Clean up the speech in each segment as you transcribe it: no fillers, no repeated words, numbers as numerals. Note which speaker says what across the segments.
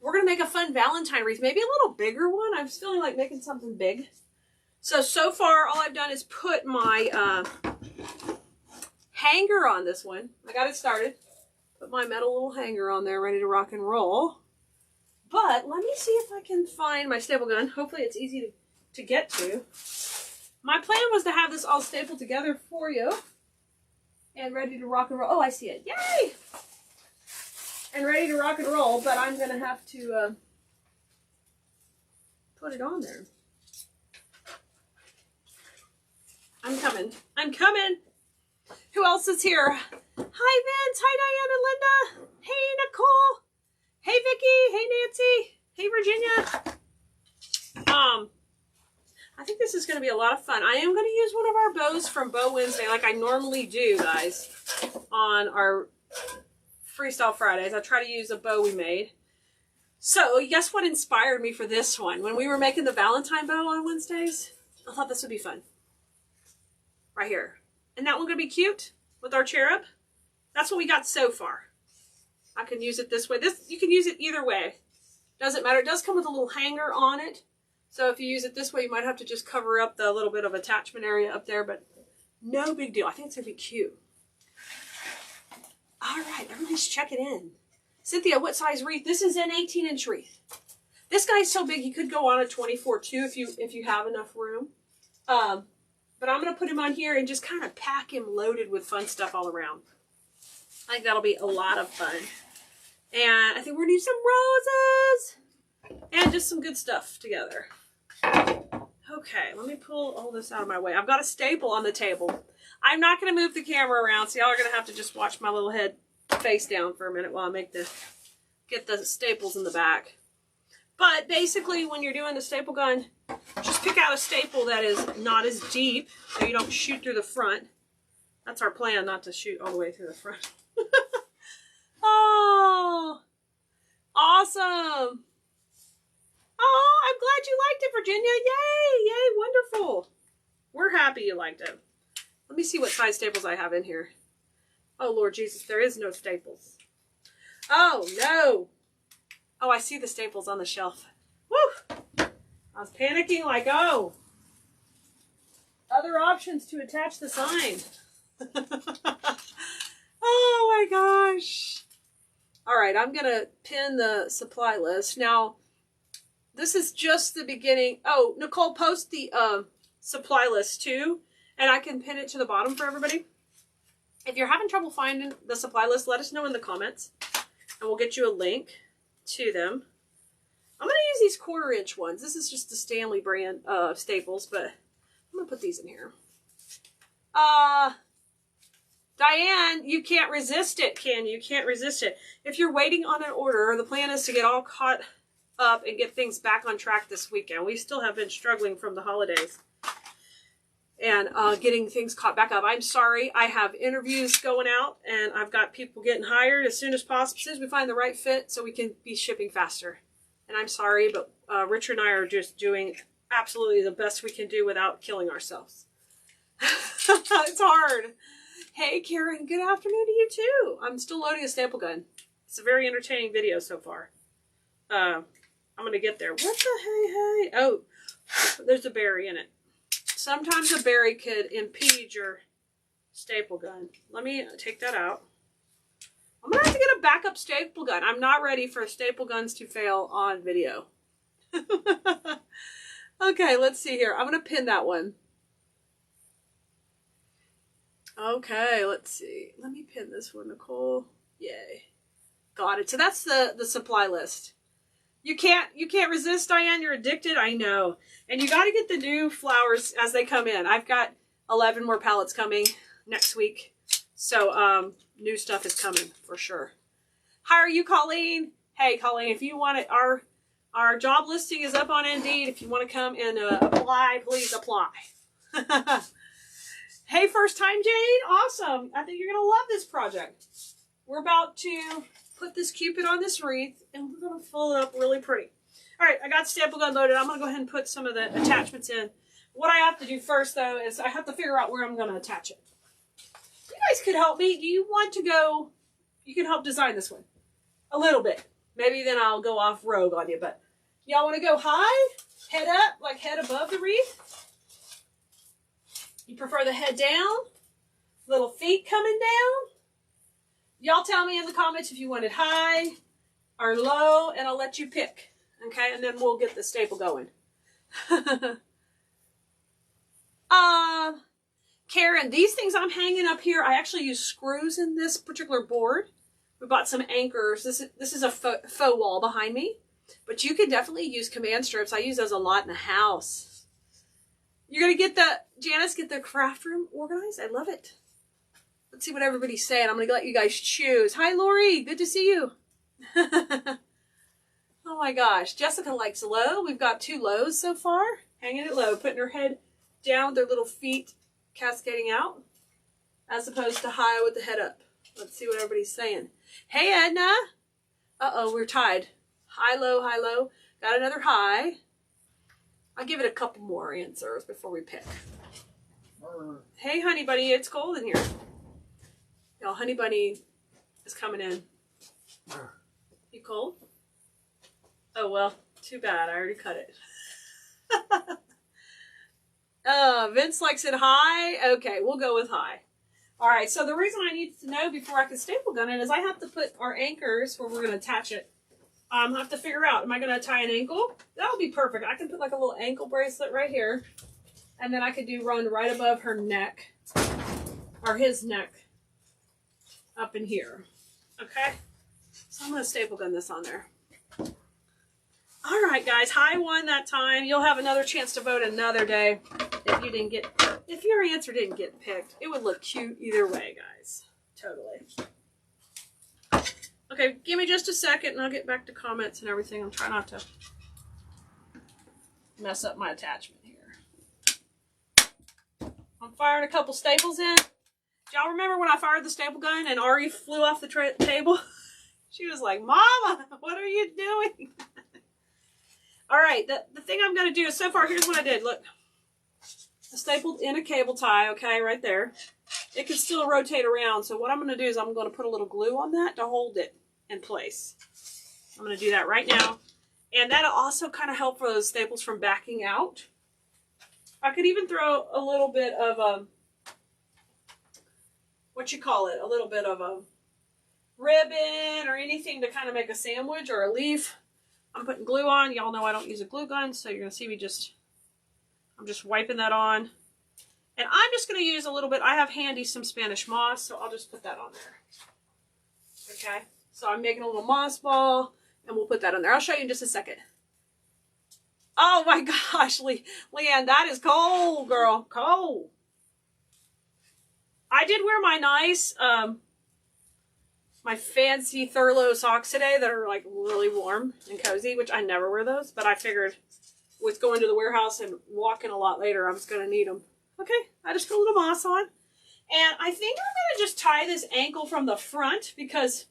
Speaker 1: we're going to make a fun Valentine wreath, maybe a little bigger one. I'm feeling like making something big. So far, all I've done is put my hanger on this one. I got it started. Put my metal little hanger on there, ready to rock and roll. But let me see if I can find my staple gun. Hopefully it's easy to get to. My plan was to have this all stapled together for you. And ready to rock and roll. Oh, I see it. Yay! And ready to rock and roll, but I'm going to have to put it on there. I'm coming. I'm coming. Who else is here? Hi, Vince. Hi, Diane and Linda. Hey, Nicole. Hey, Vicky. Hey, Nancy. Hey, Virginia. I think this is going to be a lot of fun. I am going to use one of our bows from Bow Wednesday like I normally do, guys, on our Freestyle Fridays. I try to use a bow we made. So, guess what inspired me for this one? When we were making the Valentine bow on Wednesdays, I thought this would be fun. Right here. Isn't that one going to be cute with our cherub? That's what we got so far. I can use it this way. You can use it either way. Doesn't matter. It does come with a little hanger on it. So if you use it this way, you might have to just cover up the little bit of attachment area up there, but no big deal. I think it's going to be cute. All right, everybody's checking in. Cynthia, what size wreath? This is an 18-inch wreath. This guy's so big, he could go on a 24 too if you have enough room. But I'm going to put him on here and just kind of pack him loaded with fun stuff all around. I think that'll be a lot of fun. And I think we're going to use some roses and just some good stuff together. Okay, let me pull all this out of my way. I've got a staple on the table. I'm not going to move the camera around, so y'all are going to have to just watch my little head face down for a minute while I get the staples in the back. But basically, when you're doing the staple gun, just pick out a staple that is not as deep, so you don't shoot through the front. That's our plan, not to shoot all the way through the front. Oh, awesome. Oh, I'm glad you liked it, Virginia. Yay, yay, wonderful. We're happy you liked it. Let me see what size staples I have in here. Oh, Lord Jesus, there is no staples. Oh, no. Oh, I see the staples on the shelf. Woo! I was panicking like, oh. Other options to attach the sign. Oh, my gosh. All right, I'm going to pin the supply list. Now, this is just the beginning. Oh, Nicole, post the supply list too, and I can pin it to the bottom for everybody. If you're having trouble finding the supply list, let us know in the comments, and we'll get you a link to them. I'm going to use these 1/4-inch ones. This is just the Stanley brand staples, but I'm going to put these in here. Diane, you can't resist it, can you? You can't resist it. If you're waiting on an order, the plan is to get all caught up and get things back on track this weekend. We still have been struggling from the holidays and getting things caught back up. I'm sorry. I have interviews going out and I've got people getting hired as soon as possible, as soon as we find the right fit so we can be shipping faster. And I'm sorry, but Richard and I are just doing absolutely the best we can do without killing ourselves. It's hard. Hey, Karen, good afternoon to you too. I'm still loading a staple gun. It's a very entertaining video so far. I'm going to get there. What the hey? Oh, there's a berry in it. Sometimes a berry could impede your staple gun. Let me take that out. I'm going to have to get a backup staple gun. I'm not ready for staple guns to fail on video. Okay, let's see here. I'm going to pin that one. Okay, let's see. Let me pin this one, Nicole. Yay. Got it. So that's the supply list. You can't resist, Diane. You're addicted. I know. And you got to get the new flowers as they come in. I've got 11 more pallets coming next week. So, new stuff is coming for sure. How are you, Colleen? Hey, Colleen, if you want it, our job listing is up on Indeed. If you want to come and apply, please apply. Hey, first time, Jane. Awesome. I think you're going to love this project. We're about to put this Cupid on this wreath, and we're going to fill it up really pretty. All right, I got the staple gun loaded. I'm going to go ahead and put some of the attachments in. What I have to do first, though, is I have to figure out where I'm going to attach it. You guys could help me. Do you want to go? You can help design this one a little bit. Maybe then I'll go off rogue on you. But y'all want to go high? Head up, like head above the wreath? You prefer the head down? Little feet coming down? Y'all tell me in the comments if you want it high or low, and I'll let you pick. Okay, and then we'll get the staple going. Karen, these things I'm hanging up here, I actually use screws in this particular board. We bought some anchors. This is a faux wall behind me, but you can definitely use command strips. I use those a lot in the house. You're gonna get Janice, get the craft room organized. I love it. Let's see what everybody's saying. I'm gonna let you guys choose. Hi, Lori. Good to see you. Oh my gosh. Jessica likes low. We've got 2 lows so far. Hanging it low, putting her head down with their little feet cascading out, as opposed to high with the head up. Let's see what everybody's saying. Hey, Edna. Uh-oh, we're tied. High, low, high, low. Got another high. I'll give it a couple more answers before we pick. Hey, honey bunny, it's cold in here. Y'all, honey bunny is coming in. You cold? Oh, well, too bad. I already cut it. Vince likes it high. Okay, we'll go with high. All right, so the reason I need to know before I can staple gun it is I have to put our anchors where we're going to attach it. I have to figure out, am I going to tie an ankle? That'll be perfect. I can put like a little ankle bracelet right here, and then I could do run right above her neck, or his neck, up in here. Okay, so I'm going to staple gun this on there. All right, guys, high won that time. You'll have another chance to vote another day if your answer didn't get picked. It would look cute either way, guys. Totally. Okay, give me just a second and I'll get back to comments and everything. I'm trying not to mess up my attachment here. I'm firing a couple staples in. Do y'all remember when I fired the staple gun and Ari flew off the table? She was like, Mama, what are you doing? All right, the thing I'm going to do is, so far, here's what I did. Look, I stapled in a cable tie, okay, right there. It can still rotate around, so what I'm going to do is I'm going to put a little glue on that to hold it in place. I'm going to do that right now. And that'll also kind of help for those staples from backing out. I could even throw a little bit of a, a little bit of a ribbon or anything to kind of make a sandwich or a leaf. I'm putting glue on. Y'all know I don't use a glue gun, so you're going to see me I'm just wiping that on. And I'm just going to use a little bit. I have handy some Spanish moss, so I'll just put that on there. Okay, so I'm making a little moss ball, and we'll put that on there. I'll show you in just a second. Oh my gosh, Leanne, that is cold, girl. Cold. I did wear my nice, my fancy Thurlow socks today that are like really warm and cozy, which I never wear those, but I figured with going to the warehouse and walking a lot later, I was going to need them. Okay, I just put a little moss on. And I think I'm going to just tie this ankle from the front because,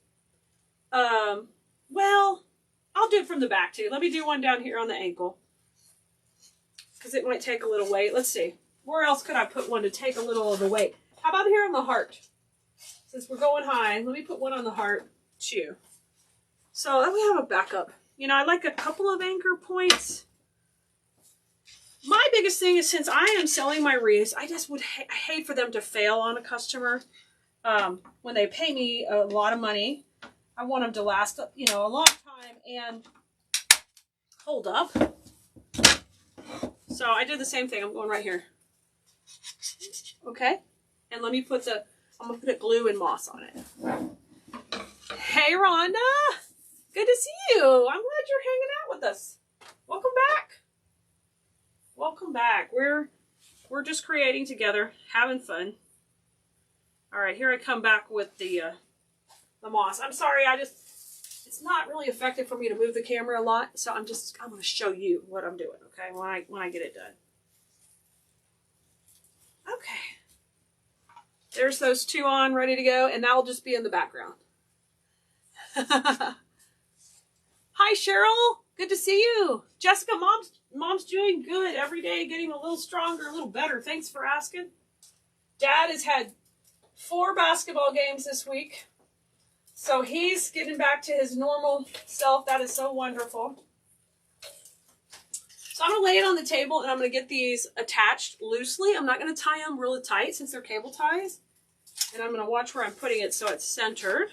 Speaker 1: well, I'll do it from the back too. Let me do one down here on the ankle because it might take a little weight. Let's see. Where else could I put one to take a little of the weight? How about here on the heart? Since we're going high, let me put one on the heart too. So then we have a backup. You know, I like a couple of anchor points. My biggest thing is, since I am selling my wreaths, I just would hate for them to fail on a customer. When they pay me a lot of money, I want them to last, you know, a long time and hold up. So I did the same thing. I'm going right here. Okay. And let me put I'm going to put a glue and moss on it. Hey, Rhonda. Good to see you. I'm glad you're hanging out with us. Welcome back. Welcome back. We're just creating together, having fun. All right, here I come back with the moss. I'm sorry, it's not really effective for me to move the camera a lot, so I'm going to show you what I'm doing, okay, when I get it done. Okay. There's those two on, ready to go, and that'll just be in the background. Hi, Cheryl. Good to see you. Jessica, mom's doing good every day, getting a little stronger, a little better. Thanks for asking. Dad has had 4 basketball games this week. So he's getting back to his normal self. That is so wonderful. So I'm going to lay it on the table and I'm going to get these attached loosely. I'm not going to tie them really tight since they're cable ties. And I'm going to watch where I'm putting it so it's centered.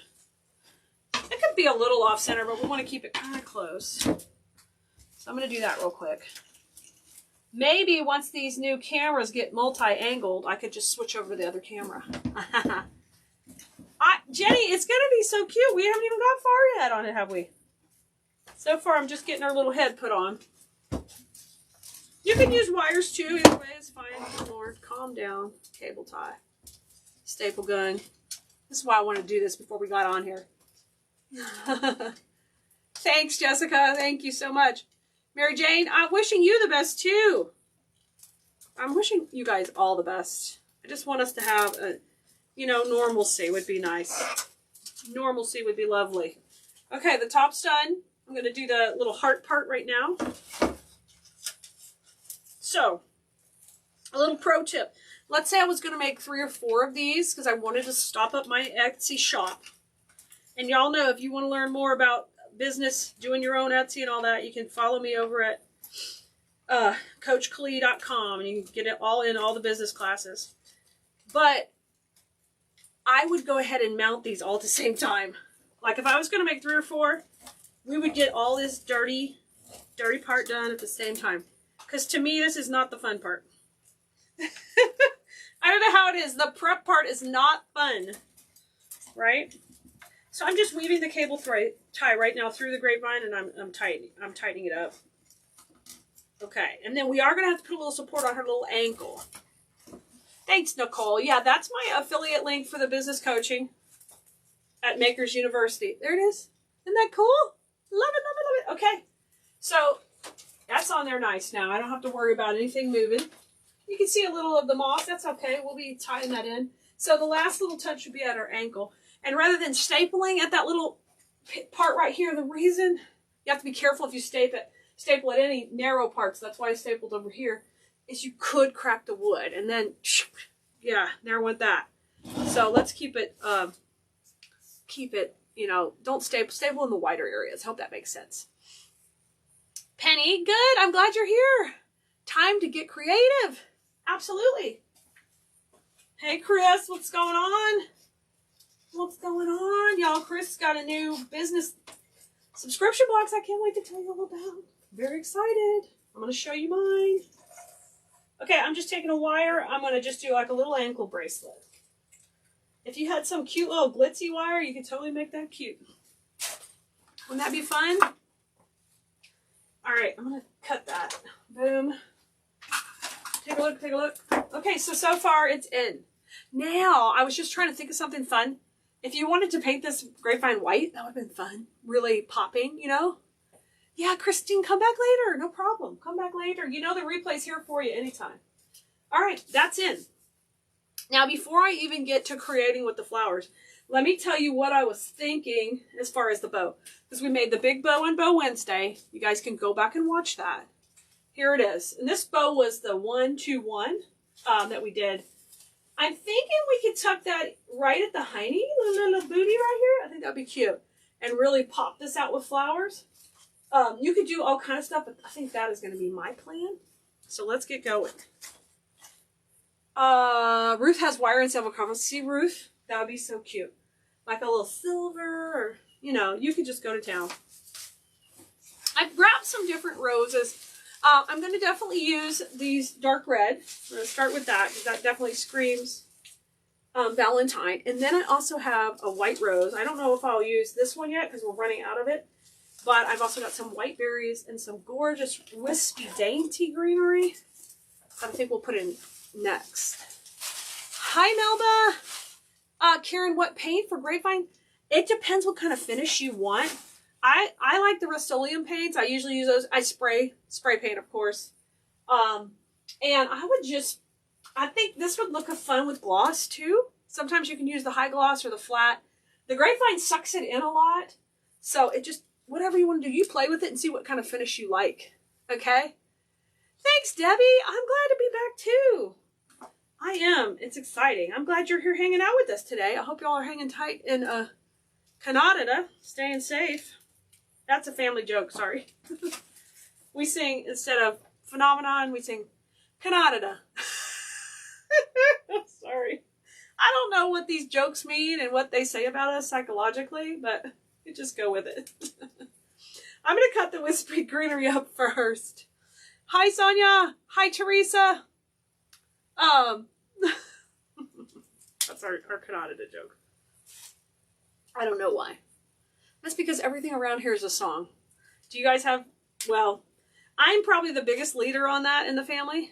Speaker 1: It could be a little off center, but we want to keep it kind of close. So I'm going to do that real quick. Maybe once these new cameras get multi-angled, I could just switch over to the other camera. Jenny, it's going to be so cute. We haven't even got far yet on it, have we? So far, I'm just getting our little head put on. You can use wires too. Either way is fine. Lord, calm down. Cable tie. Staple gun. This is why I wanted to do this before we got on here. Thanks, Jessica. Thank you so much. Mary Jane, I'm wishing you the best too. I'm wishing you guys all the best. I just want us to have a, normalcy would be nice. Normalcy would be lovely. Okay, the top's done. I'm going to do the little heart part right now. So, a little pro tip. Let's say I was going to make 3 or 4 of these because I wanted to stop up my Etsy shop. And y'all know if you want to learn more about business, doing your own Etsy and all that, you can follow me over at coachkali.com and you can get it all in all the business classes. But I would go ahead and mount these all at the same time. Like if I was going to make 3 or 4, we would get all this dirty part done at the same time. Because to me, this is not the fun part. I don't know how it is. The prep part is not fun. Right? So I'm just weaving the cable tie right now through the grapevine and I'm tightening it up. Okay. And then we are going to have to put a little support on her little ankle. Thanks, Nicole. Yeah, that's my affiliate link for the business coaching at Makers University. There it is. Isn't that cool? Love it, love it, love it. Okay. So that's on there nice now. I don't have to worry about anything moving. You can see a little of the moss. That's okay. We'll be tying that in. So the last little touch would be at her ankle. And rather than stapling at that little part right here, the reason you have to be careful if you staple at any narrow parts, that's why I stapled over here, is you could crack the wood. And then, yeah, there went that. So let's keep it, don't staple in the wider areas. Hope that makes sense. Penny, good. I'm glad you're here. Time to get creative. Absolutely. Hey, Chris, what's going on? What's going on, y'all? Chris got a new business subscription box I can't wait to tell you all about. Very excited. I'm going to show you mine. Okay, I'm just taking a wire. I'm going to just do like a little ankle bracelet. If you had some cute little glitzy wire, you could totally make that cute. Wouldn't that be fun? All right, I'm going to cut that. Boom. Take a look, take a look. Okay, so far it's in. Now, I was just trying to think of something fun. If you wanted to paint this grapevine white, that would have been fun. Really popping, Yeah, Christine, come back later. No problem. Come back later. The replay's here for you anytime. All right, that's in. Now, before I even get to creating with the flowers, let me tell you what I was thinking as far as the bow. Because we made the big bow on Bow Wednesday. You guys can go back and watch that. Here it is. And this bow was the 1-2-1 that we did. I'm thinking we could tuck that right at the hiney, little booty right here. I think that'd be cute. And really pop this out with flowers. You could do all kind of stuff, but I think that is going to be my plan. So let's get going. Ruth has wire and silver covers. See, Ruth? That would be so cute. Like a little silver, or, you could just go to town. I've grabbed some different roses. I'm going to definitely use these dark red. I'm going to start with that because that definitely screams Valentine. And then I also have a white rose. I don't know if I'll use this one yet because we're running out of it. But I've also got some white berries and some gorgeous wispy dainty greenery. I think we'll put in next. Hi, Melba. Karen, what paint for grapevine? It depends what kind of finish you want. I like the Rust-Oleum paints. I usually use those. I spray paint, of course. And I think this would look fun with gloss too. Sometimes you can use the high gloss or the flat. The grapevine sucks it in a lot. So it just, whatever you want to do, you play with it and see what kind of finish you like. Okay? Thanks, Debbie. I'm glad to be back too. I am. It's exciting. I'm glad you're here hanging out with us today. I hope y'all are hanging tight and Canada, staying safe. That's a family joke, sorry. We sing, instead of phenomenon, we sing Canada. Sorry. I don't know what these jokes mean and what they say about us psychologically, but we just go with it. I'm going to cut the wispy greenery up first. Hi, Sonia. Hi, Teresa. That's our Canada joke. I don't know why. That's because everything around here is a song. Do you guys have, well, I'm probably the biggest leader on that in the family.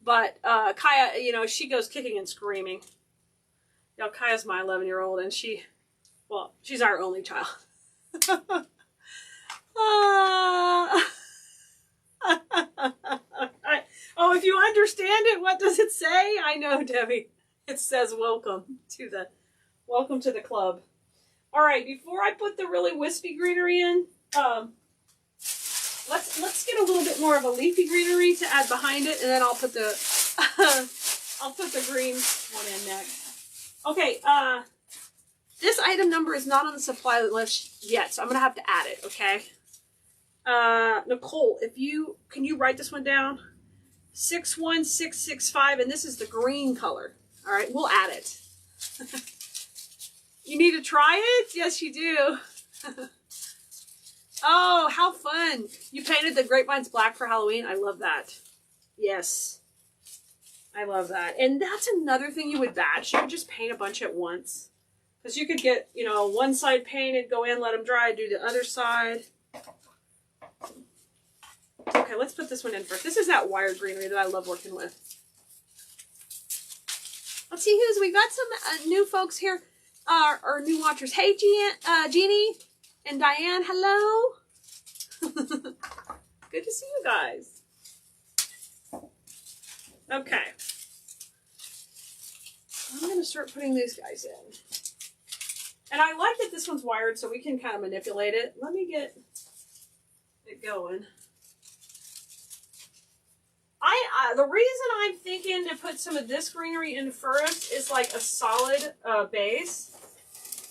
Speaker 1: But Kaya, you know, she goes kicking and screaming. You know, Kaya's my 11-year-old, and she's our only child. Oh, if you understand it, what does it say? I know, Debbie. It says welcome to the club. All right, before I put the really wispy greenery in, let's get a little bit more of a leafy greenery to add behind it, and then I'll put the I'll put the green one in next. Okay, this item number is not on the supply list yet, so I'm gonna have to add it. Okay, Nicole, can you write this one down? 61665, and this is the green color. All right, we'll add it. You need to try it? Yes, you do. Oh, how fun. You painted the grapevines black for Halloween. I love that. Yes. I love that. And that's another thing you would batch. You would just paint a bunch at once. Because you could get, you know, one side painted, go in, let them dry, do the other side. Okay, let's put this one in first. This is that wire greenery that I love working with. Let's see we got some new folks here, or new watchers. Hey, Jeannie and Diane, hello. Good to see you guys. Okay. I'm going to start putting these guys in. And I like that this one's wired so we can kind of manipulate it. Let me get it going. The reason I'm thinking to put some of this greenery in first is like a solid base.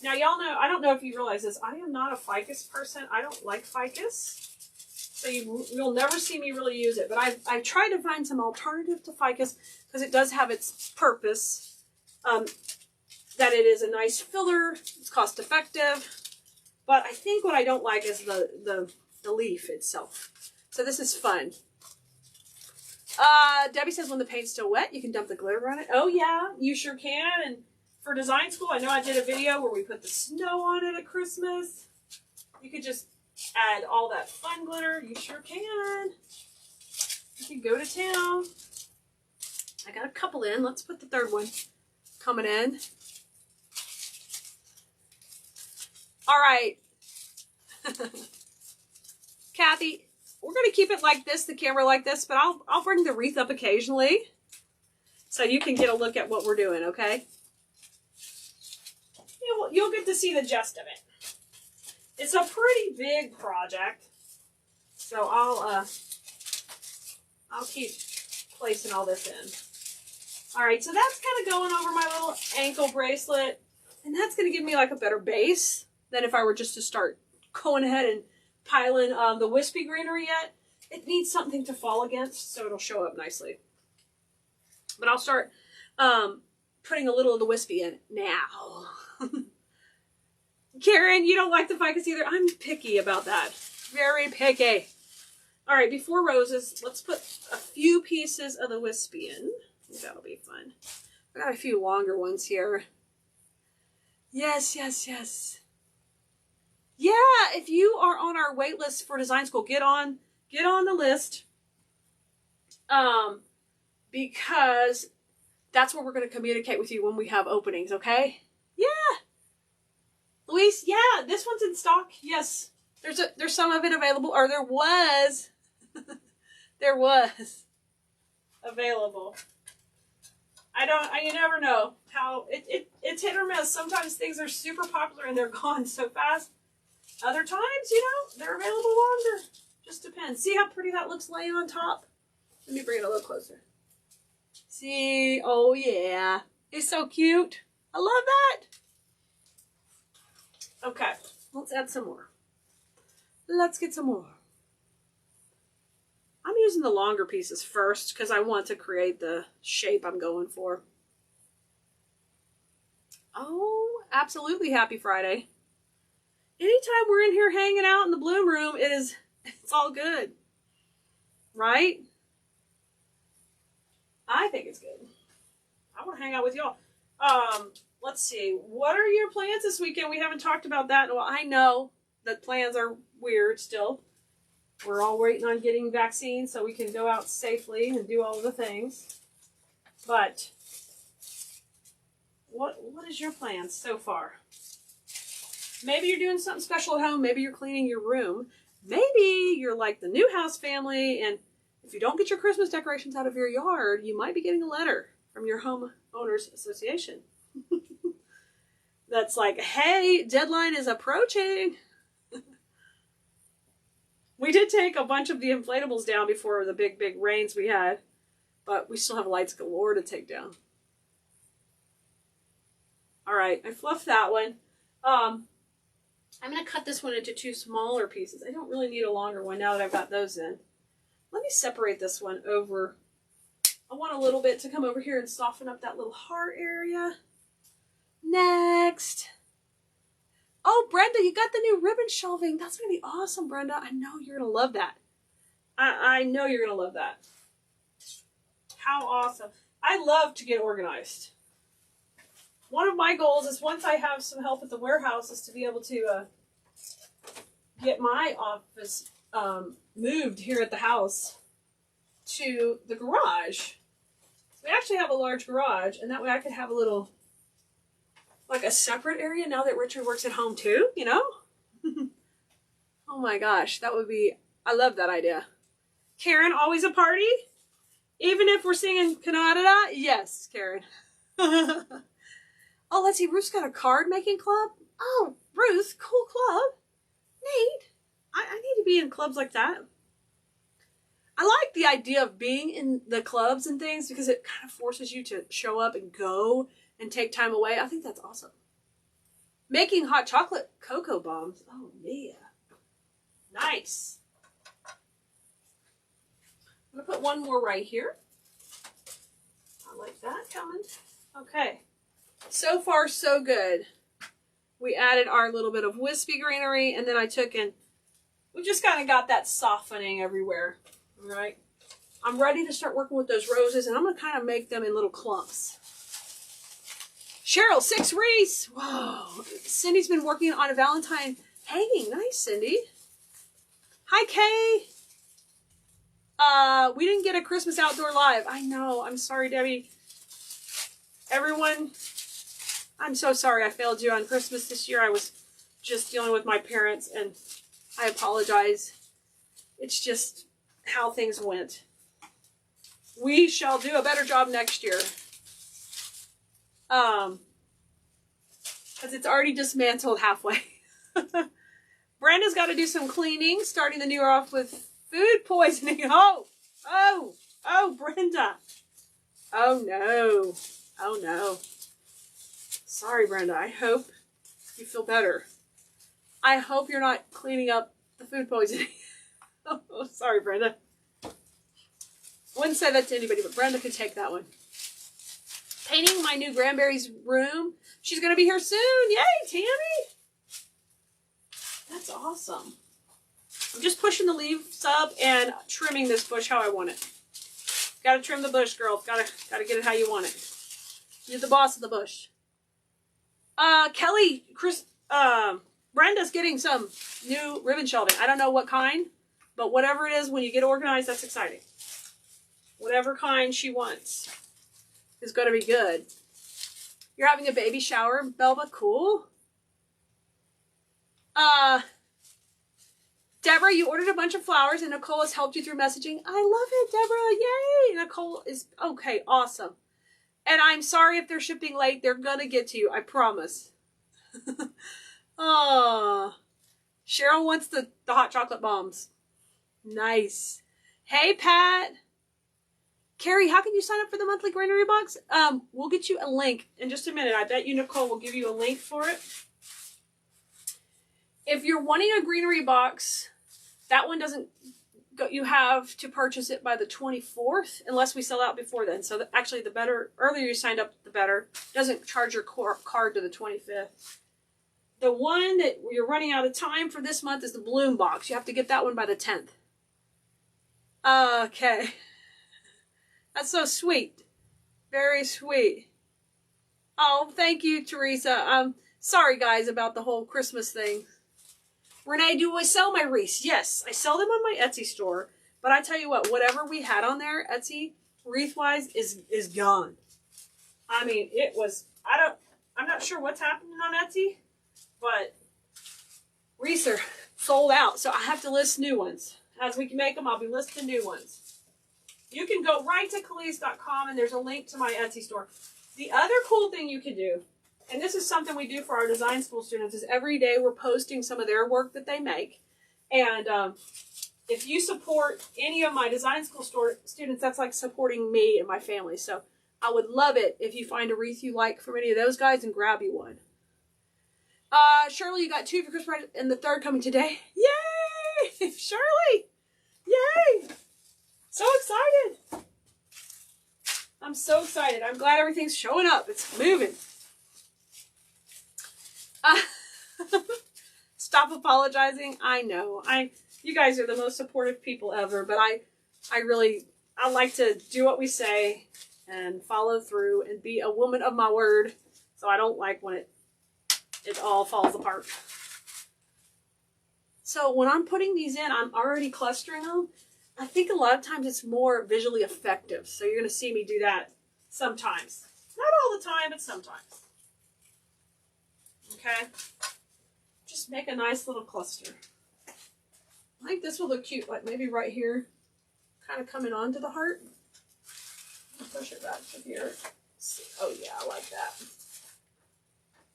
Speaker 1: Now, y'all know, I don't know if you realize this, I am not a ficus person. I don't like ficus. So you'll never see me really use it. But I try to find some alternative to ficus because it does have its purpose. That it is a nice filler. It's cost effective. But I think what I don't like is the leaf itself. So this is fun. Debbie says when the paint's still wet, you can dump the glitter on it. Oh, yeah, you sure can. And for design school, I know I did a video where we put the snow on it at Christmas. You could just add all that fun glitter. You sure can. You can go to town. I got a couple in. Let's put the third one coming in. All right. Kathy, we're going to keep it like this, the camera like this, but I'll bring the wreath up occasionally so you can get a look at what we're doing, okay? You'll get to see the gist of it. It's a pretty big project, so I'll keep placing all this in. All right, so that's kind of going over my little ankle bracelet, and that's going to give me like a better base than if I were just to start going ahead and piling the wispy greenery yet. It needs something to fall against, so it'll show up nicely. But I'll start putting a little of the wispy in now. Karen, you don't like the ficus either. I'm picky about that. Very picky. All right, before roses, let's put a few pieces of the wispy in. That'll be fun. I got a few longer ones here. Yes, yes, yes. Yeah, if you are on our wait list for design school, get on the list. Because that's where we're going to communicate with you when we have openings, okay? Yeah. Luis, yeah, this one's in stock. Yes. There's some of it available, or there was. There was available. You never know how it's hit or miss. Sometimes things are super popular and they're gone so fast. Other times, they're available longer. Just depends. See how pretty that looks laying on top? Let me bring it a little closer. See? Oh, yeah. It's so cute. I love that. Okay, let's add some more. Let's get some more. I'm using the longer pieces first because I want to create the shape I'm going for. Oh, absolutely happy Friday. Anytime we're in here hanging out in the bloom room, it's all good. Right? I think it's good. I want to hang out with y'all. Let's see. What are your plans this weekend? We haven't talked about that in a while. I know that plans are weird still. We're all waiting on getting vaccines so we can go out safely and do all the things. But what is your plans so far? Maybe you're doing something special at home. Maybe you're cleaning your room. Maybe you're like the new house family, and if you don't get your Christmas decorations out of your yard, you might be getting a letter from your homeowners association. That's like, hey, deadline is approaching. We did take a bunch of the inflatables down before the big rains we had, but we still have lights galore to take down. All right, I fluffed that one. I'm going to cut this one into 2 smaller pieces. I don't really need a longer one now that I've got those in. Let me separate this one over. I want a little bit to come over here and soften up that little heart area. Next. Oh, Brenda, you got the new ribbon shelving. That's going to be awesome, Brenda. I know you're going to love that. I know you're going to love that. How awesome. I love to get organized. One of my goals is once I have some help at the warehouse is to be able to get my office moved here at the house to the garage. We actually have a large garage, and that way I could have a little, like a separate area now that Richard works at home too, you know? Oh my gosh, that would be, I love that idea. Karen, always a party? Even if we're singing Canada? Yes, Karen. Oh, let's see, Ruth's got a card making club? Oh, Ruth, cool club. Neat. I need to be in clubs like that. I like the idea of being in the clubs and things because it kind of forces you to show up and go and take time away. I think that's awesome. Making hot chocolate cocoa bombs. Oh, yeah. Nice. I'm going to put one more right here. I like that coming. Okay. So far, so good. We added our little bit of wispy greenery, and then I took and we just kind of got that softening everywhere. All right. I'm ready to start working with those roses, and I'm going to kind of make them in little clumps. Cheryl, 6 wreaths. Whoa. Cindy's been working on a Valentine hanging. Nice, Cindy. Hi, Kay. We didn't get a Christmas outdoor live. I know. I'm sorry, Debbie. Everyone, I'm so sorry I failed you on Christmas this year. I was just dealing with my parents, and I apologize. It's just how things went. We shall do a better job next year. Because it's already dismantled halfway. Brenda's got to do some cleaning, starting the new year off with food poisoning. Oh, Brenda. Oh, no. Oh, no. Sorry, Brenda. I hope you feel better. I hope you're not cleaning up the food poisoning. Oh, sorry, Brenda. I wouldn't say that to anybody, but Brenda could take that one. Painting my new Granberry's room. She's going to be here soon. Yay, Tammy. That's awesome. I'm just pushing the leaves up and trimming this bush how I want it. Got to trim the bush, girl. Got to get it how you want it. You're the boss of the bush. Kelly, Brenda's getting some new ribbon shelving. I don't know what kind, but whatever it is, when you get organized, that's exciting. Whatever kind she wants is going to be good. You're having a baby shower, Belva. Cool. Deborah, you ordered a bunch of flowers and Nicole has helped you through messaging. I love it, Deborah. Yay. Nicole is okay. Awesome. And I'm sorry if they're shipping late. They're going to get to you. I promise. Oh, Cheryl wants the hot chocolate bombs. Nice. Hey, Pat. Carrie, how can you sign up for the monthly greenery box? We'll get you a link in just a minute. I bet you Nicole will give you a link for it. If you're wanting a greenery box, that one doesn't go, you have to purchase it by the 24th unless we sell out before then. So actually the better, earlier you signed up, the better. It doesn't charge your card to the 25th. The one that you're running out of time for this month is the bloom box. You have to get that one by the 10th. Okay. That's so sweet. Very sweet. Oh, thank you, Teresa. Sorry, guys, about the whole Christmas thing. Renee, do I sell my wreaths? Yes, I sell them on my Etsy store. But I tell you what, whatever we had on there, Etsy, wreath-wise, is gone. I mean, it was, I'm not sure what's happening on Etsy, but wreaths are sold out. So I have to list new ones. As we can make them, I'll be listing new ones. You can go right to Khalees.com and there's a link to my Etsy store. The other cool thing you can do, and this is something we do for our design school students, is every day we're posting some of their work that they make. And if you support any of my design school students, that's like supporting me and my family. So I would love it if you find a wreath you like from any of those guys and grab you one. Shirley, you got 2 for Christmas and the 3rd coming today. Yay! Shirley! Yay! So excited. I'm so excited. I'm glad everything's showing up. It's moving. Stop apologizing. I know. You guys are the most supportive people ever, but I like to do what we say and follow through and be a woman of my word. So I don't like when it all falls apart. So when I'm putting these in, I'm already clustering them. I think a lot of times it's more visually effective. So you're going to see me do that sometimes. Not all the time, but sometimes. Okay? Just make a nice little cluster. I think this will look cute, like maybe right here, kind of coming onto the heart. Push it back to here. Oh yeah, I like that.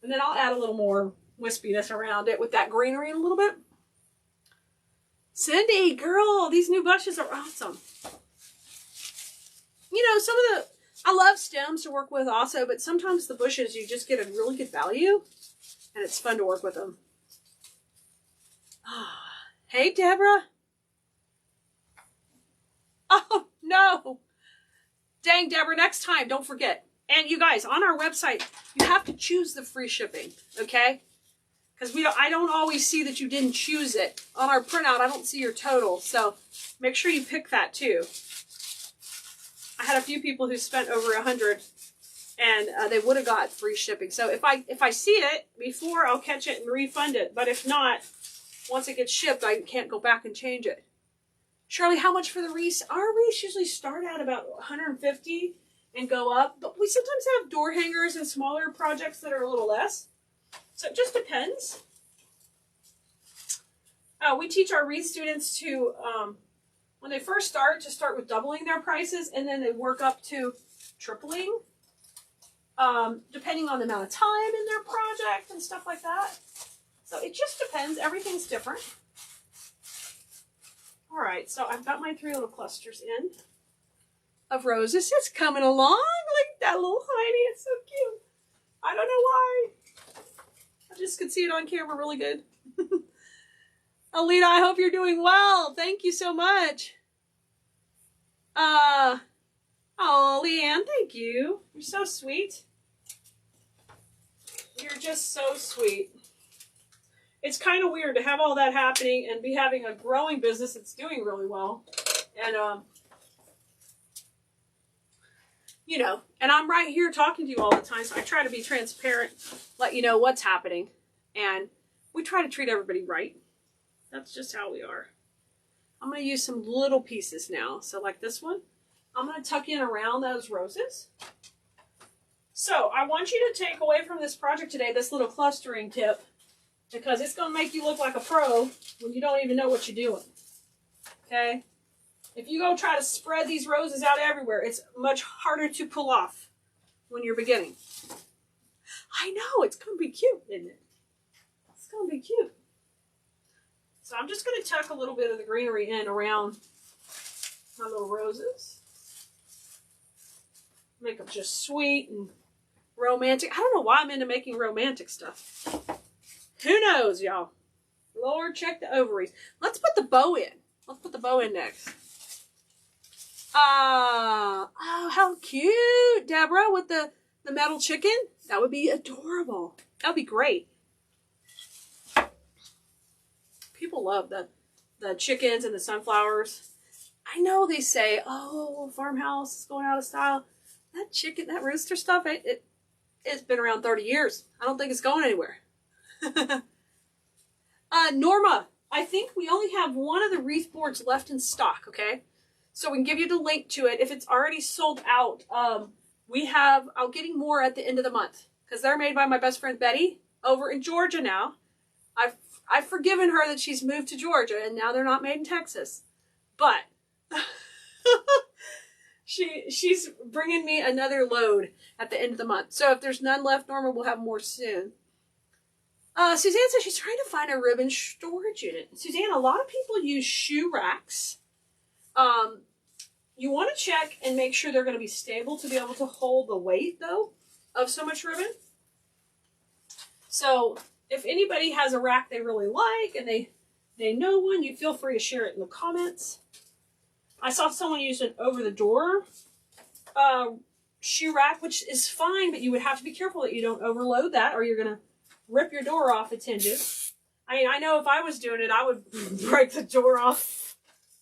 Speaker 1: And then I'll add a little more wispiness around it with that greenery a little bit. Cindy, girl, these new bushes are awesome. You know, I love stems to work with also, but sometimes the bushes, you just get a really good value, and it's fun to work with them. Hey, Deborah. Oh, no. Dang, Deborah, next time, don't forget. And you guys, on our website, you have to choose the free shipping, okay? Because I don't always see that you didn't choose it. On our printout, I don't see your total. So make sure you pick that too. I had a few people who spent over $100 and they would have got free shipping. So if I see it before, I'll catch it and refund it. But if not, once it gets shipped, I can't go back and change it. Shirley, how much for the wreaths? Our wreaths usually start at about $150 and go up. But we sometimes have door hangers and smaller projects that are a little less. So it just depends. We teach our wreath students to, when they first start, to start with doubling their prices, and then they work up to tripling, depending on the amount of time in their project and stuff like that. So it just depends. Everything's different. All right, so I've got my 3 little clusters in of roses. It's coming along. Look at that little hiney. It's so cute. I don't know why. I just could see it on camera really good. Alita, I hope you're doing well. Thank you so much. Oh, Leanne, thank you. You're so sweet. You're just so sweet. It's kind of weird to have all that happening and be having a growing business that's doing really well. And, you know, and I'm right here talking to you all the time, so I try to be transparent, let you know what's happening. And we try to treat everybody right. That's just how we are. I'm going to use some little pieces now. So like this one, I'm going to tuck in around those roses. So I want you to take away from this project today this little clustering tip, because it's going to make you look like a pro when you don't even know what you're doing. Okay? If you go try to spread these roses out everywhere, it's much harder to pull off when you're beginning. I know, it's going to be cute, isn't it? It's going to be cute. So I'm just going to tuck a little bit of the greenery in around my little roses. Make them just sweet and romantic. I don't know why I'm into making romantic stuff. Who knows, y'all? Lord, check the ovaries. Let's put the bow in. Let's put the bow in next. Oh, how cute, Deborah, with the metal chicken. That would be adorable. That would be great. People love the chickens and the sunflowers. I know they say, oh, farmhouse is going out of style. That chicken, that rooster stuff, it's been around 30 years. I don't think it's going anywhere. Norma, I think we only have one of the wreath boards left in stock, okay? So we can give you the link to it. If it's already sold out, I'm getting more at the end of the month because they're made by my best friend Betty over in Georgia now. I've forgiven her that she's moved to Georgia and now they're not made in Texas. But she's bringing me another load at the end of the month. So if there's none left, Norma will have more soon. Suzanne says she's trying to find a ribbon storage unit. Suzanne, a lot of people use shoe racks. You want to check and make sure they're going to be stable to be able to hold the weight, though, of so much ribbon. So if anybody has a rack they really like and they know one, you feel free to share it in the comments. I saw someone use an over-the-door shoe rack, which is fine, but you would have to be careful that you don't overload that or you're going to rip your door off its hinges. I mean, I know if I was doing it, I would break the door off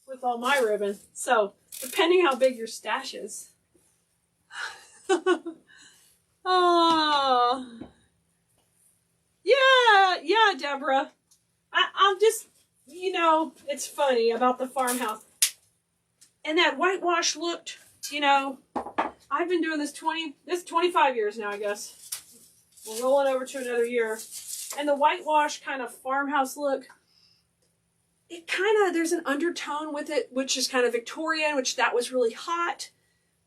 Speaker 1: with all my ribbon. So, depending how big your stash is. Oh. Yeah, Deborah. I'm just, it's funny about the farmhouse. And that whitewash looked, I've been doing this 25 years now, I guess. We're rolling over to another year. And the whitewash kind of farmhouse look, there's an undertone with it, which is kind of Victorian, which that was really hot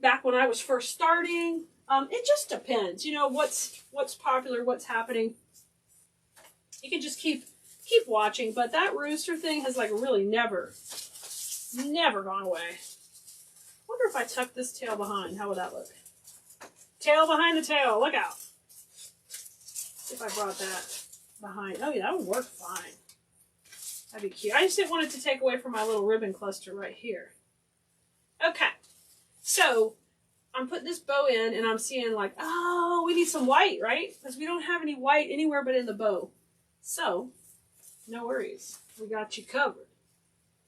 Speaker 1: back when I was first starting. It just depends, what's popular, what's happening. You can just keep watching, but that rooster thing has like really never gone away. Wonder if I tuck this tail behind, how would that look? Tail behind the tail, look out. If I brought that behind. Oh, yeah, that would work fine. That'd be cute. I just didn't want it to take away from my little ribbon cluster right here. Okay. So, I'm putting this bow in, and I'm seeing like, oh, we need some white, right? Because we don't have any white anywhere but in the bow. So, no worries. We got you covered.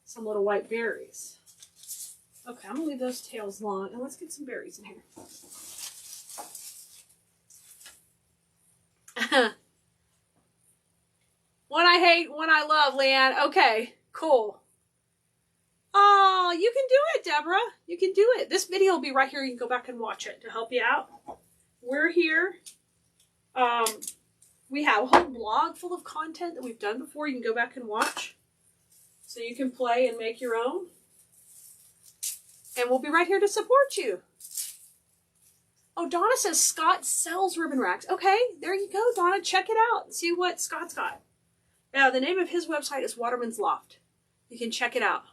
Speaker 1: Some little white berries. Okay, I'm going to leave those tails long, and let's get some berries in here. One I hate, one I love, Leanne. Okay, cool. Oh, you can do it, Deborah. You can do it. This video will be right here. You can go back and watch it to help you out. We're here. We have a whole blog full of content that we've done before. You can go back and watch. So you can play and make your own. And we'll be right here to support you. Oh, Donna says Scott sells ribbon racks. Okay, there you go, Donna. Check it out. See what Scott's got. The name of his website is Waterman's Loft. You can check it out.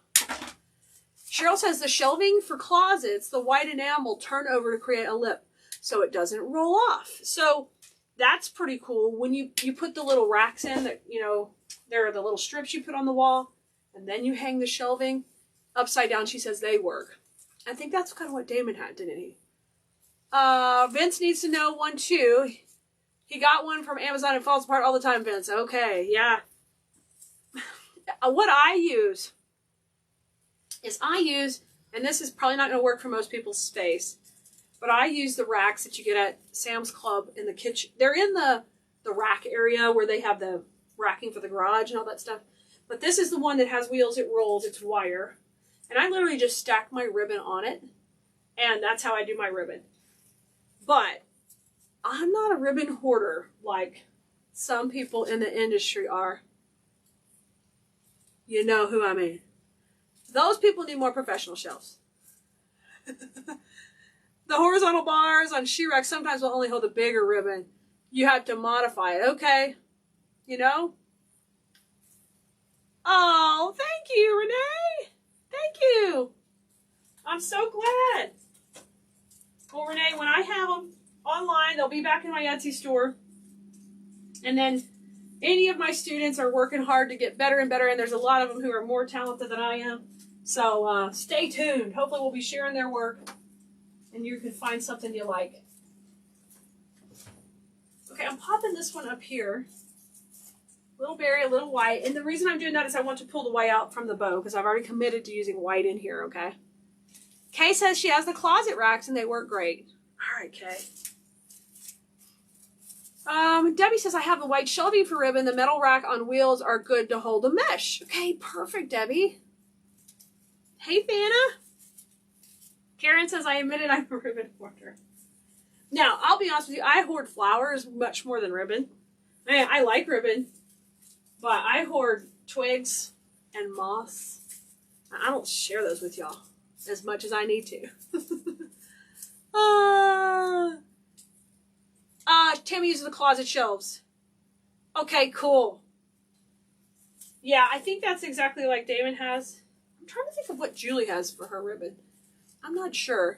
Speaker 1: Cheryl says the shelving for closets, the white enamel turn over to create a lip so it doesn't roll off. So that's pretty cool. When you put the little racks in that, there are the little strips you put on the wall and then you hang the shelving upside down. She says they work. I think that's kind of what Damon had, didn't he? Vince needs to know one too. He got one from Amazon and falls apart all the time, Vince. Okay, yeah. What I use is and this is probably not going to work for most people's space, but I use the racks that you get at Sam's Club in the kitchen. They're in the rack area where they have the racking for the garage and all that stuff. But this is the one that has wheels, it rolls, it's wire. And I literally just stack my ribbon on it. And that's how I do my ribbon. But I'm not a ribbon hoarder like some people in the industry are. You know who I mean. Those people need more professional shelves. The horizontal bars on shoe racks sometimes will only hold a bigger ribbon. You have to modify it, okay? Oh, thank you, Renee. Thank you. I'm so glad. Well, Renee, when I have them online, they'll be back in my Etsy store. And then any of my students are working hard to get better and better, and there's a lot of them who are more talented than I am. So stay tuned. Hopefully we'll be sharing their work, and you can find something you like. Okay, I'm popping this one up here. Little berry, a little white. And the reason I'm doing that is I want to pull the white out from the bow because I've already committed to using white in here, okay? Kay says she has the closet racks and they work great. All right, Kay. Debbie says I have the white shelving for ribbon. The metal rack on wheels are good to hold the mesh. Okay, perfect, Debbie. Hey, Vanna. Karen says I admitted I'm a ribbon hoarder. Now, I'll be honest with you. I hoard flowers much more than ribbon. I like ribbon. But I hoard twigs and moss. I don't share those with y'all as much as I need to. Tammy uses the closet shelves. Okay, cool. Yeah, I think that's exactly like Damon has. I'm trying to think of what Julie has for her ribbon. I'm not sure.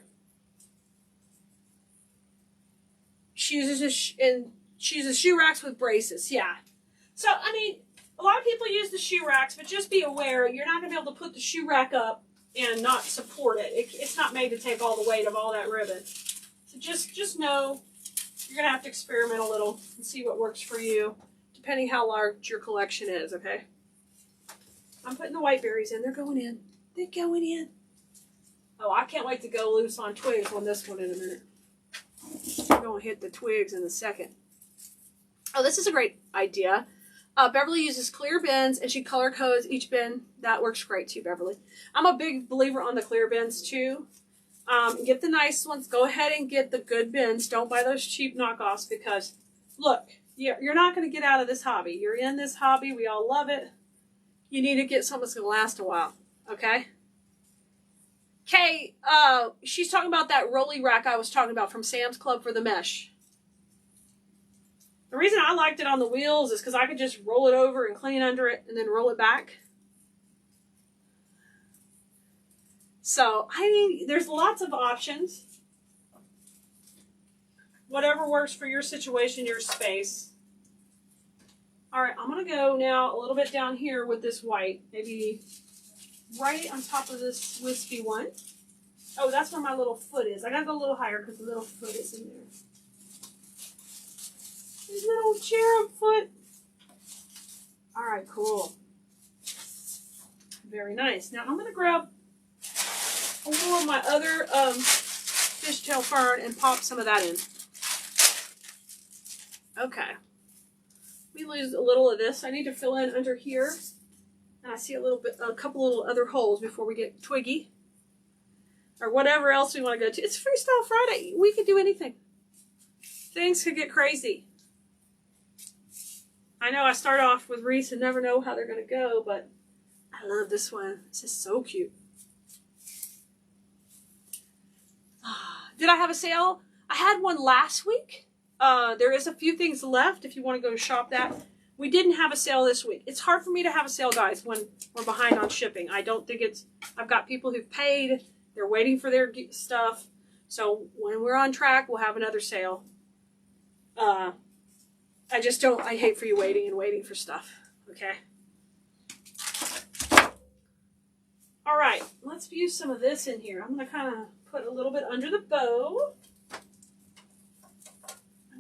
Speaker 1: She uses shoe racks with braces. Yeah. So, I mean, a lot of people use the shoe racks, but just be aware, you're not going to be able to put the shoe rack up and not support it. It's not made to take all the weight of all that ribbon. So just know you're going to have to experiment a little and see what works for you, depending how large your collection is, okay? I'm putting the white berries in. They're going in. They're going in. Oh, I can't wait to go loose on twigs on this one in a minute. I'm going to hit the twigs in a second. Oh, this is a great idea. Beverly uses clear bins, and she color codes each bin. That works great too, Beverly. I'm a big believer on the clear bins too. Get the nice ones. Go ahead and get the good bins. Don't buy those cheap knockoffs because, look, you're not going to get out of this hobby. You're in this hobby. We all love it. You need to get something that's going to last a while, okay? Kay, she's talking about that rolly rack I was talking about from Sam's Club for the mesh. The reason I liked it on the wheels is because I could just roll it over and clean under it and then roll it back. So, I mean, there's lots of options. Whatever works for your situation, your space. All right, I'm going to go now a little bit down here with this white. Maybe right on top of this wispy one. Oh, that's where my little foot is. I got to go a little higher because the little foot is in there. His little cherub foot. All right, cool. Very nice. Now I'm going to grab a little of my other fishtail fern and pop some of that in. Okay. We lose a little of this. I need to fill in under here. And I see a couple little other holes before we get twiggy. Or whatever else we want to go to. It's Freestyle Friday. We can do anything. Things could get crazy. I know I start off with wreaths and never know how they're going to go, but I love this one. This is so cute. Did I have a sale? I had one last week. There is a few things left if you want to go shop that. We didn't have a sale this week. It's hard for me to have a sale, guys, when we're behind on shipping. I don't think I've got people who've paid. They're waiting for their stuff. So when we're on track, we'll have another sale. I hate for you waiting for stuff. Okay. All right, let's use some of this in here. I'm going to kind of put a little bit under the bow. I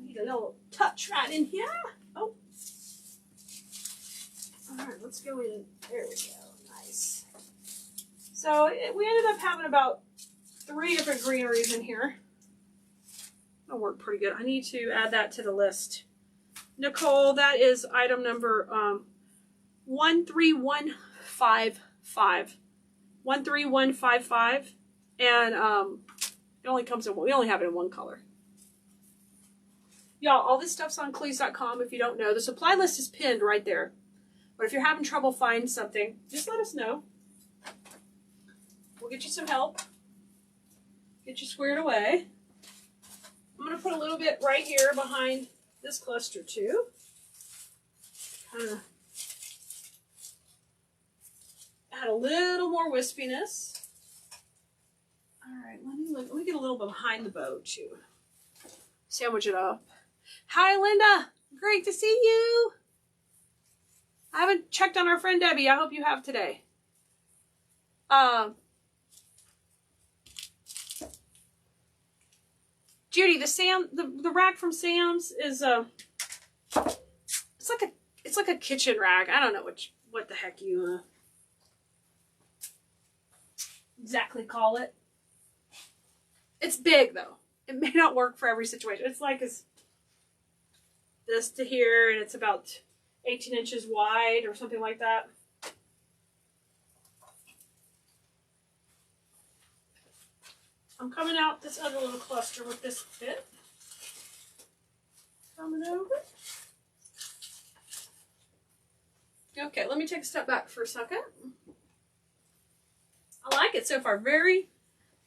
Speaker 1: need a little touch right in here. Oh. All right, let's go in. There we go. Nice. So we ended up having about 3 different greeneries in here. That'll work pretty good. I need to add that to the list. Nicole, that is item number 13155. 13155. And it only comes in, we only have it in one color. Y'all, all this stuff's on Cleese.com if you don't know. The supply list is pinned right there. But if you're having trouble finding something, just let us know. We'll get you some help. Get you squared away. I'm going to put a little bit right here behind this cluster too. Kind of add a little more wispiness. All right, let me get a little bit behind the bow too. Sandwich it up. Hi, Linda. Great to see you. I haven't checked on our friend Debbie. I hope you have today. Judy, the rag from Sam's is it's like a kitchen rag. I don't know what the heck you exactly call it. It's big though. It may not work for every situation. It's like this to here, and it's about 18 inches wide or something like that. I'm coming out this other little cluster with this bit. Coming over. Okay, let me take a step back for a second. I like it so far. Very,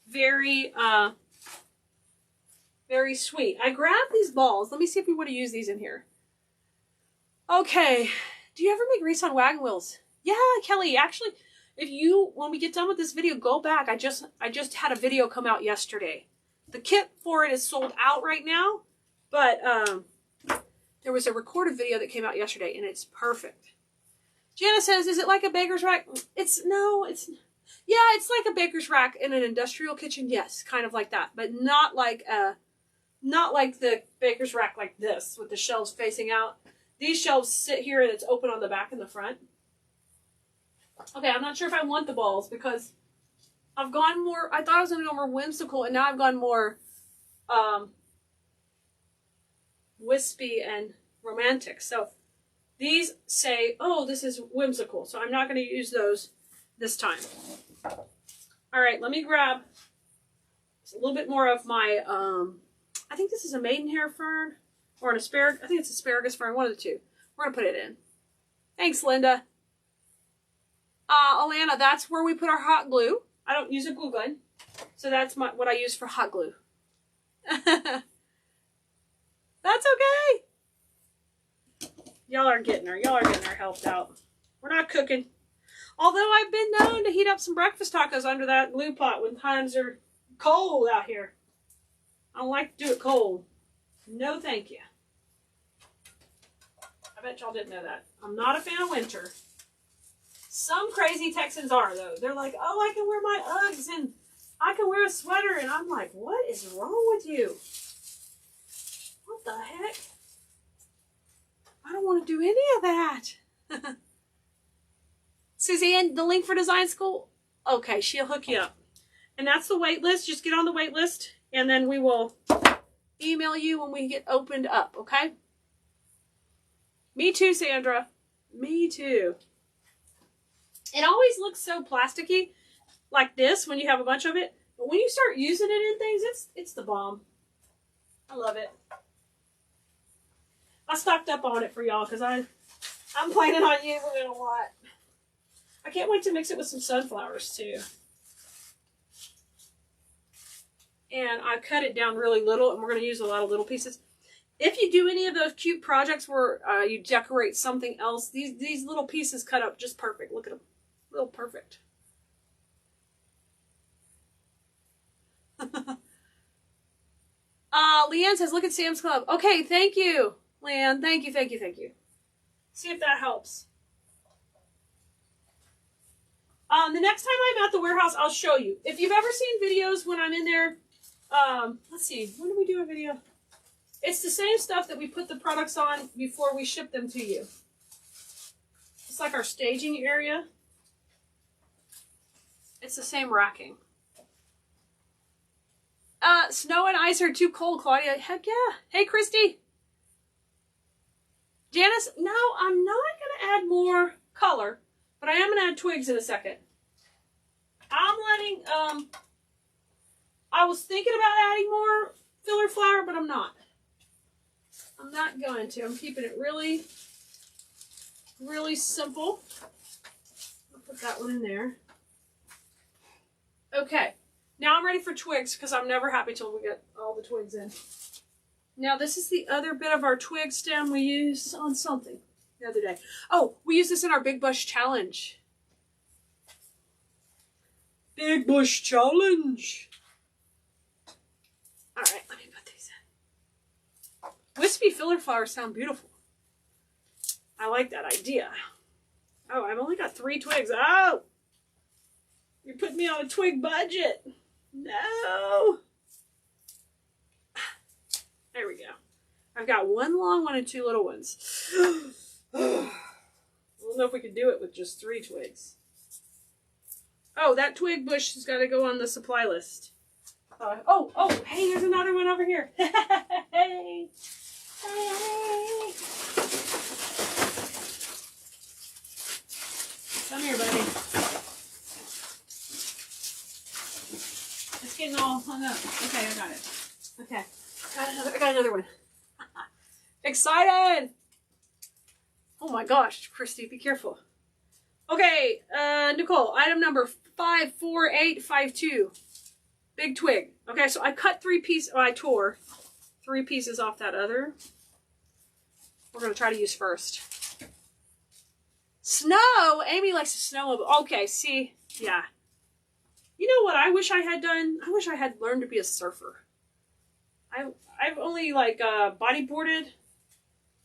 Speaker 1: very, very sweet. I grabbed these balls. Let me see if we want to use these in here. Okay. Do you ever make wreaths on wagon wheels? Yeah, Kelly. Actually, when we get done with this video, go back. I just had a video come out yesterday. The kit for it is sold out right now, but there was a recorded video that came out yesterday, and it's perfect. Jana says, "Is it like a baker's rack?" Yeah, it's like a baker's rack in an industrial kitchen. Yes, kind of like that, but not like the baker's rack like this with the shelves facing out. These shelves sit here and it's open on the back and the front. Okay, I'm not sure if I want the balls because I've gone more, I thought I was going to go more whimsical, and now I've gone more wispy and romantic. So these say, oh, this is whimsical. So I'm not going to use those this time. All right, let me grab a little bit more of my, I think this is a maidenhair fern or an asparagus. I think it's asparagus fern, one of the two. We're going to put it in. Thanks, Linda. Alana, that's where we put our hot glue. I don't use a glue gun, so that's what I use for hot glue. That's okay. Y'all are getting her. Y'all are getting her helped out. We're not cooking. Although I've been known to heat up some breakfast tacos under that glue pot when times are cold out here. I don't like to do it cold. No, thank you. I bet y'all didn't know that. I'm not a fan of winter. Some crazy Texans are, though. They're like, oh, I can wear my Uggs and I can wear a sweater. And I'm like, what is wrong with you? What the heck? I don't want to do any of that. Suzanne, the link for design school? Okay, she'll hook you up. And that's the wait list. Just get on the wait list, and then we will email you when we get opened up, okay? Me too, Sandra. Me too. It always looks so plasticky, like this, when you have a bunch of it. But when you start using it in things, it's the bomb. I love it. I stocked up on it for y'all because I'm planning on using it a lot. I can't wait to mix it with some sunflowers too. And I cut it down really little, and we're going to use a lot of little pieces. If you do any of those cute projects where you decorate something else, these little pieces cut up just perfect. Look at them. Real perfect. Leanne says, look at Sam's Club. Okay, thank you, Leanne. Thank you, thank you, thank you. See if that helps. The next time I'm at the warehouse, I'll show you. If you've ever seen videos when I'm in there, let's see, when do we do a video? It's the same stuff that we put the products on before we ship them to you. It's like our staging area. It's the same racking. Snow and ice are too cold, Claudia. Heck yeah. Hey, Christy. Janice, no, I'm not going to add more color, but I am going to add twigs in a second. I'm letting, I was thinking about adding more filler flower, but I'm not. I'm not going to. I'm keeping it really, really simple. I'll put that one in there. Okay. Now I'm ready for twigs because I'm never happy till we get all the twigs in. Now this is the other bit of our twig stem we used on something the other day. Oh, we used this in our Big Bush Challenge. Big Bush Challenge. All right, let me put these in. Wispy filler flowers sound beautiful. I like that idea. Oh, I've only got 3 twigs. Oh! You're putting me on a twig budget. No! There we go. I've got 1 long one and 2 little ones. I don't know if we could do it with just 3 twigs. Oh, that twig bush has got to go on the supply list. Oh, hey, there's another one over here. Hey. Come here, buddy. It's getting all hung up. Okay, I got it. Okay. I got another one. Excited! Oh my gosh, Christy, be careful. Okay, Nicole, item number 54852. Big twig. Okay, so I cut 3 pieces. Oh, I tore 3 pieces off that other. We're going to try to use first. Snow! Amy likes to snow. Okay, see? Yeah. You know what I wish I had done? I wish I had learned to be a surfer. I've only like bodyboarded,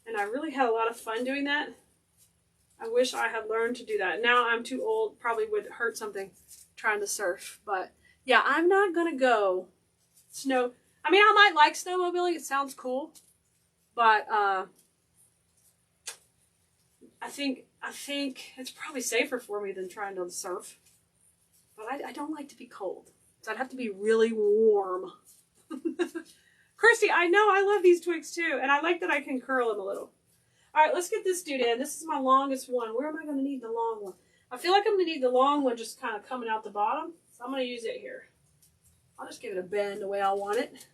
Speaker 1: and I really had a lot of fun doing that. I wish I had learned to do that. Now I'm too old, probably would hurt something trying to surf. But yeah, I'm not going to go snow. I mean, I might like snowmobiling. It sounds cool. But I think it's probably safer for me than trying to surf. But I don't like to be cold. So I'd have to be really warm. Christy, I know I love these twigs too. And I like that I can curl them a little. All right, let's get this dude in. This is my longest one. Where am I going to need the long one? I feel like I'm going to need the long one just kind of coming out the bottom. So I'm going to use it here. I'll just give it a bend the way I want it.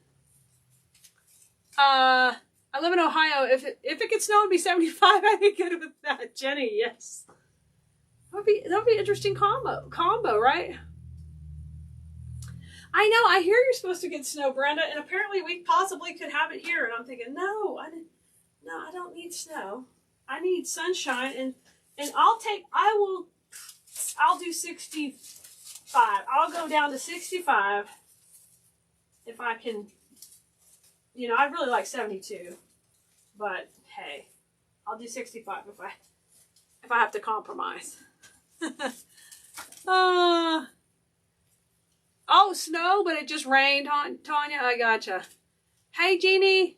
Speaker 1: I live in Ohio. If it could snow, it'd be 75. I'd be good with that. Jenny, yes. That would be an interesting combo, right? I know. I hear you're supposed to get snow, Brenda, and apparently we possibly could have it here. And I'm thinking, no, I don't need snow. I need sunshine, and I'll do 65. I'll go down to 65 if I can. You know, I'd really like 72, but hey, I'll do 65 if I have to compromise. Oh, snow, but it just rained, Tanya. I gotcha. Hey, Jeannie.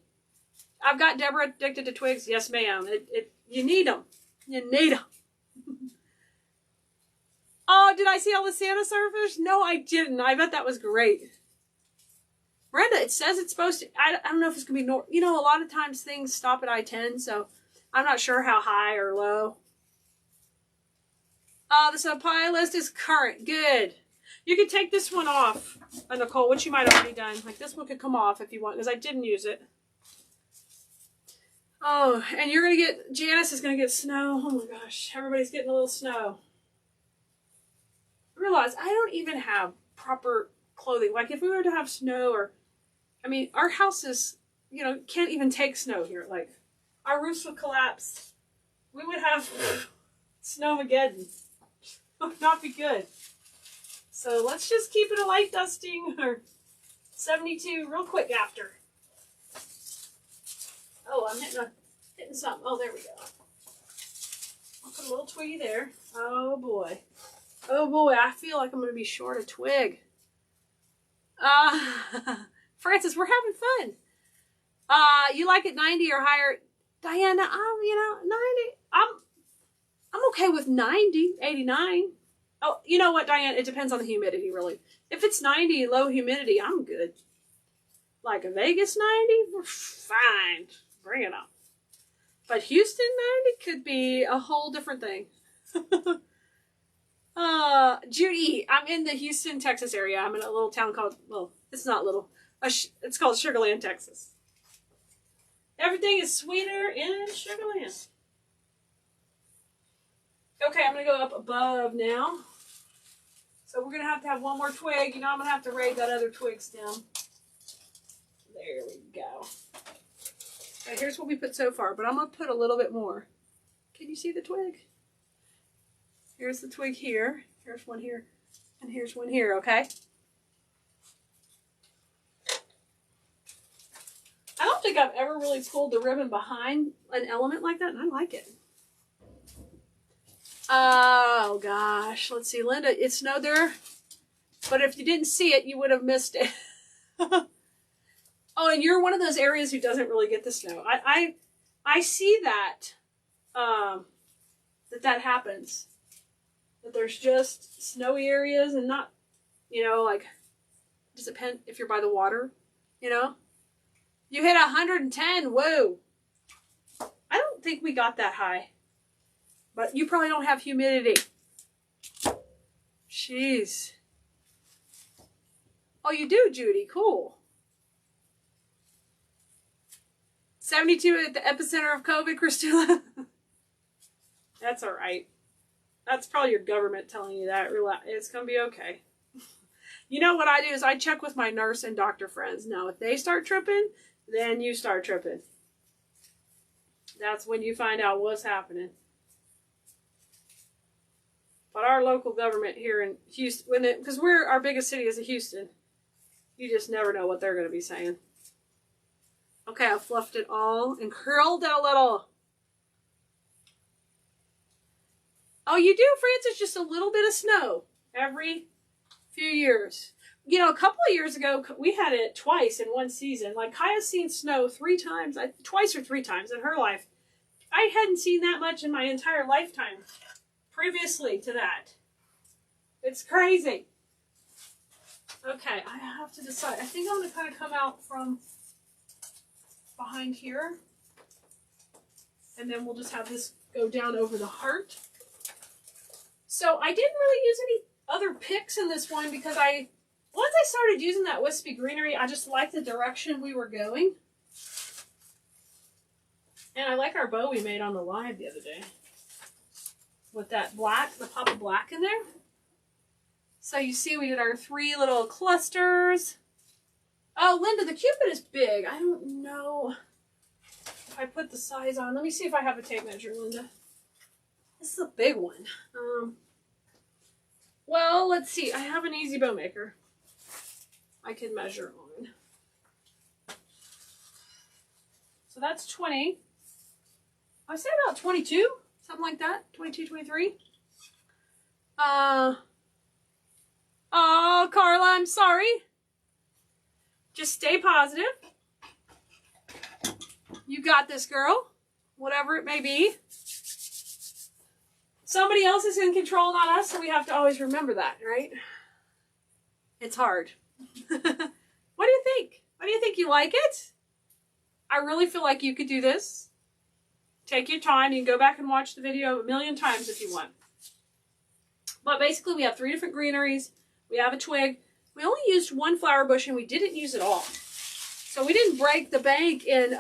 Speaker 1: I've got Deborah addicted to twigs. Yes, ma'am. You need them. You need them. Oh, did I see all the Santa surfers? No, I didn't. I bet that was great. Brenda, it says it's supposed to. I don't know if it's going to be. You know, a lot of times things stop at I-10, so I'm not sure how high or low. The supply list is current. Good. You could take this one off, Nicole, which you might have already done. Like this one could come off if you want, because I didn't use it. Oh, and you're going to get, Janice is going to get snow. Oh my gosh, everybody's getting a little snow. I realize I don't even have proper clothing. Like if we were to have snow or, I mean, our house is, you know, can't even take snow here. Like our roofs would collapse. We would have snowmageddon. It would not be good. So let's just keep it a light dusting or 72 real quick after. Oh, I'm hitting something. Oh, there we go. I'll put a little twiggy there. Oh boy. Oh boy, I feel like I'm going to be short a twig. Francis, we're having fun. You like it 90 or higher? Diana, 90. I'm okay with 90, 89. Oh, you know what, Diane? It depends on the humidity, really. If it's 90, low humidity, I'm good. Like a Vegas 90, we're fine. Bring it on. But Houston 90 could be a whole different thing. Judy, I'm in the Houston, Texas area. I'm in a little town called, well, it's not little. It's called Sugar Land, Texas. Everything is sweeter in Sugar Land. Okay, I'm going to go up above now. So we're going to have one more twig. You know, I'm going to have to raid that other twig stem. There we go. Okay, here's what we put so far, but I'm going to put a little bit more. Can you see the twig? Here's the twig here. Here's one here. And here's one here, okay? I don't think I've ever really pulled the ribbon behind an element like that, and I like it. Oh gosh, let's see, Linda, it snowed there, but if you didn't see it, you would have missed it. Oh, and you're one of those areas who doesn't really get the snow. I see that, that happens. That there's just snowy areas and not, you know, like, does it depend if you're by the water, you know? You hit 110, whoa. I don't think we got that high. But you probably don't have humidity. Jeez. Oh, you do, Judy. Cool. 72 at the epicenter of COVID, Christula. That's all right. That's probably your government telling you that. Relax. It's going to be okay. You know what I do is I check with my nurse and doctor friends. Now, if they start tripping, then you start tripping. That's when you find out what's happening. But our local government here in Houston, because our biggest city is Houston, you just never know what they're going to be saying. Okay, I fluffed it all and curled it a little. Oh, you do, Francis, just a little bit of snow every few years. You know, a couple of years ago, we had it twice in one season. Like, Kaya's seen snow twice or three times in her life. I hadn't seen that much in my entire lifetime previously to that. It's crazy. Okay, I have to decide. I think I'm going to kind of come out from behind here. And then we'll just have this go down over the heart. So I didn't really use any other picks in this one because once I started using that wispy greenery, I just liked the direction we were going. And I like our bow we made on the live the other day. With that black, the pop of black in there. So you see we did our 3 little clusters. Oh, Linda, the Cupid is big. I don't know if I put the size on. Let me see if I have a tape measure, Linda. This is a big one. Well, let's see. I have an easy bow maker I can measure on. So that's 20. I say about 22. Something like that. 22, 23. Oh, Carla, I'm sorry. Just stay positive. You got this, girl. Whatever it may be. Somebody else is in control, not us, so we have to always remember that, right? It's hard. What do you think? What do you think? You like it? I really feel like you could do this. Take your time. You can go back and watch the video a million times if you want. But basically, we have 3 different greeneries. We have a twig. We only used 1 flower bush, and we didn't use it all. So we didn't break the bank in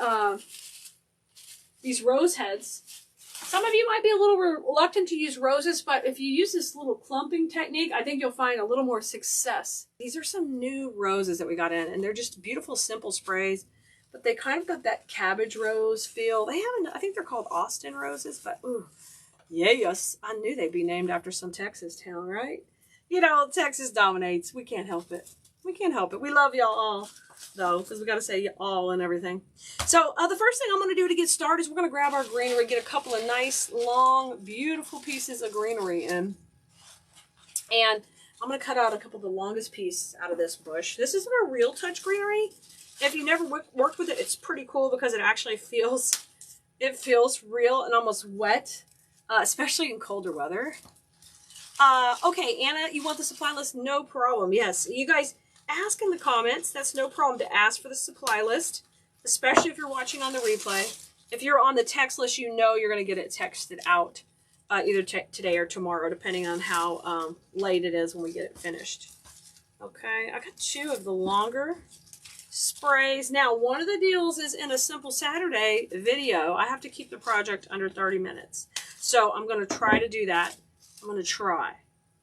Speaker 1: these rose heads. Some of you might be a little reluctant to use roses, but if you use this little clumping technique, I think you'll find a little more success. These are some new roses that we got in, and they're just beautiful, simple sprays. But they kind of got that cabbage rose feel. They haven't, I think they're called Austin roses, but ooh, yes, I knew they'd be named after some Texas town, right? You know, Texas dominates. We can't help it. We can't help it. We love y'all all, though, because we got to say all and everything. So the first thing I'm going to do to get started is we're going to grab our greenery, get a couple of nice, long, beautiful pieces of greenery in. And I'm going to cut out a couple of the longest pieces out of this bush. This isn't a real touch greenery. If you never worked with it, it's pretty cool because it actually feels real and almost wet, especially in colder weather. Okay, Anna, you want the supply list? No problem. Yes, you guys ask in the comments. That's no problem to ask for the supply list, especially if you're watching on the replay. If you're on the text list, you know you're going to get it texted out either today or tomorrow, depending on how late it is when we get it finished. Okay, I got 2 of the longer sprays. Now, one of the deals is in a Simple Saturday video, I have to keep the project under 30 minutes. So I'm going to try to do that. I'm going to try.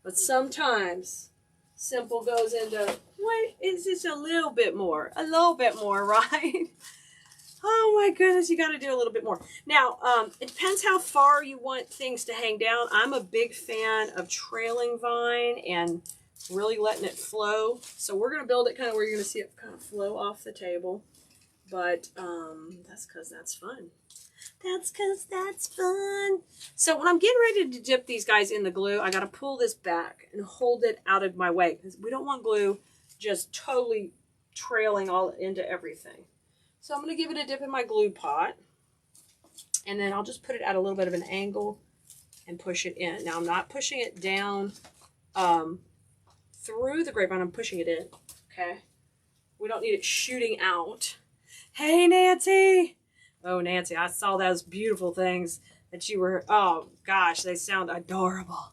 Speaker 1: But sometimes Simple goes into, what is this, a little bit more, right? Oh my goodness, you got to do a little bit more. Now, it depends how far you want things to hang down. I'm a big fan of trailing vine and really letting it flow. So we're going to build it kind of where you're going to see it kind of flow off the table. But that's because that's fun. That's because that's fun. So when I'm getting ready to dip these guys in the glue, I got to pull this back and hold it out of my way because we don't want glue just totally trailing all into everything. So I'm going to give it a dip in my glue pot. And then I'll just put it at a little bit of an angle and push it in. Now I'm not pushing it down through the grapevine. I'm pushing it in. Okay. We don't need it shooting out. Hey, Nancy. Oh, Nancy, I saw those beautiful things that you were, oh gosh, they sound adorable.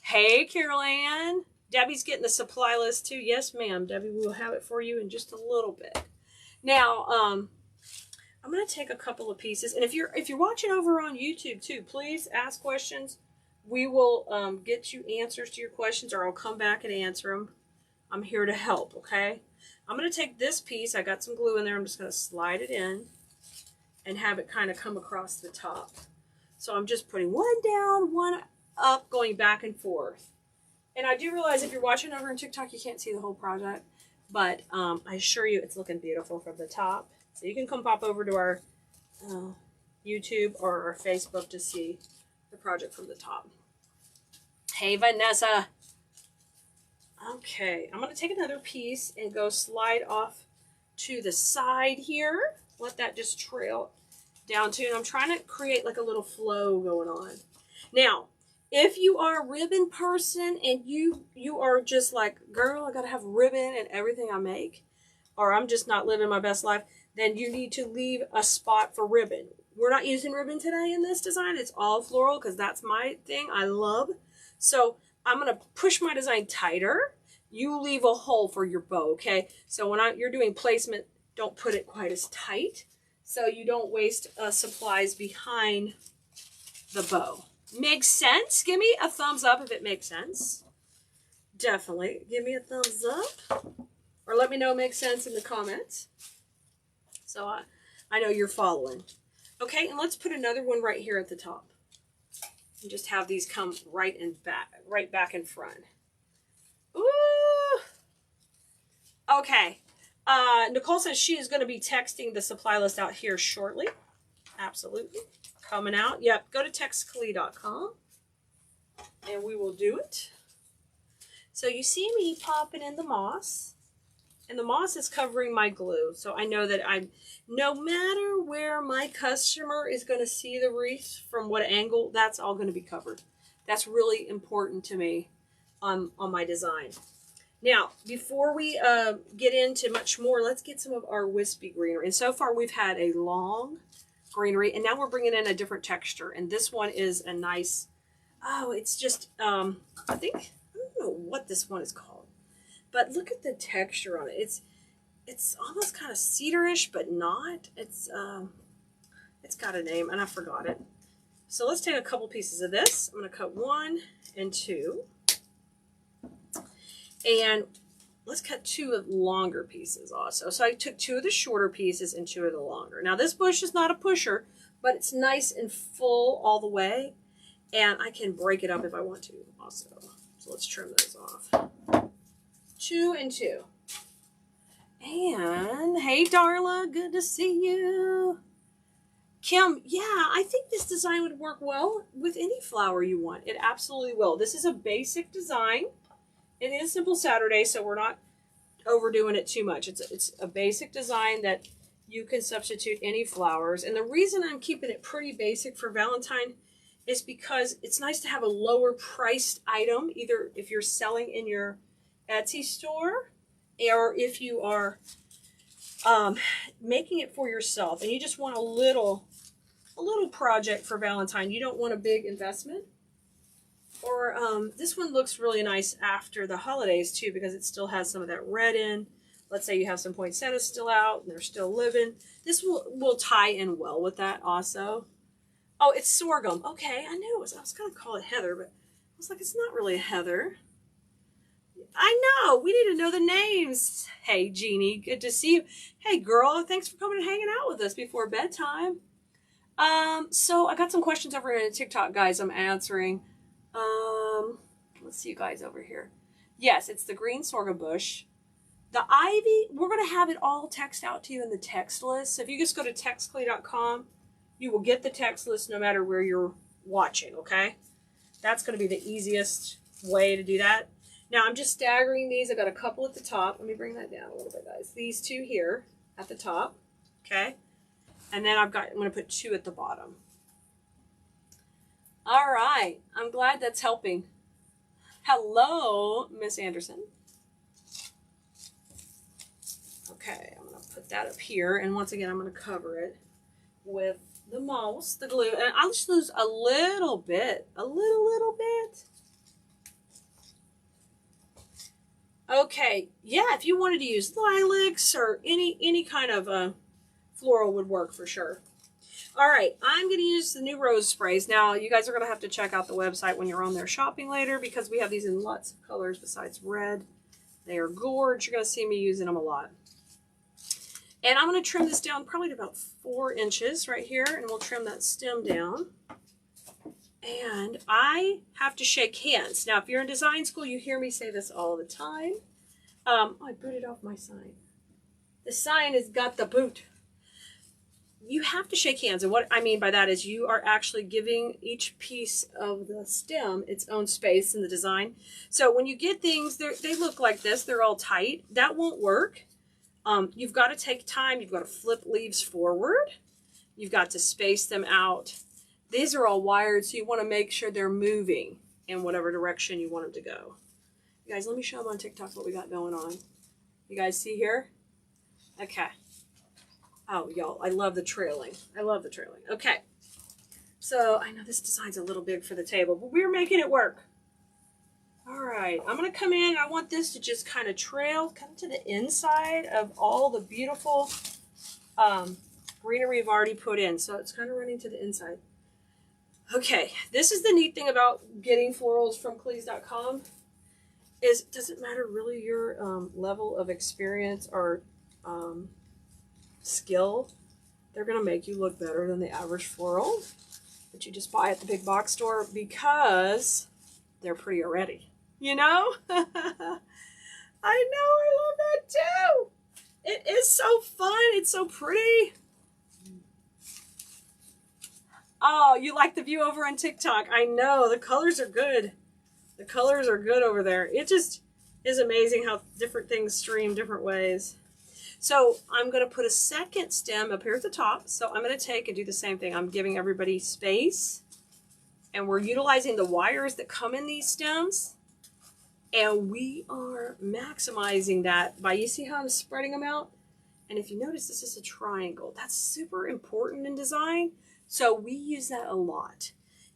Speaker 1: Hey, Carol Ann. Debbie's getting the supply list too. Yes, ma'am. Debbie, we will have it for you in just a little bit. Now, I'm going to take a couple of pieces. And if you're watching over on YouTube too, please ask questions. We will get you answers to your questions, or I'll come back and answer them. I'm here to help, okay? I'm going to take this piece. I got some glue in there. I'm just going to slide it in and have it kind of come across the top. So I'm just putting one down, one up, going back and forth. And I do realize if you're watching over on TikTok, you can't see the whole project. But I assure you it's looking beautiful from the top. So you can come pop over to our YouTube or our Facebook to see the project from the top. Hey, Vanessa. Okay, I'm going to take another piece and go slide off to the side here. Let that just trail down to, and I'm trying to create like a little flow going on. Now, if you are a ribbon person and you are just like, girl, I got to have ribbon in everything I make, or I'm just not living my best life, then you need to leave a spot for ribbon. We're not using ribbon today in this design. It's all floral because that's my thing. I love. So I'm going to push my design tighter. You leave a hole for your bow, okay? So when you're doing placement, don't put it quite as tight so you don't waste supplies behind the bow. Makes sense? Give me a thumbs up if it makes sense. Definitely. Give me a thumbs up. Or let me know it makes sense in the comments. So I know you're following. Okay, and let's put another one right here at the top. And just have these come right back in front. Ooh. Okay. Nicole says she is going to be texting the supply list out here shortly. Absolutely. Coming out. Yep. Go to textclee.com and we will do it. So you see me popping in the moss. And the moss is covering my glue. So I know that no matter where my customer is going to see the wreath, from what angle, that's all going to be covered. That's really important to me on my design. Now, before we get into much more, let's get some of our wispy greenery. And so far we've had a long greenery, and now we're bringing in a different texture. And this one is a nice, it's just, I don't know what this one is called. But look at the texture on it. It's almost kind of cedarish, but not. It's got a name, and I forgot it. So let's take a couple pieces of this. I'm going to cut 1 and 2. And let's cut 2 longer pieces also. So I took 2 of the shorter pieces and 2 of the longer. Now this bush is not a pusher, but it's nice and full all the way. And I can break it up if I want to also. So let's trim those off. 2 and 2. And hey, Darla, good to see you. Kim, yeah, I think this design would work well with any flower you want. It absolutely will. This is a basic design. It is Simple Saturday, so we're not overdoing it too much. It's a basic design that you can substitute any flowers. And the reason I'm keeping it pretty basic for Valentine is because it's nice to have a lower priced item, either if you're selling in your Etsy store, or if you are making it for yourself and you just want a little project for Valentine. You don't want a big investment. Or this one looks really nice after the holidays too, because it still has some of that red in. Let's say you have some poinsettias still out and they're still living. This will tie in well with that also. Oh, it's sorghum. Okay, I knew it was. I was going to call it heather, but I was like, it's not really a heather. I know. We need to know the names. Hey, Jeannie. Good to see you. Hey, girl. Thanks for coming and hanging out with us before bedtime. So I got some questions over here on TikTok, guys. I'm answering. Let's see you guys over here. Yes, it's the green sorghum bush. The ivy, we're going to have it all text out to you in the text list. So if you just go to textclee.com You will get the text list no matter where you're watching, okay? That's going to be the easiest way to do that. Now I'm just staggering these. I got a couple at the top. Let me bring that down a little bit, guys. These two here at the top, okay? And then I'm going to put 2 at the bottom. All right. I'm glad that's helping. Hello, Miss Anderson. Okay, I'm going to put that up here. And once again, I'm going to cover it with the mouse, the glue. And I'll just lose a little bit. A little bit. Okay, yeah, if you wanted to use lilacs or any kind of floral would work for sure. All right, I'm going to use the new rose sprays. Now, you guys are going to have to check out the website when you're on there shopping later because we have these in lots of colors besides red. They are gorgeous. You're going to see me using them a lot. And I'm going to trim this down probably to about 4 inches right here, and we'll trim that stem down. And I have to shake hands. Now, if you're in design school, you hear me say this all the time. I booted off my sign. The sign has got the boot. You have to shake hands. And what I mean by that is you are actually giving each piece of the stem its own space in the design. So when you get things, they look like this. They're all tight. That won't work. You've got to take time. You've got to flip leaves forward. You've got to space them out. These are all wired, so you want to make sure they're moving in whatever direction you want them to go. You guys, let me show them on TikTok what we got going on. You guys see here? Okay. Oh, y'all, I love the trailing. I love the trailing. Okay. So, I know this design's a little big for the table, but we're making it work. All right. I'm going to come in. I want this to just kind of trail, come to the inside of all the beautiful greenery we've already put in. So, it's kind of running to the inside. Okay, this is the neat thing about getting florals from Cleese.com is it doesn't matter really your level of experience or skill. They're going to make you look better than the average floral that you just buy at the big box store because they're pretty already. You know? I know, I love that too. It is so fun. It's so pretty. Oh, you like the view over on TikTok. I know. The colors are good. The colors are good over there. It just is amazing how different things stream different ways. So I'm going to put a second stem up here at the top. So I'm going to take and do the same thing. I'm giving everybody space. And we're utilizing the wires that come in these stems. And we are maximizing that by, you see how I'm spreading them out? And if you notice, this is a triangle. That's super important in design. So we use that a lot.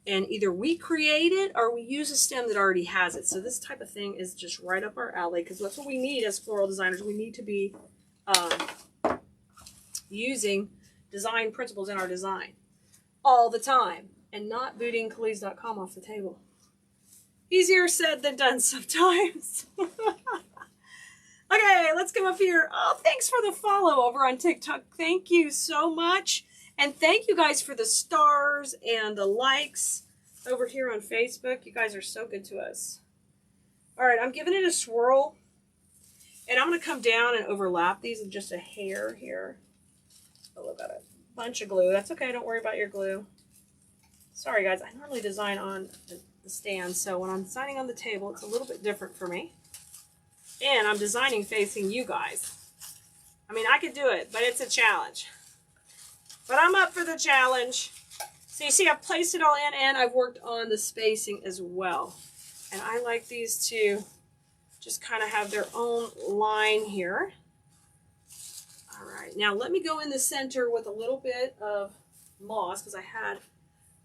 Speaker 1: And either we create it or we use a stem that already has it. So this type of thing is just right up our alley because that's what we need as floral designers. We need to be using design principles in our design all the time and not booting Cleese.com off the table. Easier said than done sometimes. Okay, let's come up here. Oh, thanks for the follow over on TikTok. Thank you so much. And thank you guys for the stars and the likes over here on Facebook. You guys are so good to us. All right, I'm giving it a swirl. And I'm going to come down and overlap these with just a hair here. Oh, look at it. Bunch of glue. That's okay. Don't worry about your glue. Sorry, guys. I normally design on the stand. So when I'm designing on the table, it's a little bit different for me. And I'm designing facing you guys. I mean, I could do it, but it's a challenge. But I'm up for the challenge. So you see, I've placed it all in and I've worked on the spacing as well. And I like these to just kind of have their own line here. All right, now let me go in the center with a little bit of moss because I had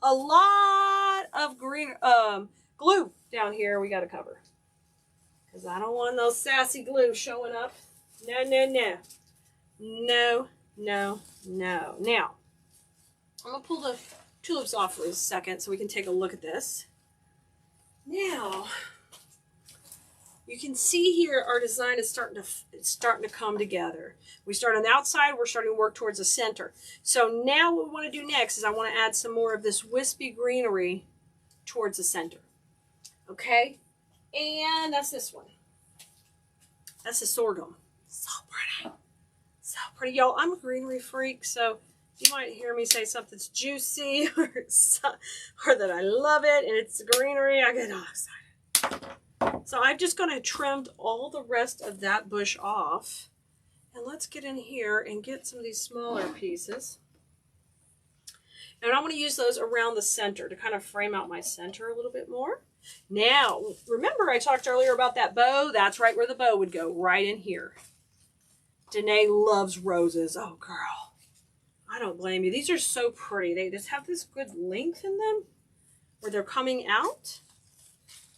Speaker 1: a lot of green glue down here we got to cover. Because I don't want no sassy glue showing up. No, no, no. No. No, no. Now, I'm going to pull the tulips off for a second so we can take a look at this. Now, you can see here our design is starting to come together. We start on the outside, we're starting to work towards the center. So now what we want to do next is I want to add some more of this wispy greenery towards the center. Okay? And that's this one. That's the sorghum. So pretty. So pretty. Y'all, I'm a greenery freak, so You might hear me say something's juicy or that I love it and it's greenery. I get all excited. So I'm just going to trim all the rest of that bush off. And let's get in here and get some of these smaller pieces. And I want to use those around the center to kind of frame out my center a little bit more. Now, remember I talked earlier about that bow? That's right where the bow would go, right in here. Danae loves roses. Oh, girl. I don't blame you. These are so pretty. They just have this good length in them where they're coming out.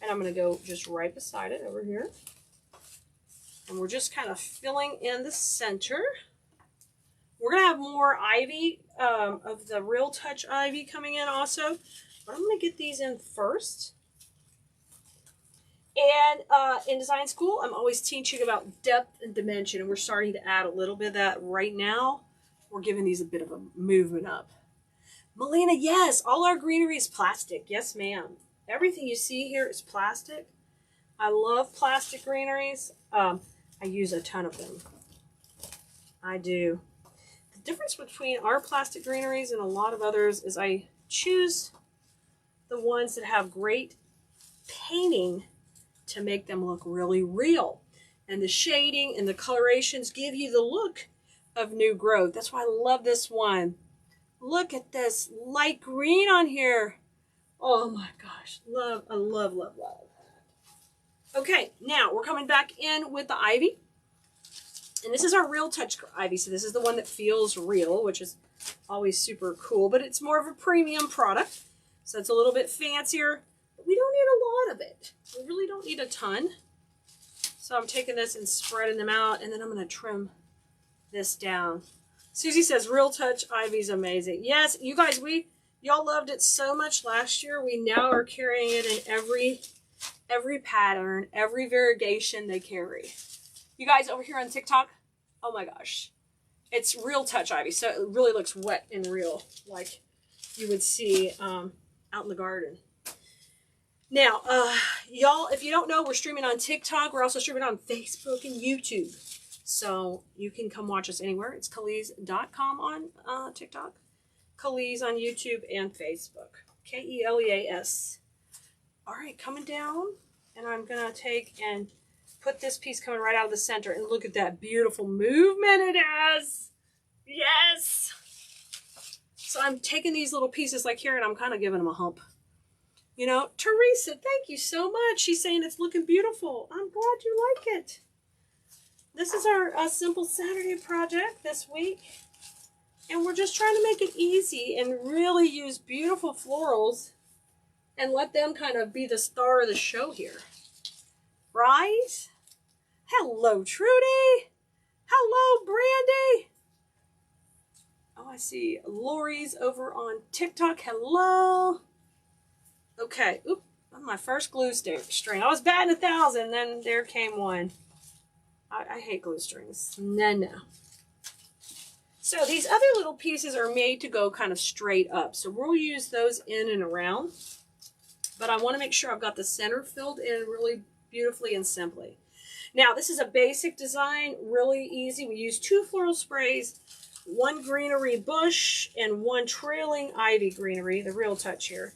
Speaker 1: And I'm going to go just right beside it over here. And we're just kind of filling in the center. We're going to have more ivy, of the Real Touch ivy coming in also. But I'm going to get these in first. And in design school, I'm always teaching about depth and dimension. And we're starting to add a little bit of that right now. We're giving these a bit of a movement up. Melina, yes, all our greenery is plastic. Yes, ma'am. Everything you see here is plastic. I love plastic greeneries. I use a ton of them. I do. The difference between our plastic greeneries and a lot of others is I choose the ones that have great painting to make them look really real. And the shading and the colorations give you the look of new growth. That's why I love this one. Look at this light green on here. Oh my gosh. Love, I love, love, love. Okay, now we're coming back in with the ivy. And this is our Real Touch ivy. So this is the one that feels real, which is always super cool. But it's more of a premium product. So it's a little bit fancier. But we don't need a lot of it. We really don't need a ton. So I'm taking this and spreading them out. And then I'm going to trim this down. Susie says Real Touch ivy's amazing. Yes, you guys, y'all loved it so much last year. We now are carrying it in every pattern, every variegation they carry. You guys over here on TikTok, oh my gosh, it's Real Touch ivy, so it really looks wet and real, like you would see out in the garden. Now, y'all, if you don't know, we're streaming on TikTok. We're also streaming on Facebook and YouTube, so you can come watch us anywhere. It's Keleas.com on TikTok, Keleas on YouTube and Facebook, Keleas. All right, coming down, and I'm gonna take and put this piece coming right out of the center, and look at that beautiful movement it has. Yes. So I'm taking these little pieces like here, and I'm kind of giving them a hump. You know, Teresa, thank you so much. She's saying it's looking beautiful. I'm glad you like it. This is our Simple Saturday project this week. And we're just trying to make it easy and really use beautiful florals and let them kind of be the star of the show here. Right? Hello, Trudy. Hello, Brandy. Oh, I see Lori's over on TikTok. Hello. Okay. Oop. My first glue string. I was batting 1,000, then there came one. I hate glue strings. No. So these other little pieces are made to go kind of straight up. So we'll use those in and around. But I want to make sure I've got the center filled in really beautifully and simply. Now, this is a basic design, really easy. We use 2 floral sprays, 1 greenery bush, and 1 trailing ivy greenery, the Real Touch here.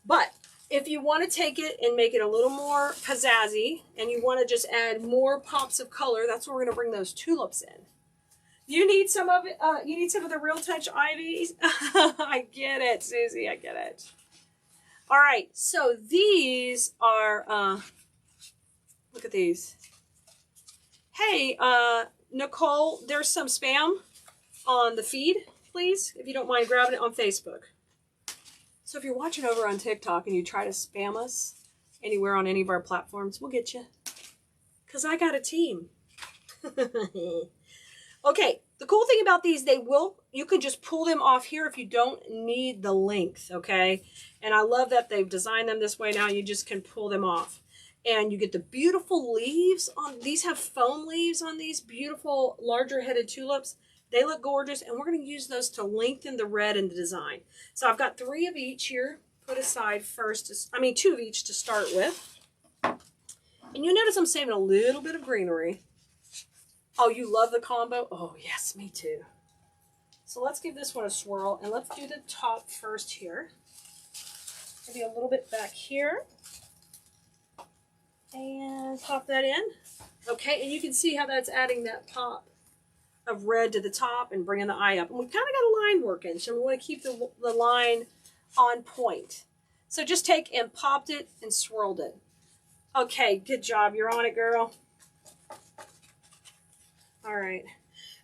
Speaker 1: But if you want to take it and make it a little more pizzazzy, and you want to just add more pops of color, that's where we're going to bring those tulips in. You need some of it. You need some of the Real Touch ivies. I get it, Susie. I get it. All right. So these are. Look at these. Hey, Nicole. There's some spam on the feed, please, if you don't mind grabbing it on Facebook. So if you're watching over on TikTok and you try to spam us anywhere on any of our platforms, we'll get you. Because I got a team. Okay, the cool thing about these, you can just pull them off here if you don't need the length, okay? And I love that they've designed them this way now. You just can pull them off. And you get the beautiful leaves on, these have foam leaves on these beautiful larger headed tulips. They look gorgeous, and we're going to use those to lengthen the red in the design. So I've got 3 of each here put aside first. 2 of each to start with. And you'll notice I'm saving a little bit of greenery. Oh, you love the combo? Oh, yes, me too. So let's give this one a swirl, and let's do the top first here. Maybe a little bit back here. And pop that in. Okay, and you can see how that's adding that pop of red to the top and bringing the eye up. And we've kind of got a line working, so we want to keep the line on point. So just take and popped it and swirled it. Okay, good job. You're on it, girl. All right.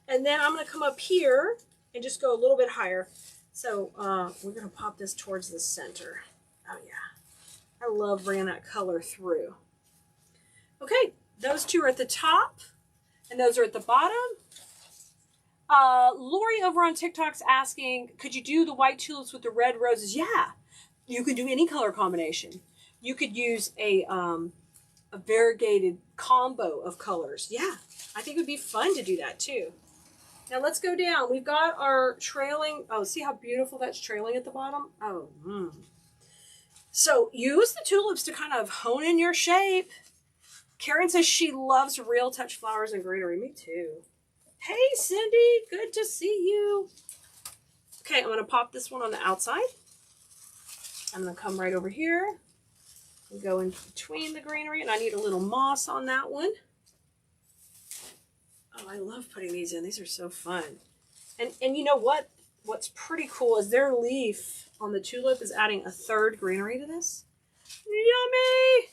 Speaker 1: And then I'm going to come up here and just go a little bit higher. So we're going to pop this towards the center. Oh, yeah. I love bringing that color through. Okay, those two are at the top, and those are at the bottom. Lori over on TikTok's asking, could you do the white tulips with the red roses? Yeah, you could do any color combination. You could use a variegated combo of colors. Yeah, I think it would be fun to do that too. Now let's go down. We've got our trailing. Oh, see how beautiful that's trailing at the bottom? Oh, So use the tulips to kind of hone in your shape. Karen says she loves real touch flowers and greenery. Me too. Hey, Cindy. Good to see you. Okay, I'm going to pop this one on the outside. I'm going to come right over here and go in between the greenery. And I need a little moss on that one. Oh, I love putting these in. These are so fun. And you know what? What's pretty cool is their leaf on the tulip is adding a third greenery to this. Yummy!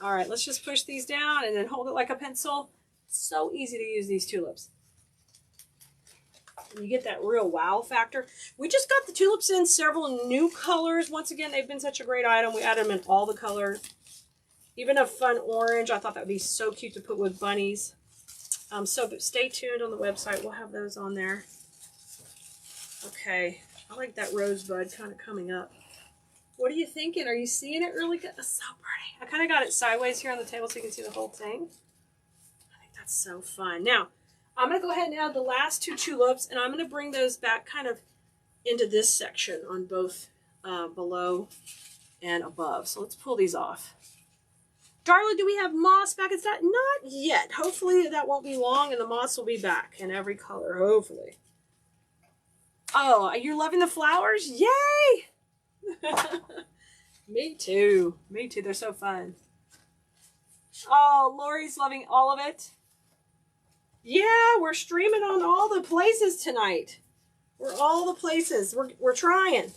Speaker 1: All right, let's just push these down and then hold it like a pencil. It's so easy to use these tulips. And you get that real wow factor. We just got the tulips in several new colors. Once again, they've been such a great item. We added them in all the colors. Even a fun orange. I thought that would be so cute to put with bunnies. So stay tuned on the website. We'll have those on there. Okay, I like that rosebud kind of coming up. What are you thinking? Are you seeing it really good? That's so pretty. I kind of got it sideways here on the table so you can see the whole thing. I think that's so fun. Now, I'm going to go ahead and add the last two tulips, and I'm going to bring those back kind of into this section on both below and above. So let's pull these off. Darla, do we have moss back? It's not yet. Hopefully that won't be long, and the moss will be back in every color, hopefully. Oh, you're loving the flowers? Yay! Me too. Me too. They're so fun. Oh, Lori's loving all of it. Yeah, we're streaming on all the places tonight. We're all the places. We're trying.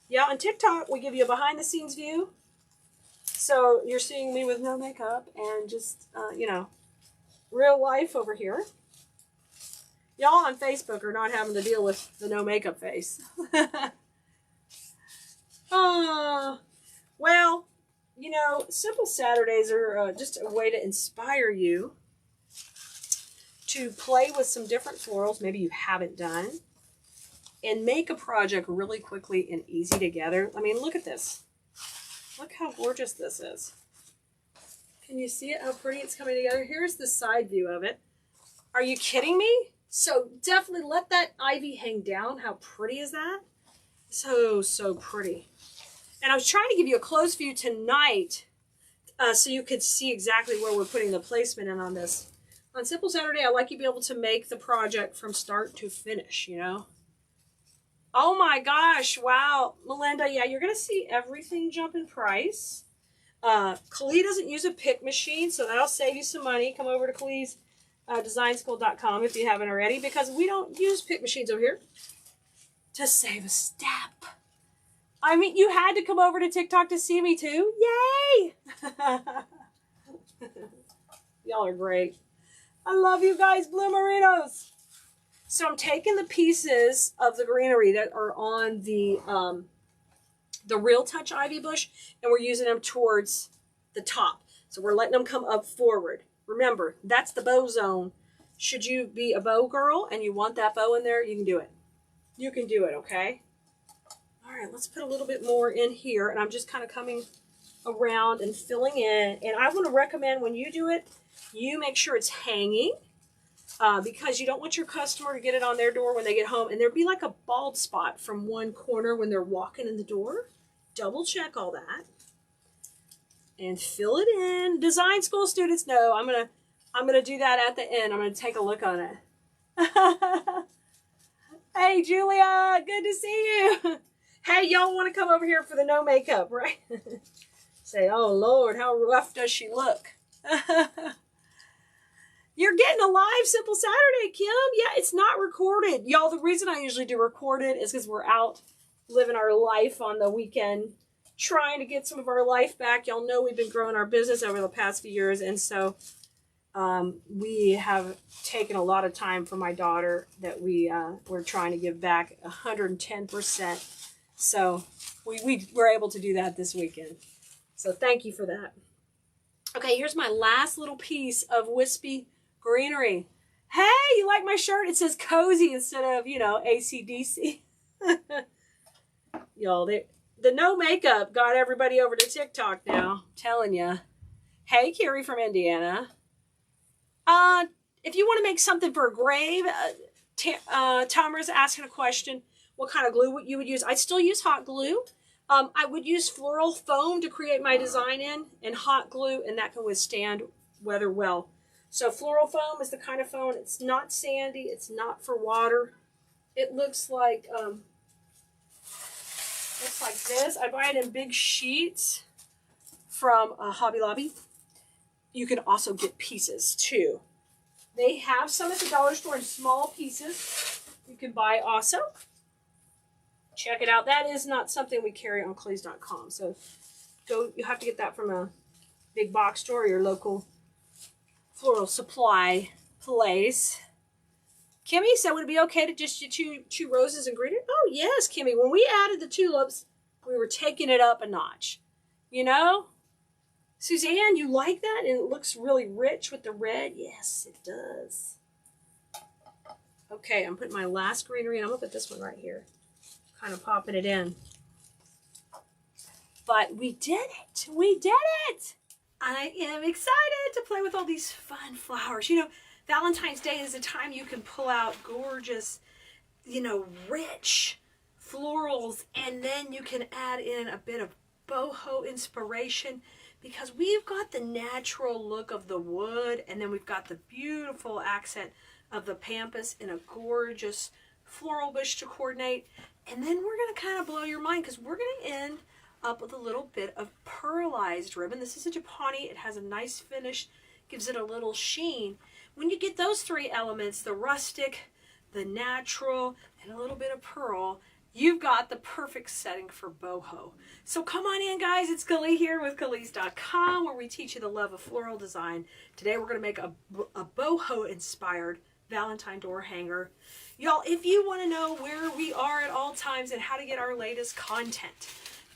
Speaker 1: Yeah, on TikTok, we give you a behind-the-scenes view. So you're seeing me with no makeup and just, real life over here. Y'all on Facebook are not having to deal with the no makeup face. Well, Simple Saturdays are just a way to inspire you to play with some different florals maybe you haven't done and make a project really quickly and easy together. I mean, look at this. Look how gorgeous this is. Can you see it, how pretty it's coming together? Here's the side view of it. Are you kidding me? So definitely let that ivy hang down. How pretty is that? So, so pretty. And I was trying to give you a close view tonight so you could see exactly where we're putting the placement in on this. On Simple Saturday, I like you to be able to make the project from start to finish, Oh my gosh, wow. Melinda, yeah, you're going to see everything jump in price. Khalid doesn't use a pick machine, so that'll save you some money. Come over to Khalid's designschool.com if you haven't already, because we don't use pick machines over here to save a step. I mean, you had to come over to TikTok to see me too. Yay! Y'all are great. I love you guys, Blue Merinos. So I'm taking the pieces of the greenery that are on the Real Touch Ivy bush, and we're using them towards the top. So we're letting them come up forward. Remember, that's the bow zone. Should you be a bow girl and you want that bow in there, you can do it. You can do it, okay? All right, let's put a little bit more in here, and I'm just kind of coming around and filling in. And I want to recommend when you do it, you make sure it's hanging. Because you don't want your customer to get it on their door when they get home and there'd be like a bald spot from one corner when they're walking in the door. Double check all that and fill it in. Design school students know I'm gonna do that at the end. I'm gonna take a look on it. Hey, Julia, good to see you. Hey, y'all want to come over here for the no makeup, right? Say, oh, Lord, how rough does she look? You're getting a live Simple Saturday, Kim. Yeah, it's not recorded. Y'all, the reason I usually do record it is because we're out living our life on the weekend, trying to get some of our life back. Y'all know we've been growing our business over the past few years, and so we have taken a lot of time for my daughter that we're trying to give back 110%. So we were able to do that this weekend. So thank you for that. Okay, here's my last little piece of wispy greenery. Hey, you like my shirt? It says cozy instead of, AC/DC. Y'all, the no makeup got everybody over to TikTok now. I'm telling you. Hey, Carrie from Indiana. If you want to make something for a grave, Tamara's asking a question. What kind of glue you would use? I still use hot glue. I would use floral foam to create my design in, and hot glue, and that can withstand weather well. So floral foam is the kind of foam. It's not sandy. It's not for water. It looks like this. I buy it in big sheets from Hobby Lobby. You can also get pieces too. They have some at the dollar store in small pieces. You can buy also. Check it out. That is not something we carry on Clays.com. So you have to get that from a big box store or your local floral supply place. Kimmy said, would it be okay to just do two roses and green? Oh, yes, Kimmy. When we added the tulips, we were taking it up a notch. You know? Suzanne, you like that? And it looks really rich with the red? Yes, it does. Okay, I'm putting my last greenery, and I'm going to put this one right here. Kind of popping it in. But we did it. We did it. I am excited to play with all these fun flowers. Valentine's Day is a time you can pull out gorgeous, rich florals, and then you can add in a bit of boho inspiration, because we've got the natural look of the wood, and then we've got the beautiful accent of the pampas in a gorgeous floral bush to coordinate. And then we're going to kind of blow your mind, because we're going to end up with a little bit of pearlized ribbon. This is a Japani. It has a nice finish, gives it a little sheen. When you get those three elements, the rustic, the natural, and a little bit of pearl, you've got the perfect setting for boho. So come on in, guys. It's Kali here with Kali's.com, where we teach you the love of floral design. Today we're going to make a boho-inspired Valentine door hanger. Y'all, if you want to know where we are at all times and how to get our latest content,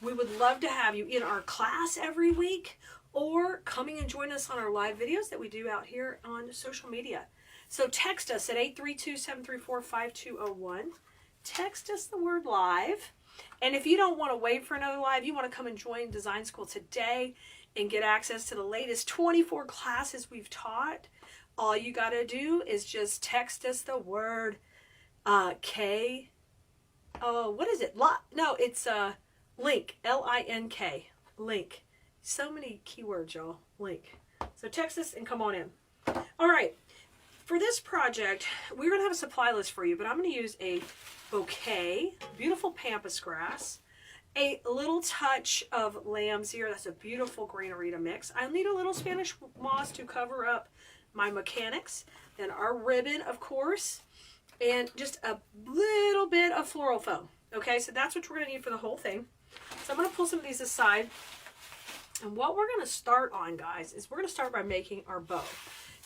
Speaker 1: we would love to have you in our class every week, or coming and join us on our live videos that we do out here on social media. So text us at 832-734-5201. Text us the word live. And if you don't want to wait for another live, you want to come and join Design School today and get access to the latest 24 classes we've taught, all you got to do is just text us the word K. Oh, what is it? No, it's link. L-I-N-K. Link. So many keywords, y'all. Link. So text us and come on in. All right. For this project, we're going to have a supply list for you, but I'm going to use a bouquet, beautiful pampas grass, a little touch of lamb's ear. That's a beautiful greenery mix. I need a little Spanish moss to cover up my mechanics. Then our ribbon, of course, and just a little bit of floral foam. Okay, so that's what we're going to need for the whole thing. So I'm going to pull some of these aside. And what we're going to start on, guys, is we're going to start by making our bow.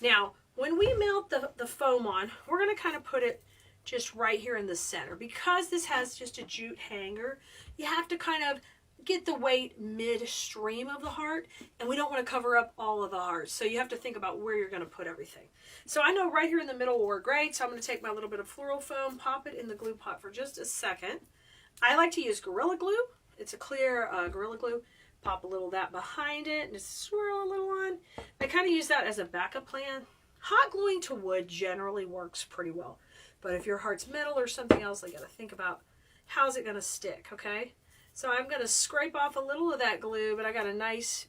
Speaker 1: Now, when we melt the foam on, we're going to kind of put it just right here in the center. Because this has just a jute hanger, you have to kind of get the weight midstream of the heart, and we don't want to cover up all of the hearts. So you have to think about where you're going to put everything. So I know right here in the middle will work great, so I'm going to take my little bit of floral foam, pop it in the glue pot for just a second. I like to use Gorilla Glue. It's a clear Gorilla Glue. Pop a little of that behind it and just swirl a little on. I kind of use that as a backup plan. Hot gluing to wood generally works pretty well. But if your heart's metal or something else, I got to think about how's it going to stick, okay? So I'm going to scrape off a little of that glue, but I got a nice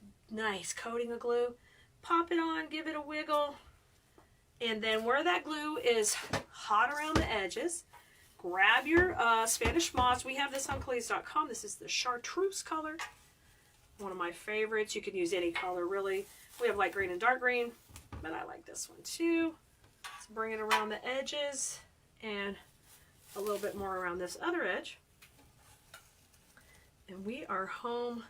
Speaker 1: coating of glue. Pop it on, give it a wiggle, And then where that glue is hot around the edges, grab your Spanish moss. We have this on Clays.com. This is the chartreuse color. One of my favorites. You can use any color, really. We have light green and dark green, but I like this one too. Let's bring it around the edges and a little bit more around this other edge. And we are home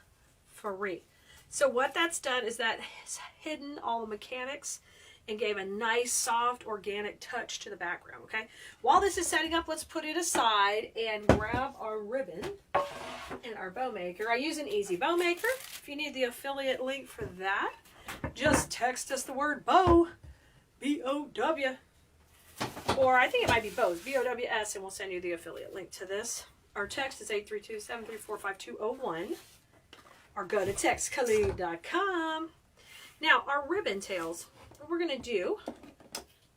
Speaker 1: free. So what that's done is that has hidden all the mechanics and gave a nice, soft, organic touch to the background, okay? While this is setting up, let's put it aside and grab our ribbon and our bow maker. I use an easy bow maker. If you need the affiliate link for that, just text us the word bow, B-O-W, or I think it might be bows, B-O-W-S, and we'll send you the affiliate link to this. Our text is 832-734-5201, or go to textkaloo.com. Now, our ribbon tails, what we're going to do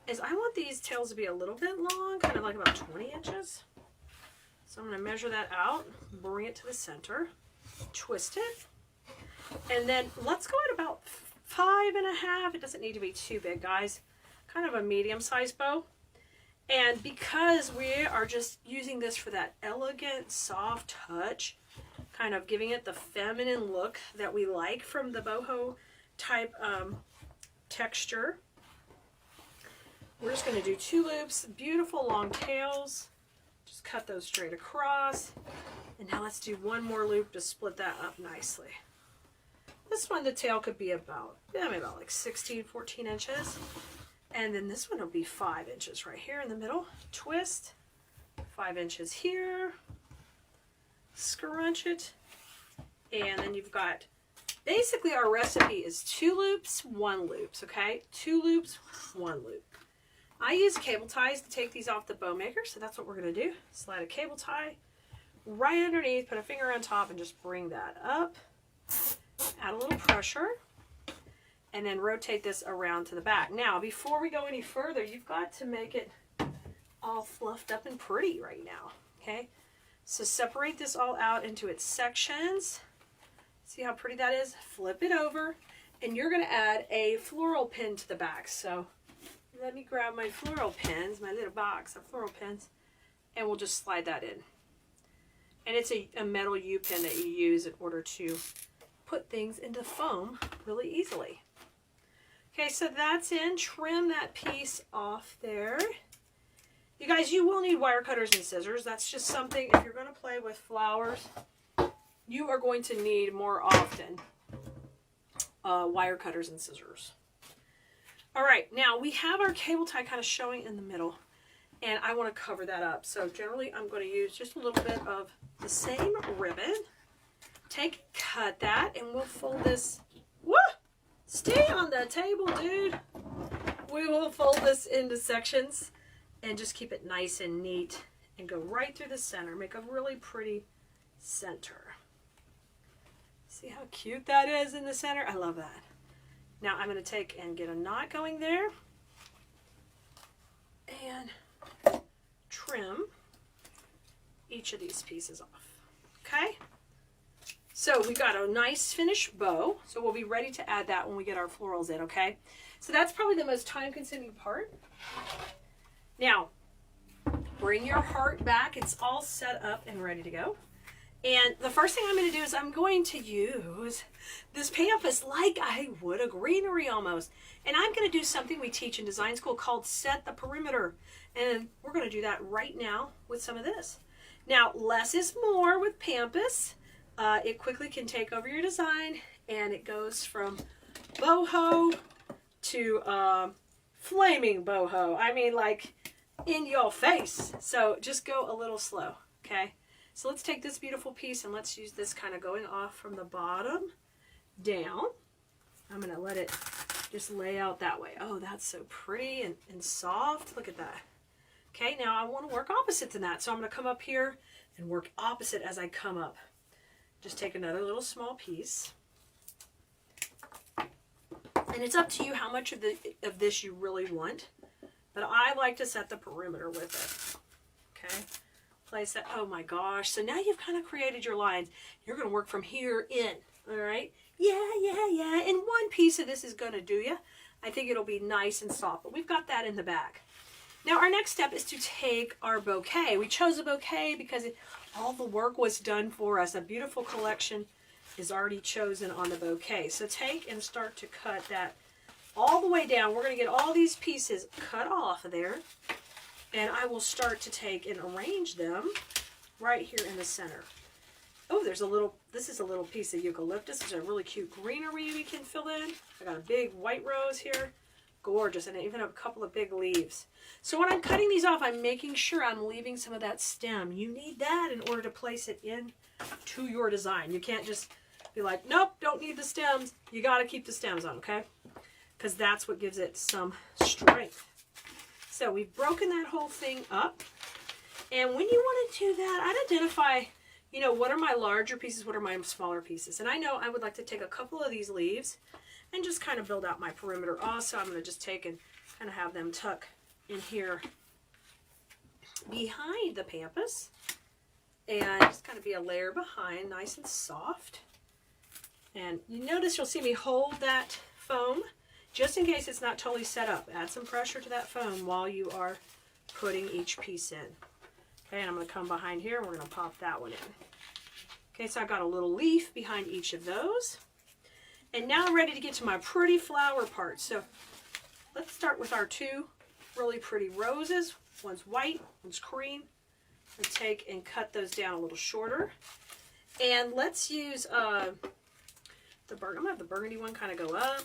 Speaker 1: is I want these tails to be a little bit long, kind of like about 20 inches. So I'm going to measure that out, bring it to the center, twist it, and then let's go at about 5.5. It doesn't need to be too big, guys. Kind of a medium-sized bow. And because we are just using this for that elegant, soft touch, kind of giving it the feminine look that we like from the boho type texture, we're just going to do 2 loops, beautiful long tails. Just cut those straight across. And now let's do 1 more loop to split that up nicely. This one, the tail could be about, maybe about like 16, 14 inches. And then this one will be 5 inches right here in the middle. Twist, 5 inches here, scrunch it, and then you've got, basically our recipe is 2 loops, 1 loops, okay? 2 loops, 1 loop. I use cable ties to take these off the bow maker, so that's what we're gonna do. Slide a cable tie right underneath, put a finger on top, and just bring that up. Add a little pressure, and then rotate this around to the back. Now, before we go any further, you've got to make it all fluffed up and pretty right now, okay? So separate this all out into its sections. See how pretty that is? Flip it over, and you're gonna add a floral pin to the back. So let me grab my floral pins, my little box of floral pins, and we'll just slide that in. And it's a metal U-pin that you use in order to put things into foam really easily. Okay, so that's in. Trim that piece off there. You guys, you will need wire cutters and scissors. That's just something, if you're going to play with flowers, you are going to need more often wire cutters and scissors. All right, now we have our cable tie kind of showing in the middle, and I want to cover that up. So generally, I'm going to use just a little bit of the same ribbon. Cut that, and we'll fold this. Woo! Stay on the table, dude. We will fold this into sections and just keep it nice and neat and go right through the center. Make a really pretty center. See how cute that is in the center? I love that. Now I'm going to take and get a knot going there and trim each of these pieces off. Okay? So we got a nice finished bow, so we'll be ready to add that when we get our florals in, okay? So that's probably the most time-consuming part. Now, bring your heart back. It's all set up and ready to go. And the first thing I'm going to do is I'm going to use this pampas like I would a greenery almost. And I'm going to do something we teach in design school called set the perimeter. And we're going to do that right now with some of this. Now, less is more with pampas. It quickly can take over your design, and it goes from boho to flaming boho. I mean, like in your face. So just go a little slow, okay? So let's take this beautiful piece and let's use this kind of going off from the bottom down. I'm going to let it just lay out that way. Oh, that's so pretty and soft. Look at that. Okay, now I want to work opposite to that. So I'm going to come up here and work opposite as I come up. Just take another little small piece. And it's up to you how much of this you really want. But I like to set the perimeter with it. Okay. Place that. Oh my gosh. So now you've kind of created your lines. You're going to work from here in. All right. Yeah. And one piece of this is going to do you. I think it'll be nice and soft, but we've got that in the bag. Now our next step is to take our bouquet. We chose a bouquet because all the work was done for us. A beautiful collection is already chosen on the bouquet. So take and start to cut that all the way down. We're going to get all these pieces cut off of there. And I will start to take and arrange them right here in the center. Oh, there's a little, this is a little piece of eucalyptus. There's a really cute greenery we can fill in. I got a big white rose here. Gorgeous, and even a couple of big leaves. So when I'm cutting these off, I'm making sure I'm leaving some of that stem. You need that in order to place it in to your design. You can't just be like, nope, don't need the stems. You got to keep the stems on, okay? Because that's what gives it some strength. So we've broken that whole thing up. And when you want to do that, I'd identify, you know, what are my larger pieces, what are my smaller pieces. And I know I would like to take a couple of these leaves and just kind of build out my perimeter. Also, I'm going to just take and kind of have them tuck in here behind the pampas. And just kind of be a layer behind, nice and soft. And you notice you'll see me hold that foam just in case it's not totally set up. Add some pressure to that foam while you are putting each piece in. Okay, and I'm going to come behind here and we're going to pop that one in. Okay, so I've got a little leaf behind each of those. And now I'm ready to get to my pretty flower part. So let's start with our two really pretty roses. One's white, one's cream. And take and cut those down a little shorter. And let's use I'm going to have the burgundy one kind of go up.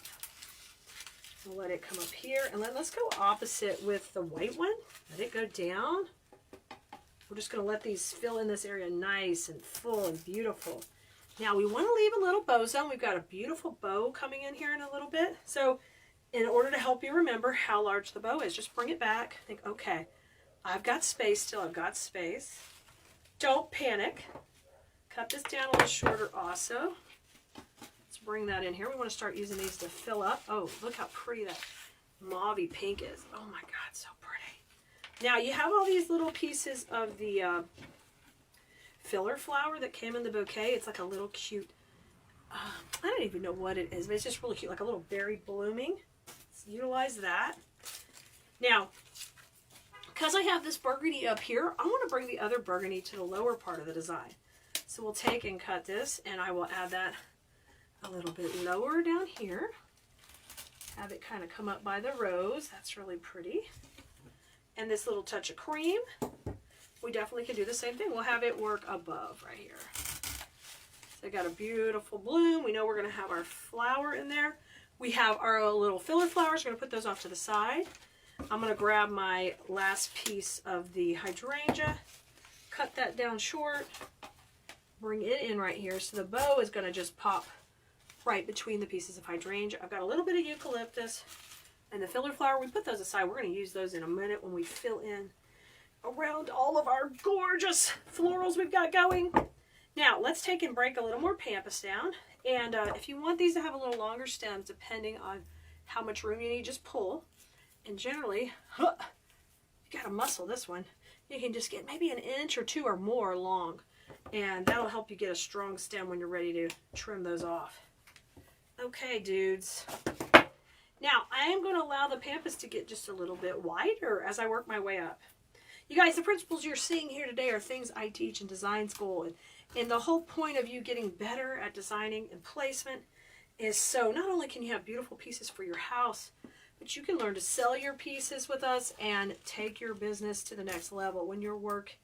Speaker 1: We'll let it come up here. And let's go opposite with the white one. Let it go down. We're just going to let these fill in this area nice and full and beautiful. Now we want to leave a little bow zone. We've got a beautiful bow coming in here in a little bit. So in order to help you remember how large the bow is, just bring it back. Think, okay, I've got space still. I've got space. Don't panic. Cut this down a little shorter also. Let's bring that in here. We want to start using these to fill up. Oh, look how pretty that mauvey pink is. Oh my God, so pretty. Now you have all these little pieces of the filler flower that came in the bouquet. It's like a little cute, I don't even know what it is, but it's just really cute, like a little berry blooming. Let's utilize that. Now, because I have this burgundy up here, I want to bring the other burgundy to the lower part of the design. So we'll take and cut this, and I will add that a little bit lower down here. Have it kind of come up by the rose. That's really pretty. And this little touch of cream. We definitely can do the same thing. We'll have it work above right here. So I got a beautiful bloom. We know we're going to have our flower in there. We have our little filler flowers. We're going to put those off to the side. I'm going to grab my last piece of the hydrangea, cut that down short, bring it in right here. So the bow is going to just pop right between the pieces of hydrangea. I've got a little bit of eucalyptus and the filler flower. We put those aside. We're going to use those in a minute when we fill in around all of our gorgeous florals we've got going. Now let's take and break a little more pampas down, and if you want these to have a little longer stems, depending on how much room you need, just pull. And generally, you gotta muscle this one. You can just get maybe an inch or two or more long, and that'll help you get a strong stem when you're ready to trim those off. Okay, dudes. Now I am going to allow the pampas to get just a little bit wider as I work my way up. You guys, the principles you're seeing here today are things I teach in design school. And the whole point of you getting better at designing and placement is so not only can you have beautiful pieces for your house, but you can learn to sell your pieces with us and take your business to the next level. When your work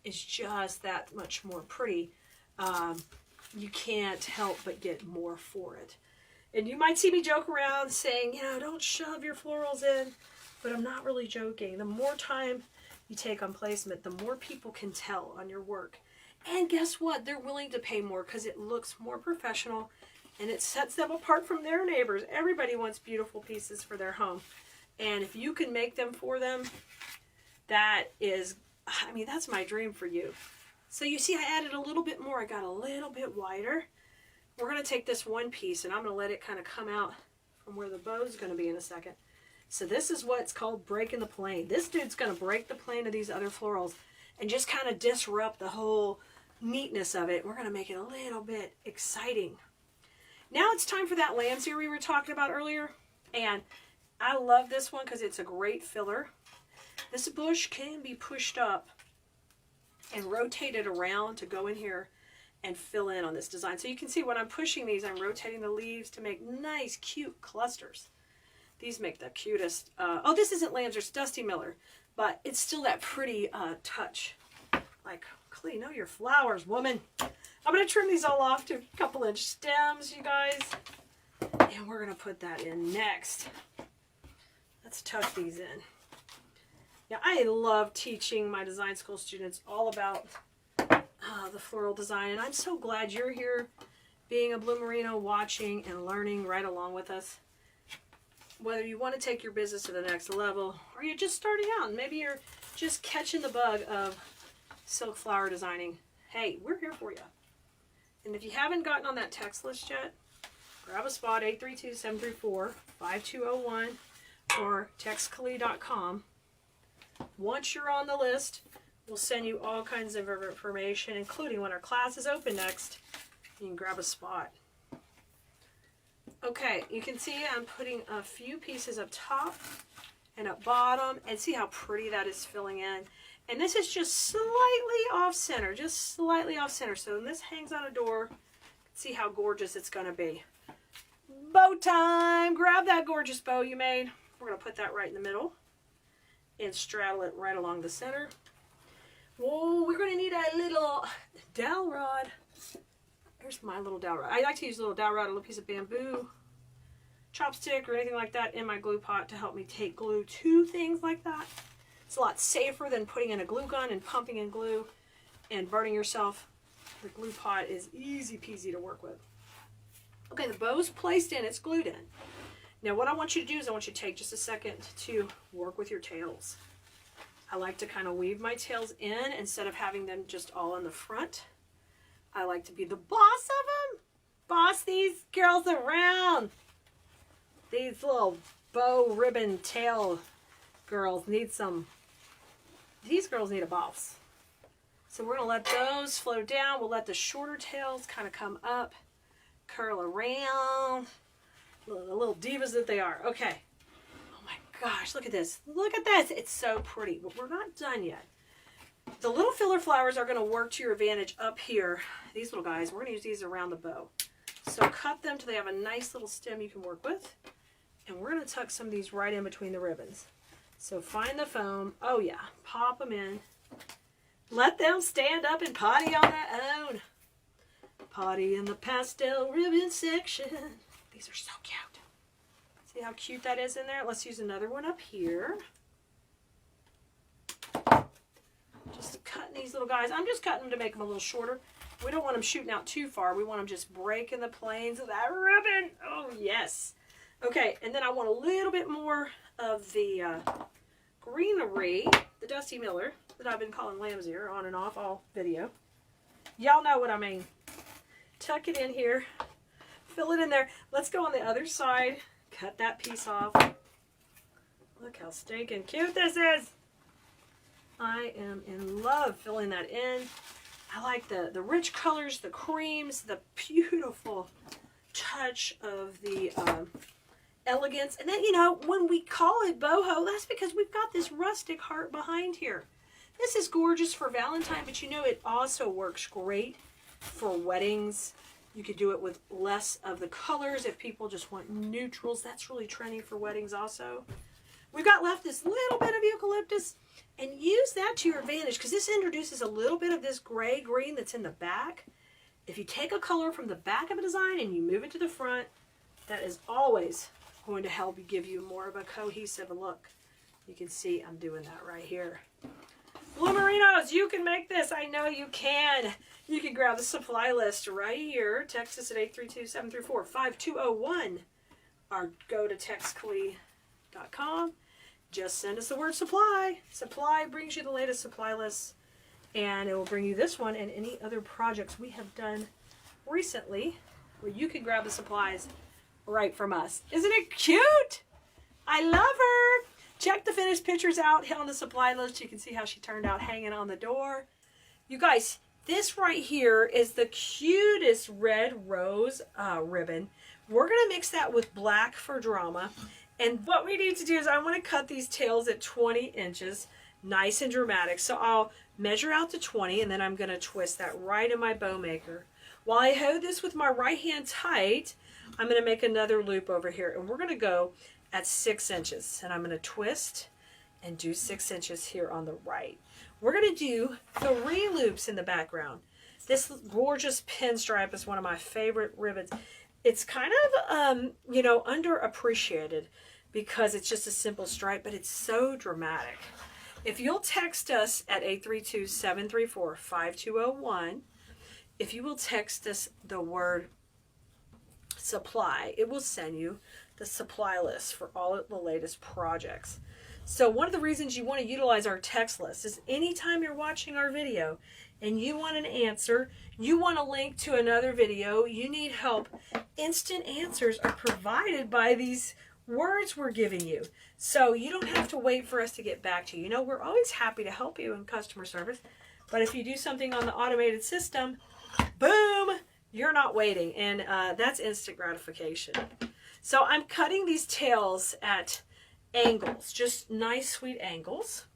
Speaker 1: is just that much more pretty, you can't help but get more for it. And you might see me joke around saying, you know, don't shove your florals in, but I'm not really joking. The more time you take on placement, the more people can tell on your work. And guess what? They're willing to pay more because it looks more professional and it sets them apart from their neighbors. Everybody wants beautiful pieces for their home. And if you can make them for them, that is, I mean, that's my dream for you. So you see, I added a little bit more. I got a little bit wider. We're going to take this one piece and I'm going to let it kind of come out from where the bow is going to be in a second. So this is what's called breaking the plane. This dude's going to break the plane of these other florals and just kind of disrupt the whole neatness of it. We're going to make it a little bit exciting. Now it's time for that lamb's ear we were talking about earlier. And I love this one because it's a great filler. This bush can be pushed up and rotated around to go in here and fill in on this design. So you can see when I'm pushing these, I'm rotating the leaves to make nice, cute clusters. These make the cutest. Oh, this isn't Lambs, it's Dusty Miller, but it's still that pretty touch. Like, clean out your flowers, woman. I'm going to trim these all off to a couple inch stems, you guys. And we're going to put that in next. Let's tuck these in. Yeah, I love teaching my design school students all about the floral design. And I'm so glad you're here being a Bloomerino, watching and learning right along with us. Whether you want to take your business to the next level or you're just starting out and maybe you're just catching the bug of silk flower designing, hey, we're here for you. And if you haven't gotten on that text list yet, grab a spot, 832-734-5201 or textcali.com. Once you're on the list, we'll send you all kinds of information, including when our class is open next. You can grab a spot. Okay, you can see I'm putting a few pieces up top and up bottom, and see how pretty that is filling in. And this is just slightly off center, just slightly off center. So when this hangs on a door, see how gorgeous it's going to be. Bow time! Grab that gorgeous bow you made. We're going to put that right in the middle and straddle it right along the center. Whoa, we're going to need a little dowel rod. Here's my little dowel rod. I like to use a little dowel rod, a little piece of bamboo, chopstick, or anything like that in my glue pot to help me take glue to things like that. It's a lot safer than putting in a glue gun and pumping in glue and burning yourself. The glue pot is easy peasy to work with. Okay, the bow's placed in, it's glued in. Now what I want you to do is I want you to take just a second to work with your tails. I like to kind of weave my tails in instead of having them just all in the front. I like to be the boss of them. Boss these girls around. These little bow ribbon tail girls need some, these girls need a boss. So we're going to let those flow down. We'll let the shorter tails kind of come up, curl around. The little divas that they are. Okay. Oh my gosh, look at this. Look at this. It's so pretty, but we're not done yet. The little filler flowers are going to work to your advantage up here. These little guys, we're going to use these around the bow. So cut them till they have a nice little stem you can work with. And we're going to tuck some of these right in between the ribbons. So find the foam. Oh yeah, pop them in. Let them stand up and potty on their own. Potty in the pastel ribbon section. These are so cute. See how cute that is in there? Let's use another one up here. Just cutting these little guys. I'm just cutting them to make them a little shorter. We don't want them shooting out too far. We want them just breaking the planes of that ribbon. Oh, yes. Okay, and then I want a little bit more of the greenery, the Dusty Miller, that I've been calling lamb's ear on and off all video. Y'all know what I mean. Tuck it in here. Fill it in there. Let's go on the other side. Cut that piece off. Look how stinking cute this is. I am in love filling that in. I like the rich colors, the creams, the beautiful touch of the elegance. And then, you know, when we call it boho, that's because we've got this rustic heart behind here. This is gorgeous for Valentine, but you know it also works great for weddings. You could do it with less of the colors if people just want neutrals. That's really trendy for weddings also. We've got left this little bit of eucalyptus, and use that to your advantage because this introduces a little bit of this gray green that's in the back. If you take a color from the back of a design and you move it to the front, that is always going to help you give you more of a cohesive look. You can see I'm doing that right here. Bloomerinos, you can make this. I know you can. You can grab the supply list right here. Text us at 832-734-5201 or go to textcali.com. Just send us the word supply. Supply brings you the latest supply lists, and it will bring you this one and any other projects we have done recently where you can grab the supplies right from us. Isn't it cute? I love her. Check the finished pictures out on the supply list. You can see how she turned out hanging on the door. You guys, this right here is the cutest red rose ribbon. We're going to mix that with black for drama. And what we need to do is I want to cut these tails at 20 inches, nice and dramatic. So I'll measure out to 20 and then I'm going to twist that right in my bow maker. While I hold this with my right hand tight, I'm going to make another loop over here and we're going to go at 6 inches. And I'm going to twist and do 6 inches here on the right. We're going to do 3 loops in the background. This gorgeous pinstripe is one of my favorite ribbons. It's kind of, you know, underappreciated because it's just a simple stripe, but it's so dramatic. If you'll text us at 832-734-5201, if you will text us the word supply, it will send you the supply list for all of the latest projects. So one of the reasons you want to utilize our text list is anytime you're watching our video and you want an answer, you want a link to another video, you need help, instant answers are provided by these words we're giving you. So you don't have to wait for us to get back to you. You know, we're always happy to help you in customer service, but if you do something on the automated system, boom, you're not waiting, and that's instant gratification. So I'm cutting these tails at angles, just nice sweet angles,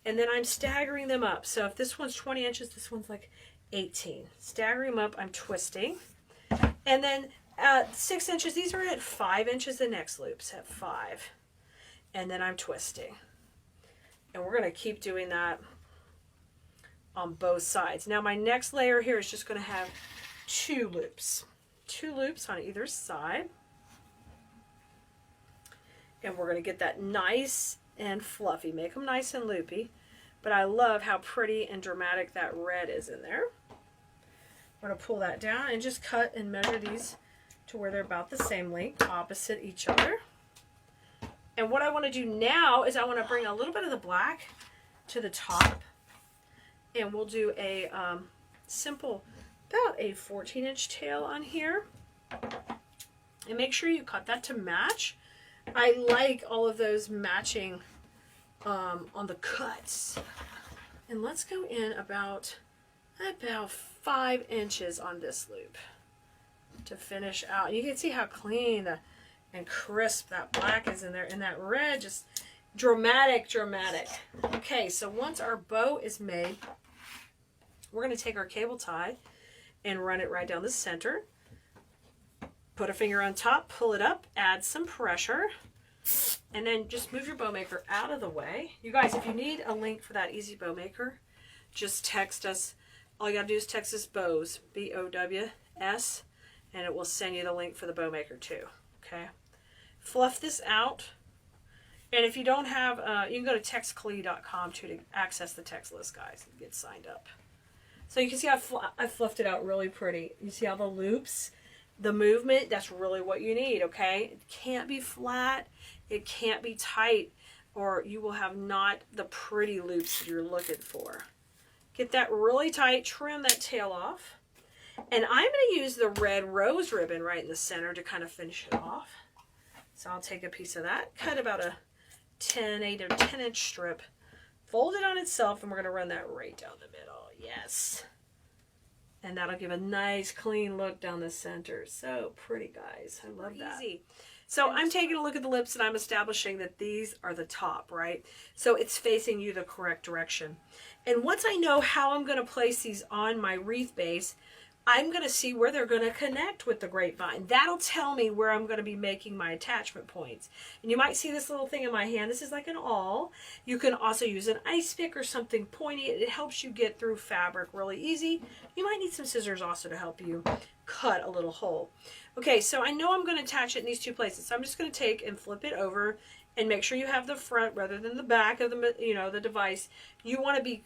Speaker 1: and then I'm staggering them up. So if this one's 20 inches, this one's like 18. Staggering them up, I'm twisting, and then at 6 inches, these are at 5 inches, the next loop's at 5, and then I'm twisting, and we're going to keep doing that on both sides. Now my next layer here is just going to have 2 loops on either side. And we're going to get that nice and fluffy. Make them nice and loopy. But I love how pretty and dramatic that red is in there. We're going to pull that down and just cut and measure these to where they're about the same length, opposite each other. And what I want to do now is I want to bring a little bit of the black to the top. And we'll do a simple, about a 14-inch tail on here. And make sure you cut that to match. I like all of those matching on the cuts. And let's go in about 5 inches on this loop to finish out. You can see how clean and crisp that black is in there, and that red just dramatic. Okay, so once our bow is made, we're going to take our cable tie and run it right down the center. Put a finger on top, pull it up, add some pressure, and then just move your bow maker out of the way. You guys, if you need a link for that easy bow maker, just text us. All you gotta do is text us BOWS, B-O-W-S, and it will send you the link for the bow maker too. Okay, fluff this out, and if you don't have, you can go to textclee.com too to access the text list, guys, and get signed up. So you can see I fluffed it out really pretty. You see all the loops? The movement, that's really what you need, okay? It can't be flat, it can't be tight, or you will have not the pretty loops you're looking for. Get that really tight, trim that tail off. And I'm going to use the red rose ribbon right in the center to kind of finish it off. So I'll take a piece of that, cut about a 8 or 10 inch strip, fold it on itself, and we're going to run that right down the middle. Yes. And that'll give a nice clean look down the center. So pretty, guys. I love that. Easy. So I'm taking a look at the lips and I'm establishing that these are the top, right? So it's facing you the correct direction. And once I know how I'm going to place these on my wreath base, I'm going to see where they're going to connect with the grapevine. That'll tell me where I'm going to be making my attachment points. And you might see this little thing in my hand. This is like an awl. You can also use an ice pick or something pointy. It helps you get through fabric really easy. You might need some scissors also to help you cut a little hole. Okay, so I know I'm going to attach it in these 2 places. So I'm just going to take and flip it over and make sure you have the front rather than the back of the, the device. You want to be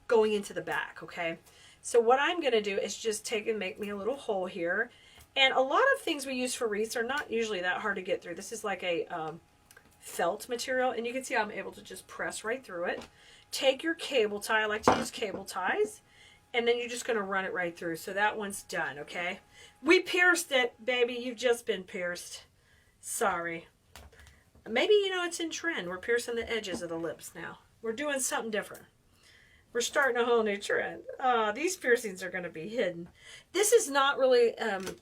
Speaker 1: going into the back, okay? So what I'm going to do is just take and make me a little hole here. And a lot of things we use for wreaths are not usually that hard to get through. This is like a felt material, and you can see I'm able to just press right through it. Take your cable tie. I like to use cable ties. And then you're just going to run it right through. So that one's done, okay? We pierced it, baby. You've just been pierced. Sorry. Maybe, it's in trend. We're piercing the edges of the lips now. We're doing something different. We're starting a whole new trend. These piercings are going to be hidden. This is not really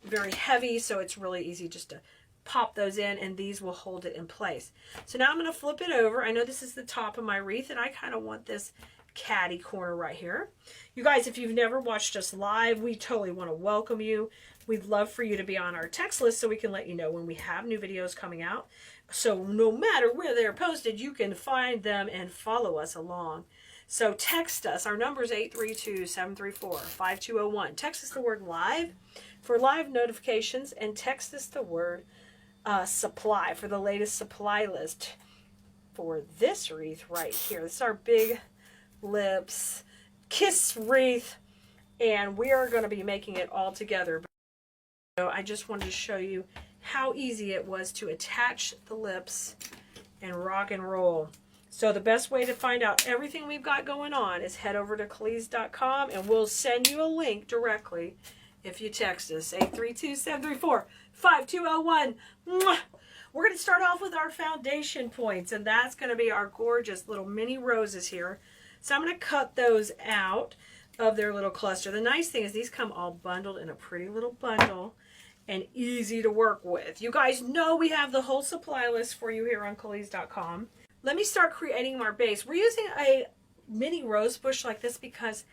Speaker 1: very heavy, so it's really easy just to pop those in, and these will hold it in place. So now I'm going to flip it over. I know this is the top of my wreath, and I kind of want this catty corner right here. You guys, if you've never watched us live, we totally want to welcome you. We'd love for you to be on our text list so we can let you know when we have new videos coming out. So no matter where they're posted, you can find them and follow us along. So text us. Our number is 832-734-5201. Text us the word live for live notifications, and text us the word supply for the latest supply list for this wreath right here. This is our big lips kiss wreath, and we are going to be making it all together. So I just wanted to show you how easy it was to attach the lips and rock and roll. So the best way to find out everything we've got going on is head over to Cleese.com, and we'll send you a link directly if you text us, 832-734-5201. We're going to start off with our foundation points, and that's going to be our gorgeous little mini roses here. So I'm going to cut those out of their little cluster. The nice thing is these come all bundled in a pretty little bundle and easy to work with. You guys know we have the whole supply list for you here on Cleese.com. Let me start creating our base. We're using a mini rose bush like this because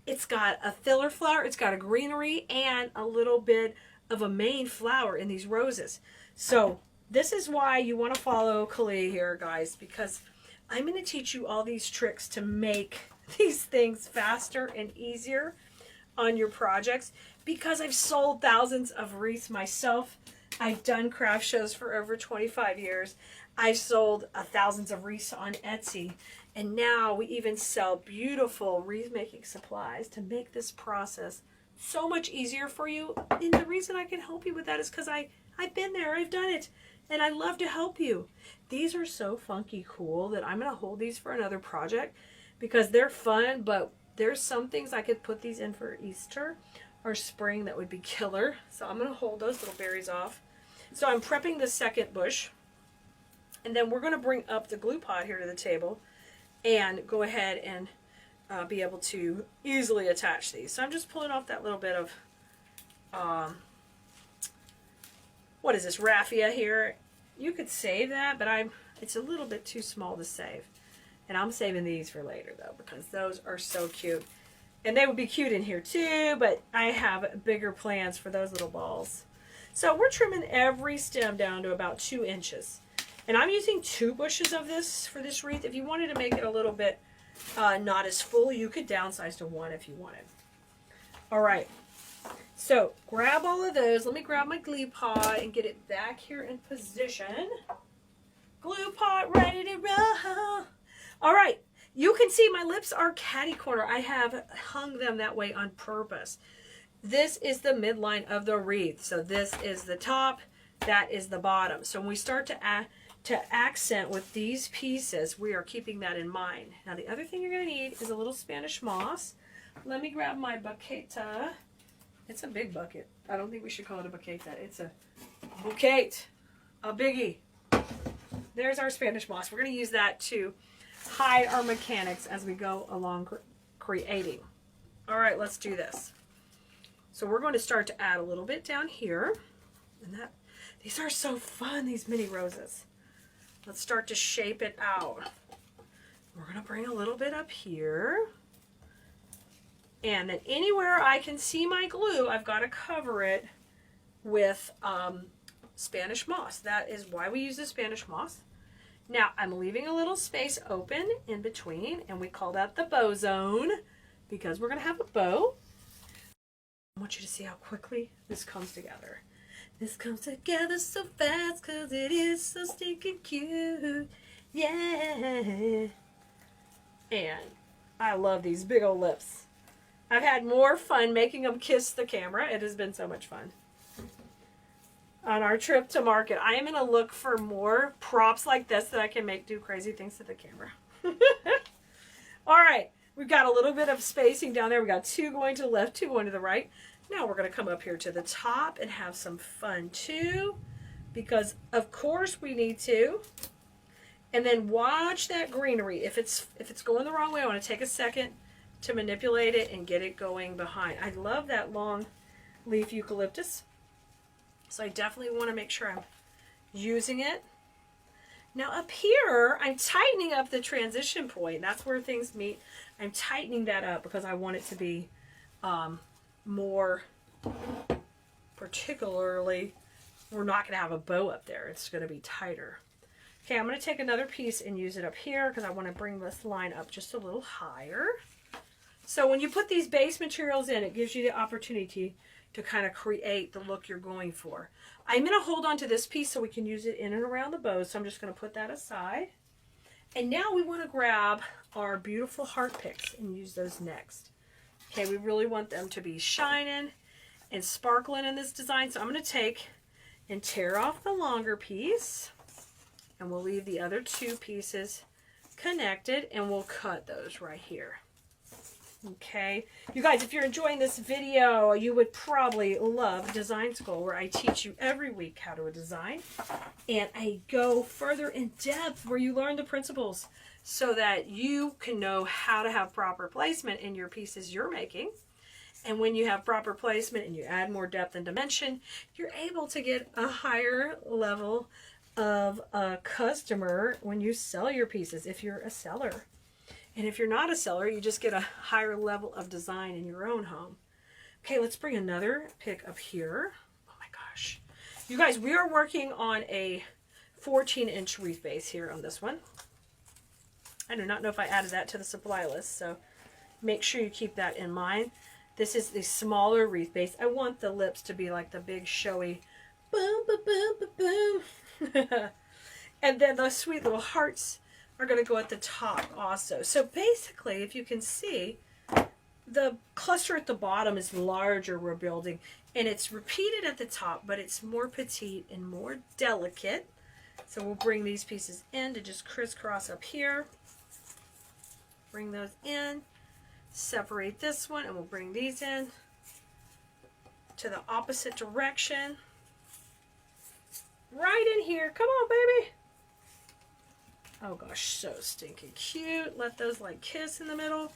Speaker 1: it's got a filler flower, it's got a greenery, and a little bit of a main flower in these roses. So this is why you want to follow Kali here, guys, because I'm going to teach you all these tricks to make these things faster and easier on your projects, because I've sold thousands of wreaths myself. I've done craft shows for over 25 years. I've sold thousands of wreaths on Etsy, and now we even sell beautiful wreath making supplies to make this process so much easier for you. And the reason I can help you with that is because I've been there, I've done it, and I love to help you. These are so funky cool that I'm going to hold these for another project because they're fun, but there's some things I could put these in for Easter or spring that would be killer. So I'm going to hold those little berries off. So I'm prepping the second bush, and then we're going to bring up the glue pot here to the table and go ahead and be able to easily attach these. So I'm just pulling off that little bit of, what is this, raffia here. You could save that, but it's a little bit too small to save. And I'm saving these for later, though, because those are so cute. And they would be cute in here, too, but I have bigger plans for those little balls. So we're trimming every stem down to about 2 inches. And I'm using 2 bushes of this for this wreath. If you wanted to make it a little bit not as full, you could downsize to 1 if you wanted. All right. So grab all of those. Let me grab my glue pot and get it back here in position. Glue pot ready to roll. All right. You can see my lips are catty corner. I have hung them that way on purpose. This is the midline of the wreath. So this is the top. That is the bottom. So when we start to accent with these pieces, we are keeping that in mind. Now the other thing you're going to need is a little Spanish moss. Let me grab my buqueta. It's a big bucket. I don't think we should call it a buqueta. It's a bouquet, a biggie. There's our Spanish moss. We're going to use that to hide our mechanics as we go along creating. All right, let's do this. So we're going to start to add a little bit down here. And these are so fun, these mini roses. Let's start to shape it out. We're going to bring a little bit up here. And then anywhere I can see my glue, I've got to cover it with Spanish moss. That is why we use the Spanish moss. Now, I'm leaving a little space open in between, and we call that the bow zone because we're going to have a bow. I want you to see how quickly this comes together. This comes together so fast because it is so stinking cute. Yeah. And I love these big old lips. I've had more fun making them kiss the camera. It has been so much fun. On our trip to market, I am going to look for more props like this that I can make do crazy things to the camera. All right. We've got a little bit of spacing down there. We've got 2 going to the left, 2 going to the right. Now we're going to come up here to the top and have some fun too, because of course we need to. And then watch that greenery. If it's going the wrong way, I want to take a second to manipulate it and get it going behind. I love that long leaf eucalyptus. So I definitely want to make sure I'm using it. Now up here, I'm tightening up the transition point. That's where things meet. I'm tightening that up because I want it to be more, particularly, we're not going to have a bow up there. It's going to be tighter. Okay, I'm going to take another piece and use it up here because I want to bring this line up just a little higher. So when you put these base materials in, it gives you the opportunity to kind of create the look you're going for. I'm going to hold on to this piece so we can use it in and around the bow. So I'm just going to put that aside. And now we want to grab our beautiful heart picks and use those next. Okay, we really want them to be shining and sparkling in this design. So I'm going to take and tear off the longer piece. And we'll leave the other two pieces connected. And we'll cut those right here. Okay, you guys, if you're enjoying this video, you would probably love Design School, where I teach you every week how to design, and I go further in depth where you learn the principles so that you can know how to have proper placement in your pieces you're making. And when you have proper placement and you add more depth and dimension, you're able to get a higher level of a customer when you sell your pieces, if you're a seller. And if you're not a seller, you just get a higher level of design in your own home. Okay, let's bring another pick up here. Oh my gosh. You guys, we are working on a 14-inch wreath base here on this one. I do not know if I added that to the supply list, so make sure you keep that in mind. This is the smaller wreath base. I want the lips to be like the big showy boom, boom, boom, boom, boom. And then those sweet little hearts are going to go at the top also. So basically, if you can see, the cluster at the bottom is larger, we're building, and it's repeated at the top, but it's more petite and more delicate. So we'll bring these pieces in to just crisscross up here. Bring those in, separate this one, and we'll bring these in to the opposite direction. Right in here. Come on, baby. Oh gosh, so stinking cute. Let those like kiss in the middle.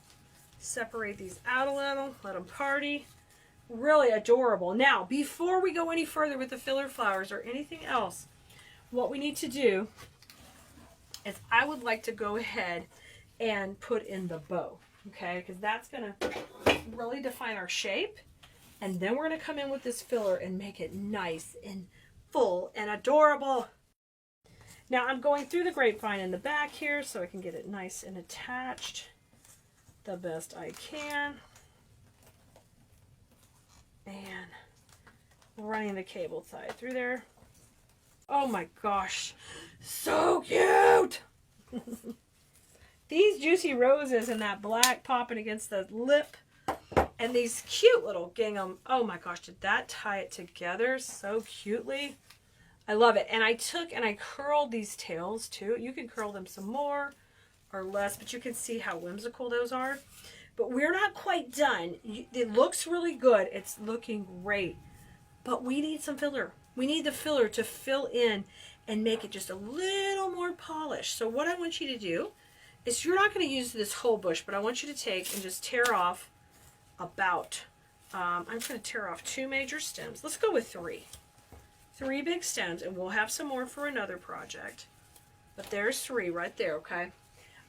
Speaker 1: Separate these out a little. Let them party. Really adorable. Now, before we go any further with the filler flowers or anything else, what we need to do is I would like to go ahead and put in the bow. Okay, because that's going to really define our shape. And then we're going to come in with this filler and make it nice and full and adorable. Now I'm going through the grapevine in the back here so I can get it nice and attached the best I can. And running the cable tie through there. Oh my gosh, so cute! These juicy roses and that black popping against the lip and these cute little gingham. Oh my gosh, did that tie it together so cutely? I love it. And I took and I curled these tails too. You can curl them some more or less, but you can see how whimsical those are. But we're not quite done. It looks really good. It's looking great. But we need some filler. We need the filler to fill in and make it just a little more polished. So what I want you to do is, you're not going to use this whole bush, but I want you to take and just tear off about, I'm going to tear off 2 major stems. Let's go with 3. 3 big stems, and we'll have some more for another project. But there's 3 right there, okay?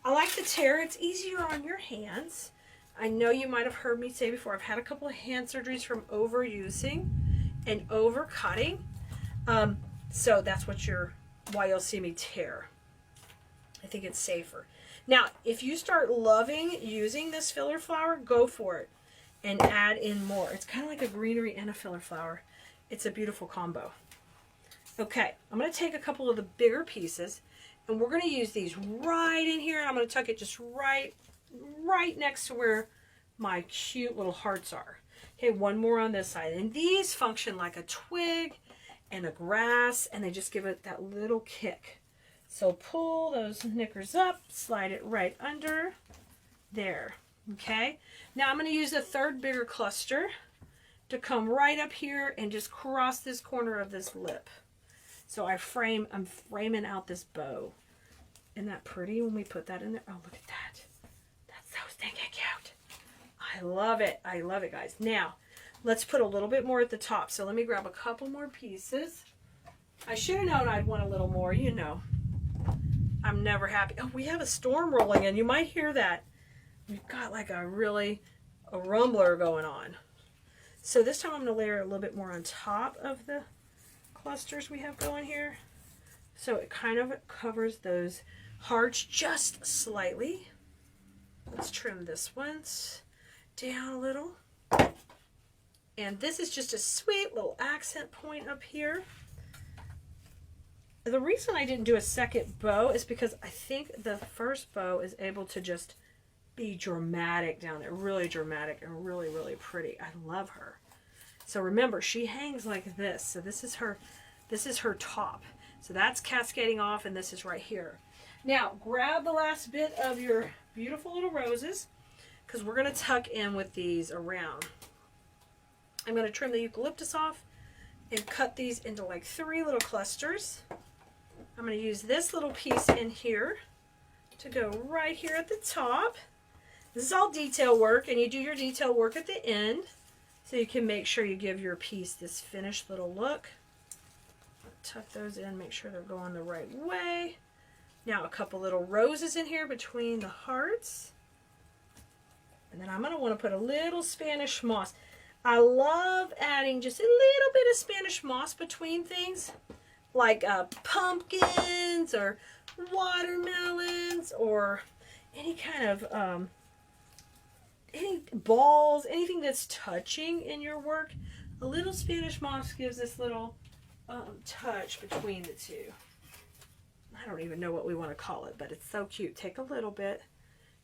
Speaker 1: I like to tear. It's easier on your hands. I know you might have heard me say before, I've had a couple of hand surgeries from overusing and over cutting. So that's why you'll see me tear. I think it's safer. Now, if you start loving using this filler flower, go for it and add in more. It's kind of like a greenery and a filler flower. It's a beautiful combo. Okay, I'm going to take a couple of the bigger pieces, and we're going to use these right in here. I'm going to tuck it just right next to where my cute little hearts are. Okay, one more on this side. And these function like a twig and a grass, and they just give it that little kick. So pull those knickers up, slide it right under there. Okay, now I'm going to use a 3rd bigger cluster to come right up here and just cross this corner of this lip. So I'm framing out this bow. Isn't that pretty when we put that in there? Oh, look at that. That's so stinking cute. I love it. I love it, guys. Now, let's put a little bit more at the top. So let me grab a couple more pieces. I should have known I'd want a little more, you know. I'm never happy. Oh, we have a storm rolling in. You might hear that. We've got like a rumbler going on. So this time I'm going to layer a little bit more on top of the clusters we have going here. So it kind of covers those hearts just slightly. Let's trim this one down a little. And this is just a sweet little accent point up here. The reason I didn't do a second bow is because I think the first bow is able to just be dramatic down there. Really dramatic and really, really pretty. I love her. So remember, she hangs like this. So this is her top. So that's cascading off, and this is right here. Now, grab the last bit of your beautiful little roses, because we're going to tuck in with these around. I'm going to trim the eucalyptus off and cut these into like 3 little clusters. I'm going to use this little piece in here to go right here at the top. This is all detail work, and you do your detail work at the end so you can make sure you give your piece this finished little look. Tuck those in, make sure they're going the right way. Now a couple little roses in here between the hearts. And then I'm going to want to put a little Spanish moss. I love adding just a little bit of Spanish moss between things, like pumpkins or watermelons or any kind of any balls, anything that's touching in your work. A little Spanish moss gives this little touch between the two. I don't even know what we want to call it, but it's so cute. Take a little bit,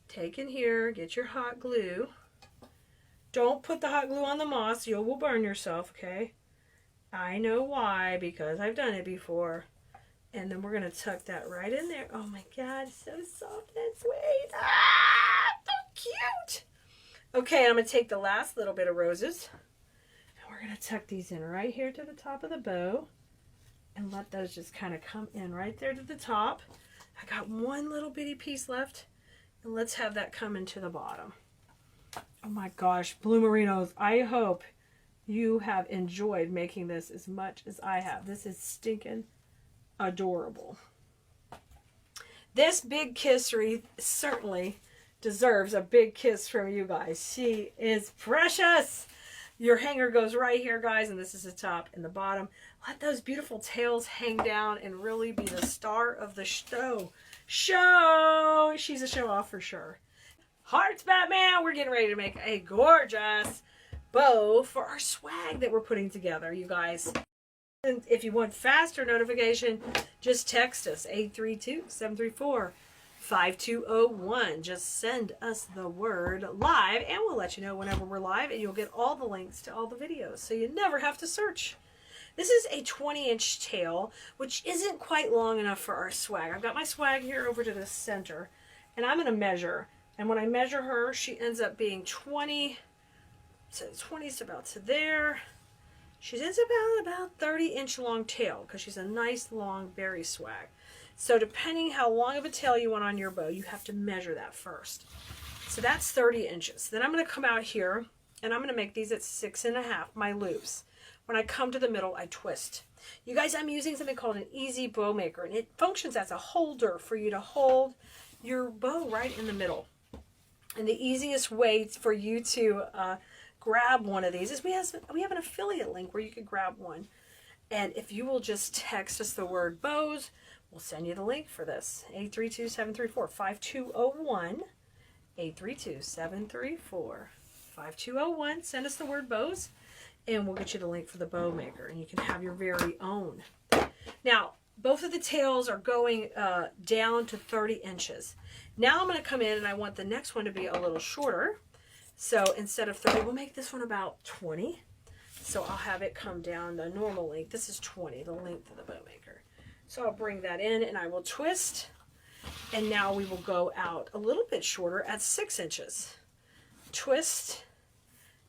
Speaker 1: take in here, get your hot glue. Don't put the hot glue on the moss, you will burn yourself, okay? I know why, because I've done it before. And then we're going to tuck that right in there. Oh my God, so soft and sweet. Ah, so cute. Okay, I'm going to take the last little bit of roses, and we're going to tuck these in right here to the top of the bow. And let those just kind of come in right there to the top. I got one little bitty piece left. And let's have that come into the bottom. Oh my gosh, Bloomerinos, I hope you have enjoyed making this as much as I have. This is stinking adorable. This big kiss wreath certainly deserves a big kiss from you guys. She is precious. Your hanger goes right here, guys, and this is the top and the bottom. Let those beautiful tails hang down and really be the star of the show. She's a show off for sure. Hearts, Batman. We're getting ready to make a gorgeous bow for our swag that we're putting together, you guys. And if you want faster notification, just text us 832-734-5201. Just send us the word live, and we'll let you know whenever we're live, and you'll get all the links to all the videos, so you never have to search. This is a 20-inch tail, which isn't quite long enough for our swag. I've got my swag here over to the center, and I'm going to measure. And when I measure her, she ends up being 20. So 20 is about to there. She ends up about 30-inch long tail, because she's a nice long berry swag. So depending how long of a tail you want on your bow, you have to measure that first. So that's 30 inches. Then I'm going to come out here, and I'm going to make these at 6.5, my loops. When I come to the middle, I twist. You guys, I'm using something called an easy bow maker, and it functions as a holder for you to hold your bow right in the middle. And the easiest way for you to grab one of these is we have an affiliate link where you can grab one. And if you will just text us the word bows, we'll send you the link for this. 832-734-5201. 832-734-5201. Send us the word bows, and we'll get you the link for the bow maker, and you can have your very own. Now, both of the tails are going down to 30 inches. Now I'm going to come in, and I want the next one to be a little shorter. So instead of 30, we'll make this one about 20. So I'll have it come down the normal length. This is 20, the length of the bow maker. So I'll bring that in, and I will twist. And now we will go out a little bit shorter at 6 inches. Twist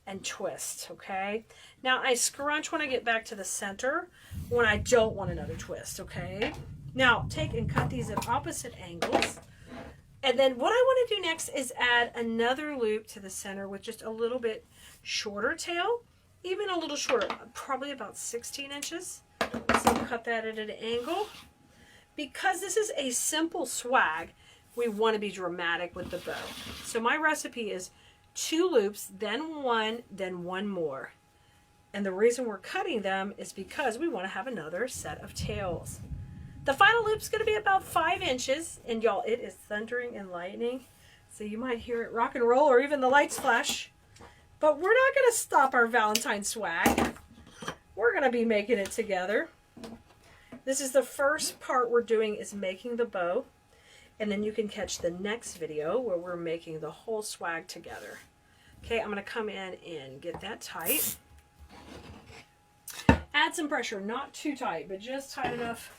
Speaker 1: and twist, okay? Now I scrunch when I get back to the center when I don't want another twist, okay? Now take and cut these at opposite angles. And then what I want to do next is add another loop to the center with just a little bit shorter tail, even a little shorter, probably about 16 inches. So cut that at an angle. Because this is a simple swag, we want to be dramatic with the bow. So my recipe is 2 loops, then 1 more. And the reason we're cutting them is because we want to have another set of tails. The final loop is going to be about 5 inches. And y'all, it is thundering and lightning. So you might hear it rock and roll or even the lights flash. But we're not going to stop our Valentine swag. We're going to be making it together. This is the first part we're doing, is making the bow. And then you can catch the next video where we're making the whole swag together. Okay, I'm going to come in and get that tight. Add some pressure, not too tight, but just tight enough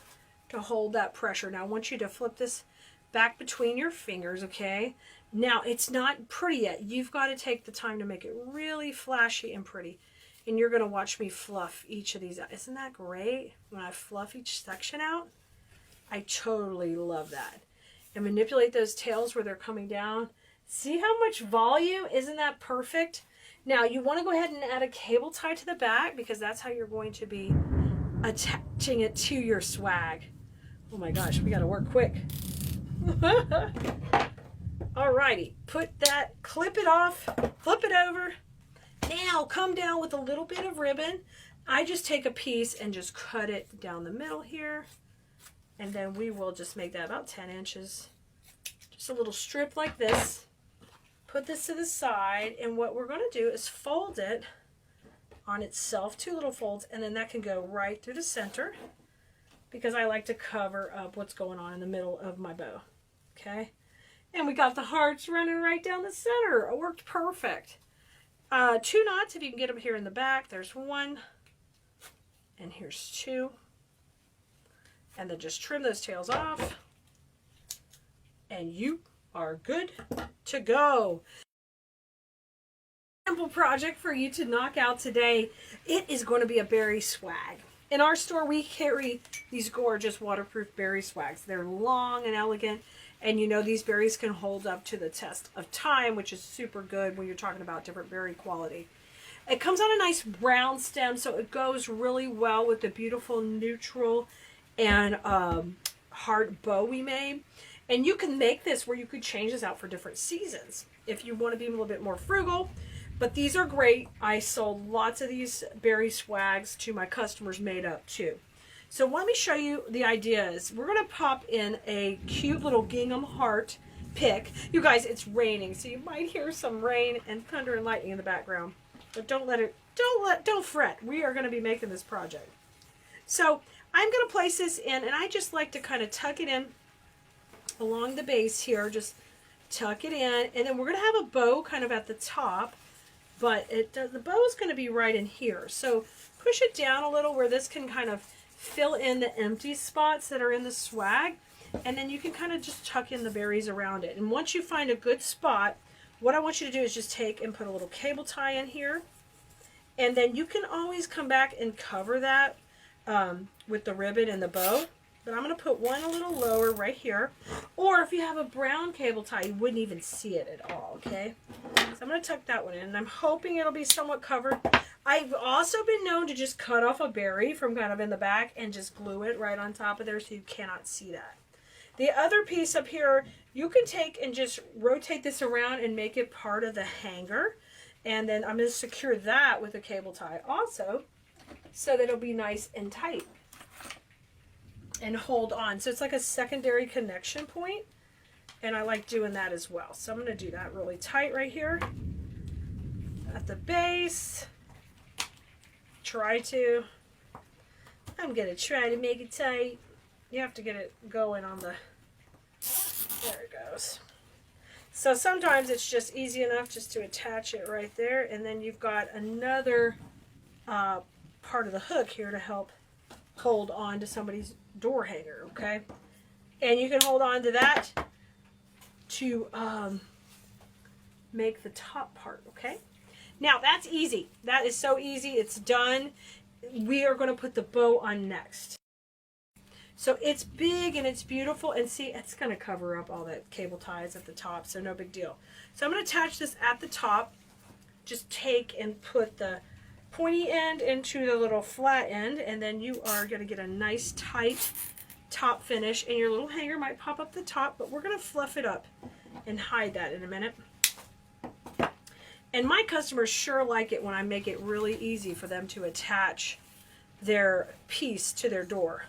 Speaker 1: to hold that pressure. Now I want you to flip this back between your fingers, okay? Now it's not pretty yet. You've got to take the time to make it really flashy and pretty. And you're going to watch me fluff each of these out. Isn't that great? When I fluff each section out, I totally love that. And manipulate those tails where they're coming down. See how much volume? Isn't that perfect? Now you want to go ahead and add a cable tie to the back, because that's how you're going to be attaching it to your swag. Oh my gosh, we got to work quick. Alrighty, put that, clip it off, flip it over. Now come down with a little bit of ribbon. I just take a piece and just cut it down the middle here. And then we will just make that about 10 inches. Just a little strip like this. Put this to the side, and what we're going to do is fold it on itself, 2 little folds, and then that can go right through the center, because I like to cover up what's going on in the middle of my bow. Okay, and we got the hearts running right down the center. It worked perfect. 2 knots, if you can get them here in the back. There's 1, and here's 2. And then just trim those tails off, and you are good to go. Simple project for you to knock out today. It is going to be a berry swag. In our store, we carry these gorgeous waterproof berry swags. They're long and elegant, and you know these berries can hold up to the test of time, which is super good when you're talking about different berry quality. It comes on a nice brown stem, so it goes really well with the beautiful neutral and hard bow we made. And you can make this where you could change this out for different seasons if you want to be a little bit more frugal. But these are great. I sold lots of these berry swags to my customers made up too. So let me show you the ideas. We're going to pop in a cute little gingham heart pick. You guys, it's raining, so you might hear some rain and thunder and lightning in the background. But don't fret. We are going to be making this project. So I'm going to place this in, and I just like to kind of tuck it in along the base here. Just tuck it in, and then we're going to have a bow kind of at the top, but the bow is going to be right in here. So push it down a little where this can kind of fill in the empty spots that are in the swag, and then you can kind of just tuck in the berries around it. And once you find a good spot, what I want you to do is just take and put a little cable tie in here, and then you can always come back and cover that with the ribbon and the bow. But I'm going to put one a little lower right here. Or if you have a brown cable tie, you wouldn't even see it at all, okay? So I'm going to tuck that one in, and I'm hoping it'll be somewhat covered. I've also been known to just cut off a berry from kind of in the back and just glue it right on top of there so you cannot see that. The other piece up here, you can take and just rotate this around and make it part of the hanger. And then I'm going to secure that with a cable tie also, so that it'll be nice and tight and hold on. So it's like a secondary connection point, and I like doing that as well. So I'm going to do that really tight right here at the base. I'm going to try to make it tight. You have to get it going on the, there it goes. So sometimes it's just easy enough just to attach it right there, and then you've got another part of the hook here to help hold on to somebody's door hanger, okay? And you can hold on to that to make the top part, okay? Now that's easy. That is so easy. It's done. We are going to put the bow on next. So it's big and it's beautiful, and see, it's going to cover up all that cable ties at the top, so no big deal. So I'm going to attach this at the top. Just take and put the pointy end into the little flat end, and then you are going to get a nice tight top finish, and your little hanger might pop up the top, but we're going to fluff it up and hide that in a minute. And my customers sure like it when I make it really easy for them to attach their piece to their door.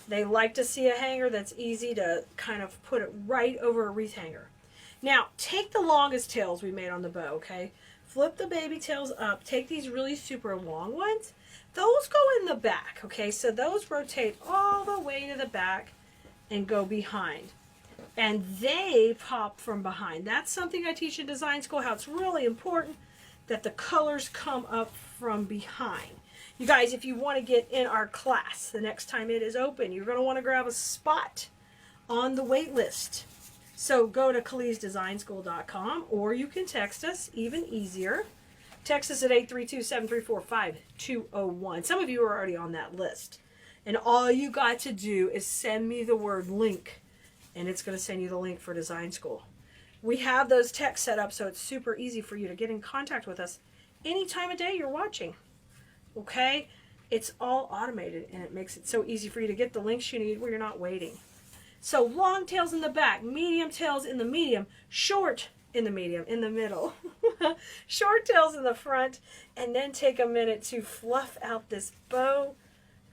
Speaker 1: They like to see a hanger that's easy to kind of put it right over a wreath hanger. Now, take the longest tails we made on the bow, okay? Flip the baby tails up. Take these really super long ones. Those go in the back, okay? So those rotate all the way to the back and go behind. And they pop from behind. That's something I teach in design school, how it's really important that the colors come up from behind. You guys, if you want to get in our class the next time it is open, you're going to want to grab a spot on the wait list. So go to Khalid'sDesignSchool.com, or you can text us, even easier. Text us at 832-734-5201. Some of you are already on that list. And all you got to do is send me the word link, and it's going to send you the link for Design School. We have those texts set up so it's super easy for you to get in contact with us any time of day you're watching. Okay? It's all automated, and it makes it so easy for you to get the links you need where you're not waiting. So long tails in the back, medium tails in the medium, short in the medium, in the middle, short tails in the front, and then take a minute to fluff out this bow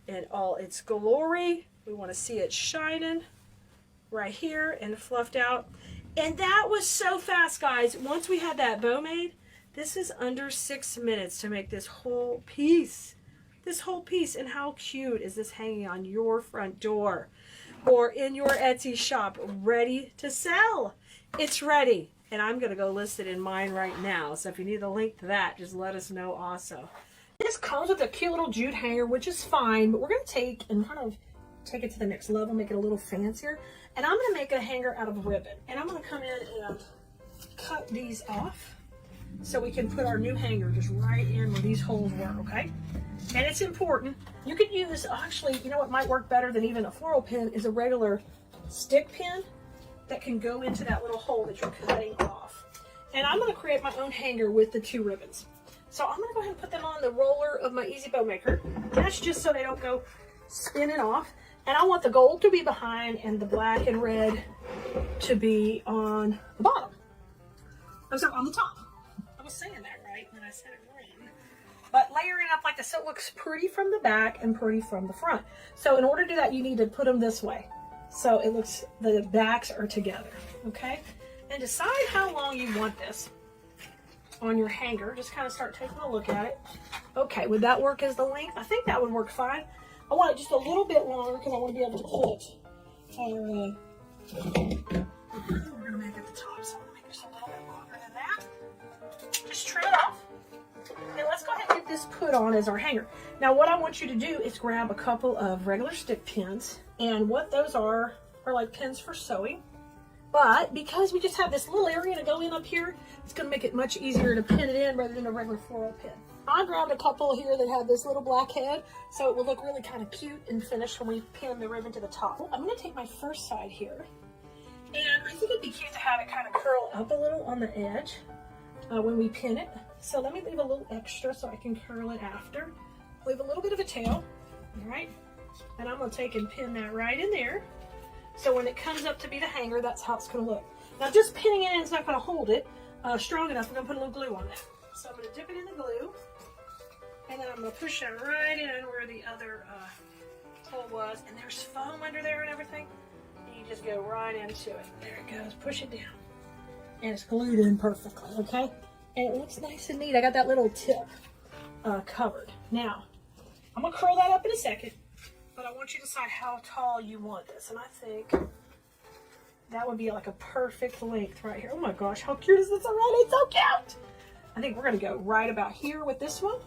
Speaker 1: in all its glory. We want to see it shining right here and fluffed out. And that was so fast, guys. Once we had that bow made, this is under 6 minutes to make this whole piece. This whole piece. And how cute is this hanging on your front door or in your Etsy shop, ready to sell? It's ready. And I'm going to go list it in mine right now. So if you need a link to that, just let us know also. This comes with a cute little jute hanger, which is fine, but we're going to take and kind of take it to the next level, make it a little fancier. And I'm going to make a hanger out of ribbon. And I'm going to come in and cut these off so we can put our new hanger just right in where these holes were, okay? And it's important. You could use, actually, you know what might work better than even a floral pin is a regular stick pin that can go into that little hole that you're cutting off. And I'm going to create my own hanger with the 2 ribbons. So I'm going to go ahead and put them on the roller of my Easy Bow Maker. That's just so they don't go spinning off. And I want the gold to be behind and the black and red to be on the bottom. I'm sorry, on the top. I was saying that right when I said it wrong. But layering up like this so it looks pretty from the back and pretty from the front. So in order to do that, you need to put them this way. So it looks, the backs are together, okay? And decide how long you want this on your hanger. Just kind of start taking a look at it. Okay, would that work as the length? I think that would work fine. I want it just a little bit longer because I want to be able to put our, we're going to make it at the top, so I'm going to make this a little bit longer than that. Just trim it off. And let's go ahead and get this put on as our hanger. Now what I want you to do is grab a couple of regular stick pins, and what those are like pins for sewing. But because we just have this little area to go in up here, it's going to make it much easier to pin it in rather than a regular floral pin. I grabbed a couple here that have this little black head, so it will look really kind of cute and finished when we pin the ribbon to the top. I'm going to take my first side here, and I think it'd be cute to have it kind of curl up a little on the edge when we pin it. So let me leave a little extra so I can curl it after. Leave a little bit of a tail, all right? And I'm going to take and pin that right in there. So when it comes up to be the hanger, that's how it's going to look. Now just pinning it in is not going to hold it strong enough. We're going to put a little glue on that. So I'm going to dip it in the glue. And then I'm going to push that right in where the other hole was. And there's foam under there and everything. And you just go right into it. There it goes. Push it down. And it's glued in perfectly, okay? And it looks nice and neat. I got that little tip covered. Now, I'm going to curl that up in a second. But I want you to decide how tall you want this. And I think that would be like a perfect length right here. Oh my gosh, how cute is this already? It's so cute! I think we're going to go right about here with this one.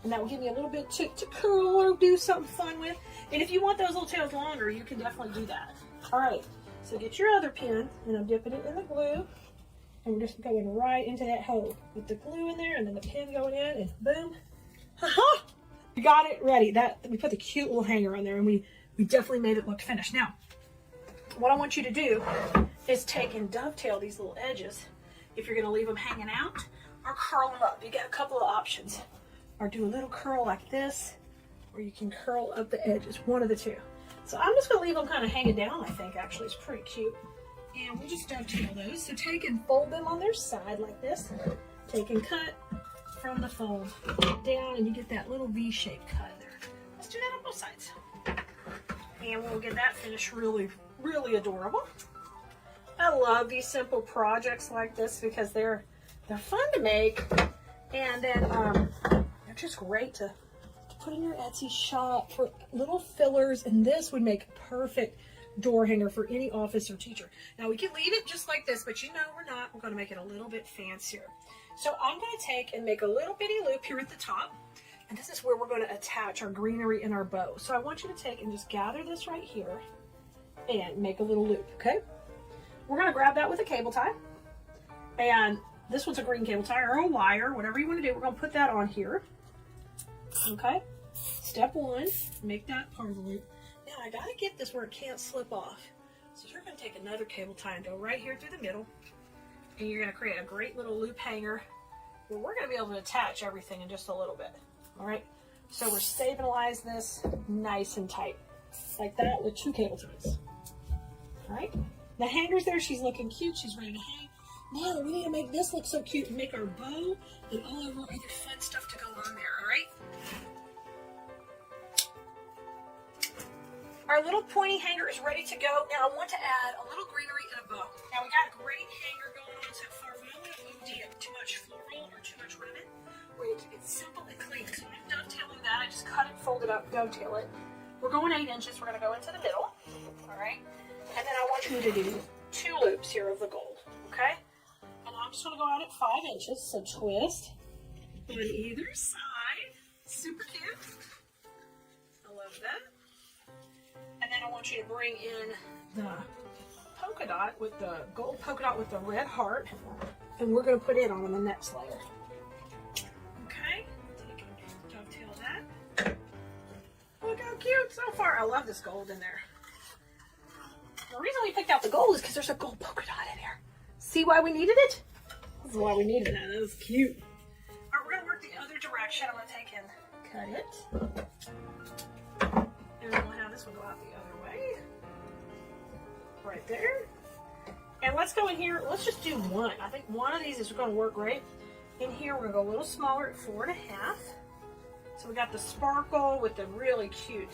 Speaker 1: And that will give me a little bit to curl or do something fun with. And if you want those little tails longer, you can definitely do that. Alright, so get your other pin, and I'm dipping it in the glue. And we're just going right into that hole with the glue in there, and then the pin going in, and boom. Ha-ha! You got it ready. We put the cute little hanger on there, and we definitely made it look finished. Now, what I want you to do is take and dovetail these little edges if you're going to leave them hanging out, or curl them up. You got a couple of options. or do a little curl like this, or you can curl up the edges, one of the two. So I'm just gonna leave them kind of hanging down, I think actually. It's pretty cute. And we'll just dovetail those. So take and fold them on their side like this. Take and cut from the fold down, and you get that little V-shaped cut there. Let's do that on both sides. And we'll get that finished really, really adorable. I love these simple projects like this because they're fun to make, and then they're just great to put in your Etsy shop for little fillers, and this would make a perfect door hanger for any office or teacher. Now we can leave it just like this, but you know we're not. We're going to make it a little bit fancier. So I'm going to take and make a little bitty loop here at the top, and this is where we're going to attach our greenery and our bow. So I want you to take and just gather this right here and make a little loop, okay? We're going to grab that with a cable tie, and this one's a green cable tie or a wire, whatever you want to do. We're going to put that on here, okay? Step one, make that part of the loop. Now I got to get this where it can't slip off. So you're going to take another cable tie and go right here through the middle, and you're going to create a great little loop hanger where we're going to be able to attach everything in just a little bit. All right, so we're stabilize this nice and tight like that with 2 cable ties. All right, the hanger's there. She's looking cute. She's ready to hang. Now we need to make this look so cute and make our bow and all of our other fun stuff to go on there. All right, our little pointy hanger is ready to go. Now I want to add a little greenery and a bow. Now we got a great hanger going on so far. We don't want to OD too much floral or too much ribbon. We're going to keep it simple and clean. So I'm dovetailing that. I just cut it, fold it up, dovetail it. We're going 8 inches. We're going to go into the middle. All right. And then I want you to do 2 loops here of the gold. Okay. And I'm just going to go out at 5 inches. So twist on either side. Super cute. I love that. And then I want you to bring in the polka dot with the gold polka dot with the red heart. And we're going to put it on the next layer. Okay, take and dovetail that. Look how cute so far. I love this gold in there. The reason we picked out the gold is because there's a gold polka dot in here. See why we needed it? This is why we needed that. That was cute. All right, we're going to work the other direction. I'm going to take and cut it. And then we'll have this one go out the other way. Right there. And let's go in here. Let's just do one. I think one of these is going to work great. In here, we're going to go a little smaller at 4.5. So we got the sparkle with the really cute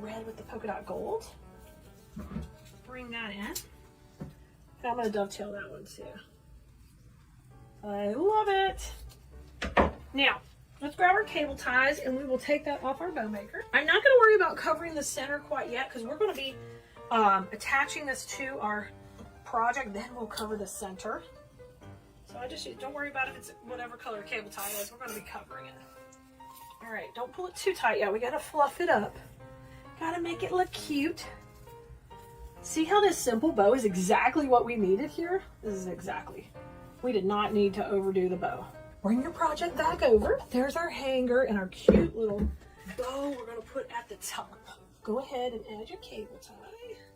Speaker 1: red with the polka dot gold. Bring that in. And I'm going to dovetail that one too. I love it. Now, let's grab our cable ties and we will take that off our bow maker. I'm not going to worry about covering the center quite yet because we're going to be attaching this to our project. Then we'll cover the center. So I just don't worry about if it's whatever color cable tie is. We're going to be covering it. All right, don't pull it too tight yet. We got to fluff it up. Got to make it look cute. See how this simple bow is exactly what we needed here? This is exactly. We did not need to overdo the bow. Bring your project back over. There's our hanger and our cute little bow we're going to put at the top. Go ahead and add your cable tie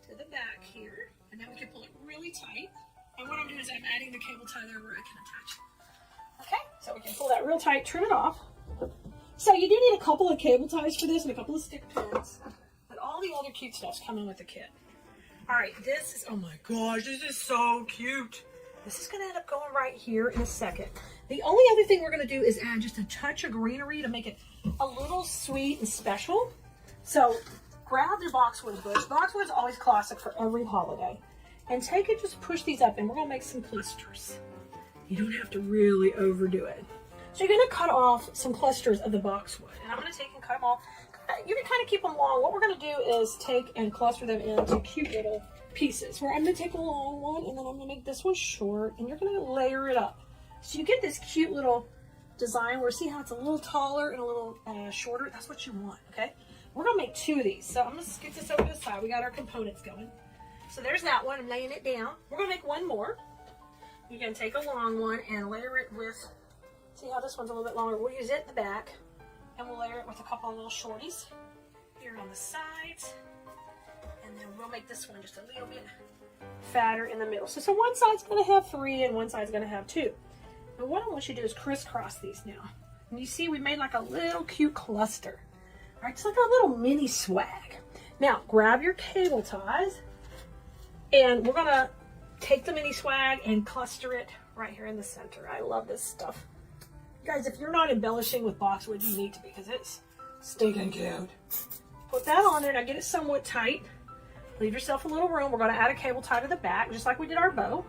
Speaker 1: to the back here. And then we can pull it really tight. And what I'm doing is I'm adding the cable tie there where I can attach it. Okay, so we can pull that real tight, trim it off. So you do need a couple of cable ties for this and a couple of stick pins. But all the other cute stuff's coming with the kit. All right, this is, oh my gosh, this is so cute. This is going to end up going right here in a second. The only other thing we're going to do is add just a touch of greenery to make it a little sweet and special. So grab your boxwood bush. Boxwood is always classic for every holiday. And take it, just push these up, and we're going to make some clusters. You don't have to really overdo it. So you're going to cut off some clusters of the boxwood. And I'm going to take and cut them off. You can kind of keep them long. What we're going to do is take and cluster them into cute little pieces. Where I'm going to take a long one, and then I'm going to make this one short, and you're going to layer it up. So you get this cute little design where see how it's a little taller and a little shorter? That's what you want, okay? We're going to make 2 of these. So I'm going to skip this over to the side. We got our components going. So there's that one. I'm laying it down. We're going to make one more. You're going to take a long one and layer it with, see how this one's a little bit longer? We'll use it in the back, and we'll layer it with a couple of little shorties here on the sides. And then we'll make this one just a little bit fatter in the middle. So one side's going to have 3 and one side's going to have 2. But what I want you to do is crisscross these now. And you see we made like a little cute cluster. All right, it's like a little mini swag. Now, grab your cable ties, and we're gonna take the mini swag and cluster it right here in the center. I love this stuff. Guys, if you're not embellishing with boxwood, you need to, because it's stinking cute. Put that on there. Now get it somewhat tight. Leave yourself a little room. We're going to add a cable tie to the back, just like we did our bow.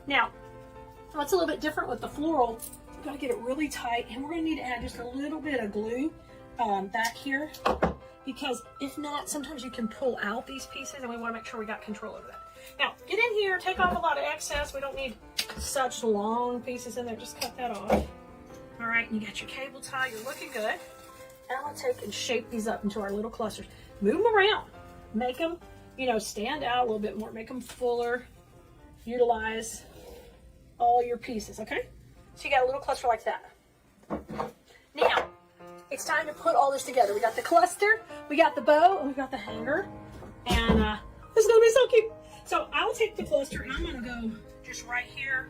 Speaker 1: Now, what's a little bit different with the floral, we've got to get it really tight, and we're going to need to add just a little bit of glue back here, because if not, sometimes you can pull out these pieces, and we want to make sure we got control over that. Now, get in here, take off a lot of excess. We don't need such long pieces in there. Just cut that off. All right, you got your cable tie. You're looking good. Now I'm going to take and shape these up into our little clusters. Move them around. Make them, you know, stand out a little bit more. Make them fuller. Utilize all your pieces, okay? So you got a little cluster like that. Now, it's time to put all this together. We got the cluster, we got the bow, and we got the hanger. And this is going to be so cute. So I'll take the cluster, and I'm going to go just right here,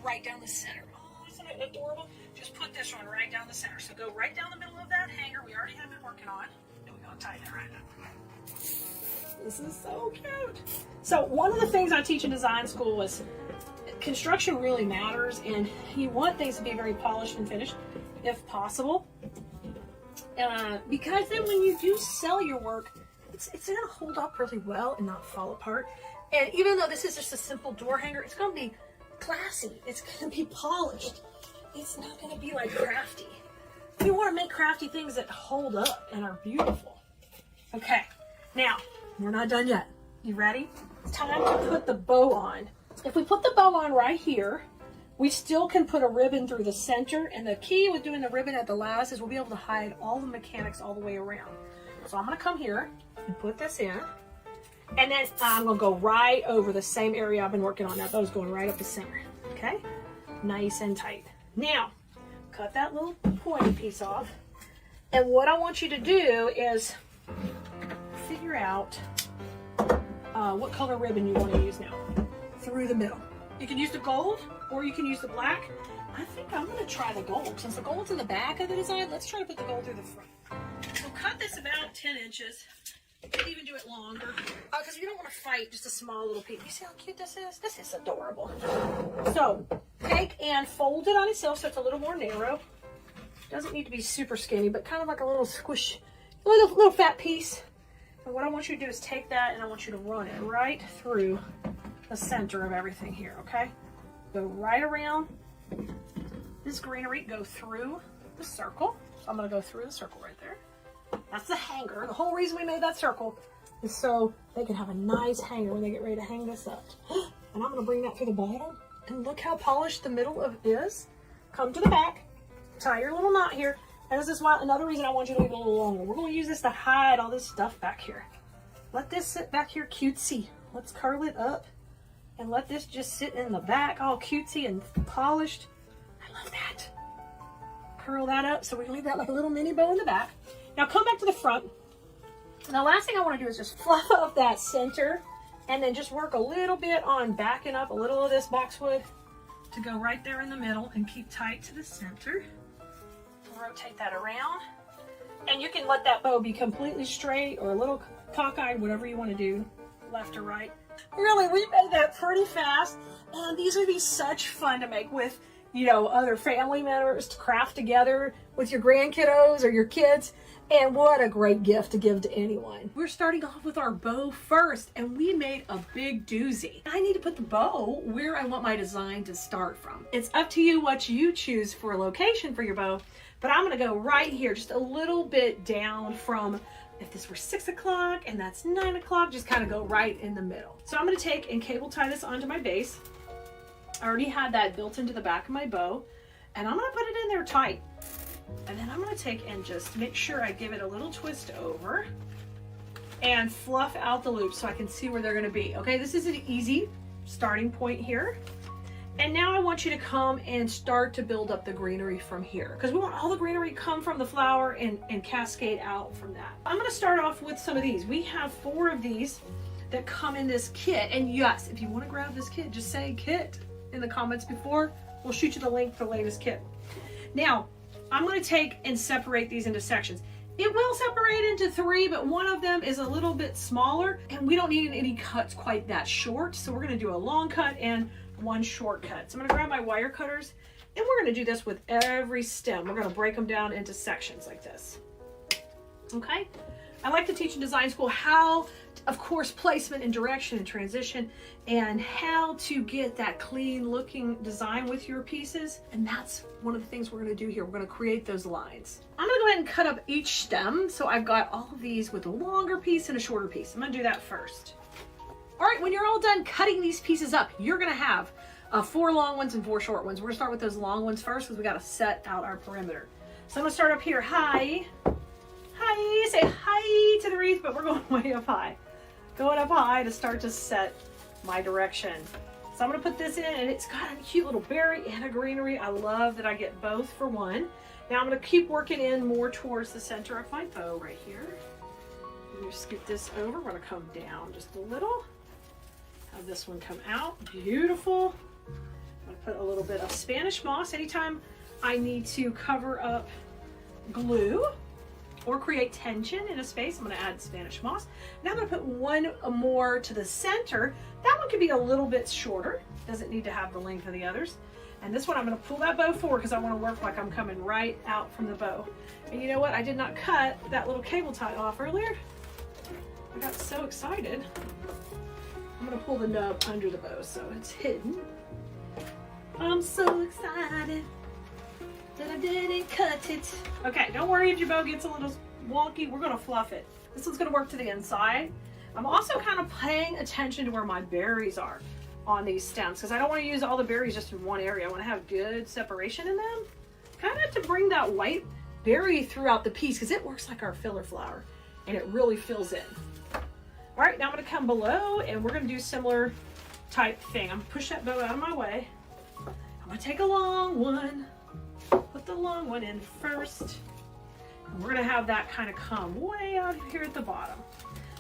Speaker 1: right down the center. Oh, isn't it adorable? Just put this one right down the center. So go right down the middle of that hanger we already have been working on. And we're going to tighten it right up. This is so cute. So one of the things I teach in design school is construction really matters, and you want things to be very polished and finished if possible. Because then when you do sell your work, it's going to hold up really well and not fall apart. And even though this is just a simple door hanger, it's going to be classy. It's going to be polished. It's not going to be like crafty. We want to make crafty things that hold up and are beautiful. Okay, now, we're not done yet. You ready? It's time to put the bow on. If we put the bow on right here, we still can put a ribbon through the center, and the key with doing the ribbon at the last is we'll be able to hide all the mechanics all the way around. So I'm going to come here and put this in, and then I'm going to go right over the same area I've been working on. That bow's going right up the center, okay? Nice and tight. Now, cut that little pointy piece off, and what I want you to do is figure out what color ribbon you want to use now through the middle. You can use the gold or you can use the black. I think I'm going to try the gold. Since the gold's in the back of the design, let's try to put the gold through the front. So cut this about 10 inches. You can even do it longer because you don't want to fight just a small little piece. You see how cute this is? This is adorable. So take and fold it on itself so it's a little more narrow. Doesn't need to be super skinny, but kind of like a little squish, little fat piece. And what I want you to do is take that and I want you to run it right through the center of everything here, okay? Go right around this greenery, go through the circle. So I'm gonna go through the circle right there. That's the hanger. The whole reason we made that circle is so they can have a nice hanger when they get ready to hang this up. And I'm gonna bring that through the bottom. And look how polished the middle of it is. Come to the back, tie your little knot here. And this is why another reason I want you to leave it a little longer. We're going to use this to hide all this stuff back here. Let this sit back here cutesy. Let's curl it up and let this just sit in the back all cutesy and polished. I love that. Curl that up so we can leave that like a little mini bow in the back. Now come back to the front. And the last thing I want to do is just fluff up that center and then just work a little bit on backing up a little of this boxwood to go right there in the middle and keep tight to the center. Rotate that around, and you can let that bow be completely straight or a little cockeyed, whatever you want to do, left or right. Really, we made that pretty fast, and these would be such fun to make with, you know, other family members, to craft together with your grandkiddos or your kids. And what a great gift to give to anyone. We're starting off with our bow first, and we made a big doozy. I need to put the bow where I want my design to start from. It's up to you what you choose for a location for your bow, but I'm gonna go right here, just a little bit down from, if this were 6 o'clock and that's 9 o'clock, just kind of go right in the middle. So I'm gonna take and cable tie this onto my base. I already had that built into the back of my bow, and I'm gonna put it in there tight. And then I'm going to take and just make sure I give it a little twist over and fluff out the loops so I can see where they're going to be. Okay, this is an easy starting point here. And now I want you to come and start to build up the greenery from here, because we want all the greenery to come from the flower and cascade out from that. I'm going to start off with some of these. We have 4 of these that come in this kit. And yes, if you want to grab this kit, just say kit in the comments before. We'll shoot you the link for the latest kit. Now, I'm going to take and separate these into sections. It will separate into 3, but one of them is a little bit smaller, and we don't need any cuts quite that short. So we're going to do a long cut and one short cut. So I'm going to grab my wire cutters, and we're going to do this with every stem. We're going to break them down into sections like this. Okay? I like to teach in design school how, of course, placement and direction and transition, and how to get that clean looking design with your pieces. And that's one of the things we're going to do here. We're going to create those lines. I'm going to go ahead and cut up each stem. So I've got all of these with a longer piece and a shorter piece. I'm going to do that first. All right, when you're all done cutting these pieces up, you're going to have 4 long ones and 4 short ones. We're going to start with those long ones first because we got to set out our perimeter. So I'm going to start up here. Hi. Hi. Say hi to the wreath, but we're going way up high. Going up high to start to set my direction. So I'm going to put this in, and it's got a cute little berry and a greenery. I love that I get both for one. Now I'm going to keep working in more towards the center of my bow right here. I'm going to scoot this over. We're going to come down just a little. Have this one come out. Beautiful. I'm going to put a little bit of Spanish moss. Anytime I need to cover up glue or create tension in a space, I'm going to add Spanish moss. Now I'm going to put one more to the center. That one could be a little bit shorter. Doesn't need to have the length of the others. And this one I'm going to pull that bow forward because I want to work like I'm coming right out from the bow. And you know what? I did not cut that little cable tie off earlier. I got so excited. I'm going to pull the nub under the bow so it's hidden. I'm so excited that I didn't cut it. Okay, don't worry if your bow gets a little wonky. We're going to fluff it. This one's going to work to the inside. I'm also kind of paying attention to where my berries are on these stems because I don't want to use all the berries just in one area. I want to have good separation in them. Kind of to bring that white berry throughout the piece because it works like our filler flower and it really fills in. All right, now I'm going to come below and we're going to do similar type thing. I'm going to push that bow out of my way. I'm going to take a long one. Put the long one in first. And we're going to have that kind of come way out here at the bottom.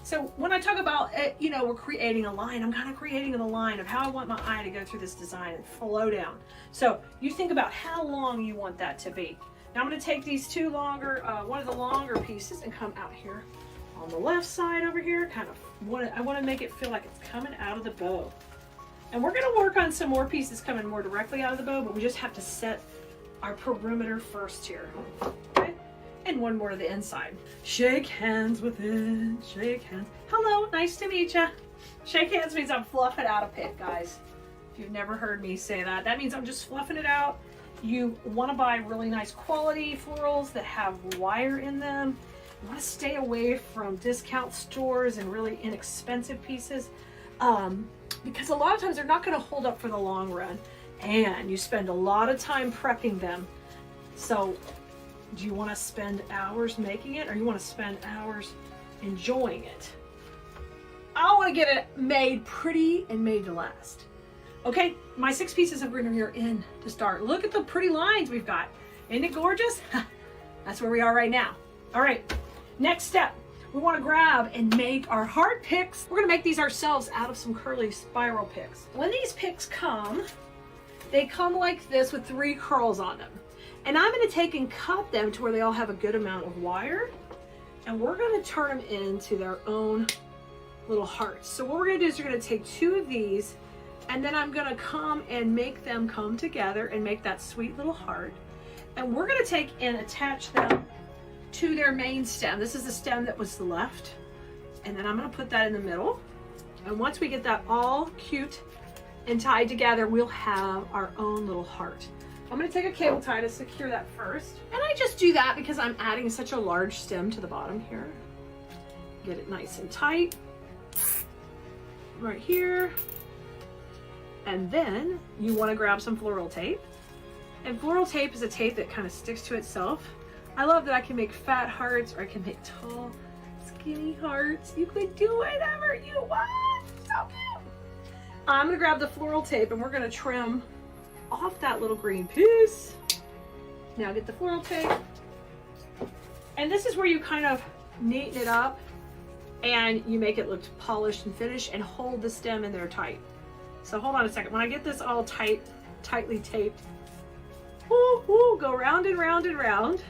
Speaker 1: So when I talk about, you know, we're creating a line, I'm kind of creating a line of how I want my eye to go through this design and flow down. So you think about how long you want that to be. Now I'm going to take these two longer, one of the longer pieces and come out here on the left side over here. I want to make it feel like it's coming out of the bow. And we're going to work on some more pieces coming more directly out of the bow, but we just have to set our perimeter first here. Okay? And one more to the inside. Shake hands with it. Shake hands. Hello, nice to meet you. Shake hands means I'm fluffing out a pick, guys. If you've never heard me say that, that means I'm just fluffing it out. You want to buy really nice quality florals that have wire in them. You want to stay away from discount stores and really inexpensive pieces because a lot of times they're not going to hold up for the long run, and you spend a lot of time prepping them. So do you want to spend hours making it, or you want to spend hours enjoying it? I want to get it made pretty and made to last. Okay, my 6 pieces of greenery are in to start. Look at the pretty lines we've got. Isn't it gorgeous? That's where we are right now. All right, next step. We want to grab and make our heart picks. We're going to make these ourselves out of some curly spiral picks. When these picks come, they come like this with 3 curls on them. And I'm going to take and cut them to where they all have a good amount of wire. And we're going to turn them into their own little hearts. So what we're going to do is we're going to take 2 of these, and then I'm going to come and make them come together and make that sweet little heart. And we're going to take and attach them to their main stem. This is the stem that was left. And then I'm going to put that in the middle. And once we get that all cute and tied together, we'll have our own little heart. I'm going to take a cable tie to secure that first. And I just do that because I'm adding such a large stem to the bottom here. Get it nice and tight. Right here. And then you want to grab some floral tape. And floral tape is a tape that kind of sticks to itself. I love that I can make fat hearts, or I can make tall, skinny hearts. You could do whatever you want. So cute. I'm going to grab the floral tape and we're going to trim off that little green piece. Now get the floral tape. And this is where you kind of neaten it up and you make it look polished and finished and hold the stem in there tight. So hold on a second. When I get this all tightly taped, Ooh, ooh, go round and round and round.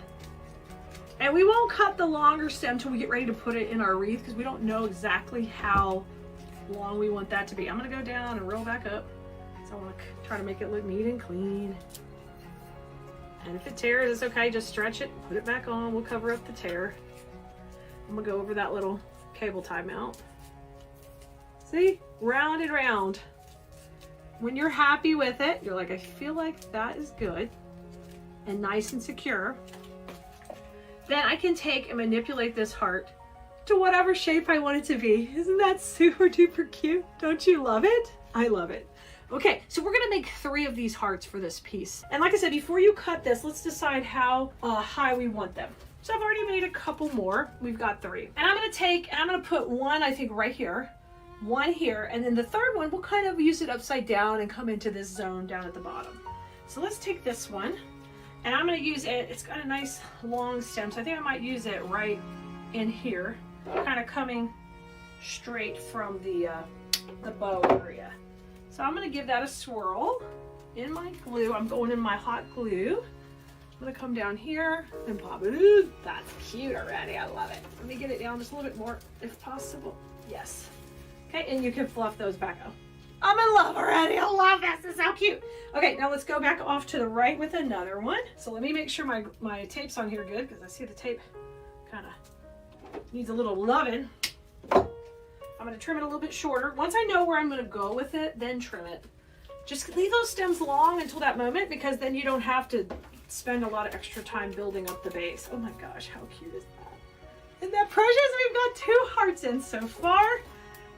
Speaker 1: And we won't cut the longer stem till we get ready to put it in our wreath because we don't know exactly how long we want that to be. I'm gonna go down and roll back up. So I want to try to make it look neat and clean. And if it tears, it's okay. Just stretch it, put it back on. We'll cover up the tear. I'm gonna go over that little cable tie mount. See, round and round. When you're happy with it, you're like, I feel like that is good and nice and secure. Then I can take and manipulate this heart to whatever shape I want it to be. Isn't that super duper cute? Don't you love it? I love it. Okay, so we're gonna make 3 of these hearts for this piece. And like I said, before you cut this, let's decide how high we want them. So I've already made a couple more. We've got 3. And I'm gonna take, and I'm gonna put one, I think right here, one here, and then the third one, we'll kind of use it upside down and come into this zone down at the bottom. So let's take this one. And I'm going to use it, it's got a nice long stem, so I think I might use it right in here, kind of coming straight from the bow area. So I'm going to give that a swirl in my glue. I'm going in my hot glue. I'm going to come down here and pop it. Ooh, that's cute already. I love it. Let me get it down just a little bit more if possible. Yes. Okay, and you can fluff those back up. I'm in love already. I love this. This is so cute. Okay, now let's go back off to the right with another one. So let me make sure my tape's on here good because I see the tape kind of needs a little loving. I'm going to trim it a little bit shorter. Once I know where I'm going to go with it, then trim it. Just leave those stems long until that moment because then you don't have to spend a lot of extra time building up the base. Oh my gosh, how cute is that? Isn't that precious? We've got 2 hearts in so far.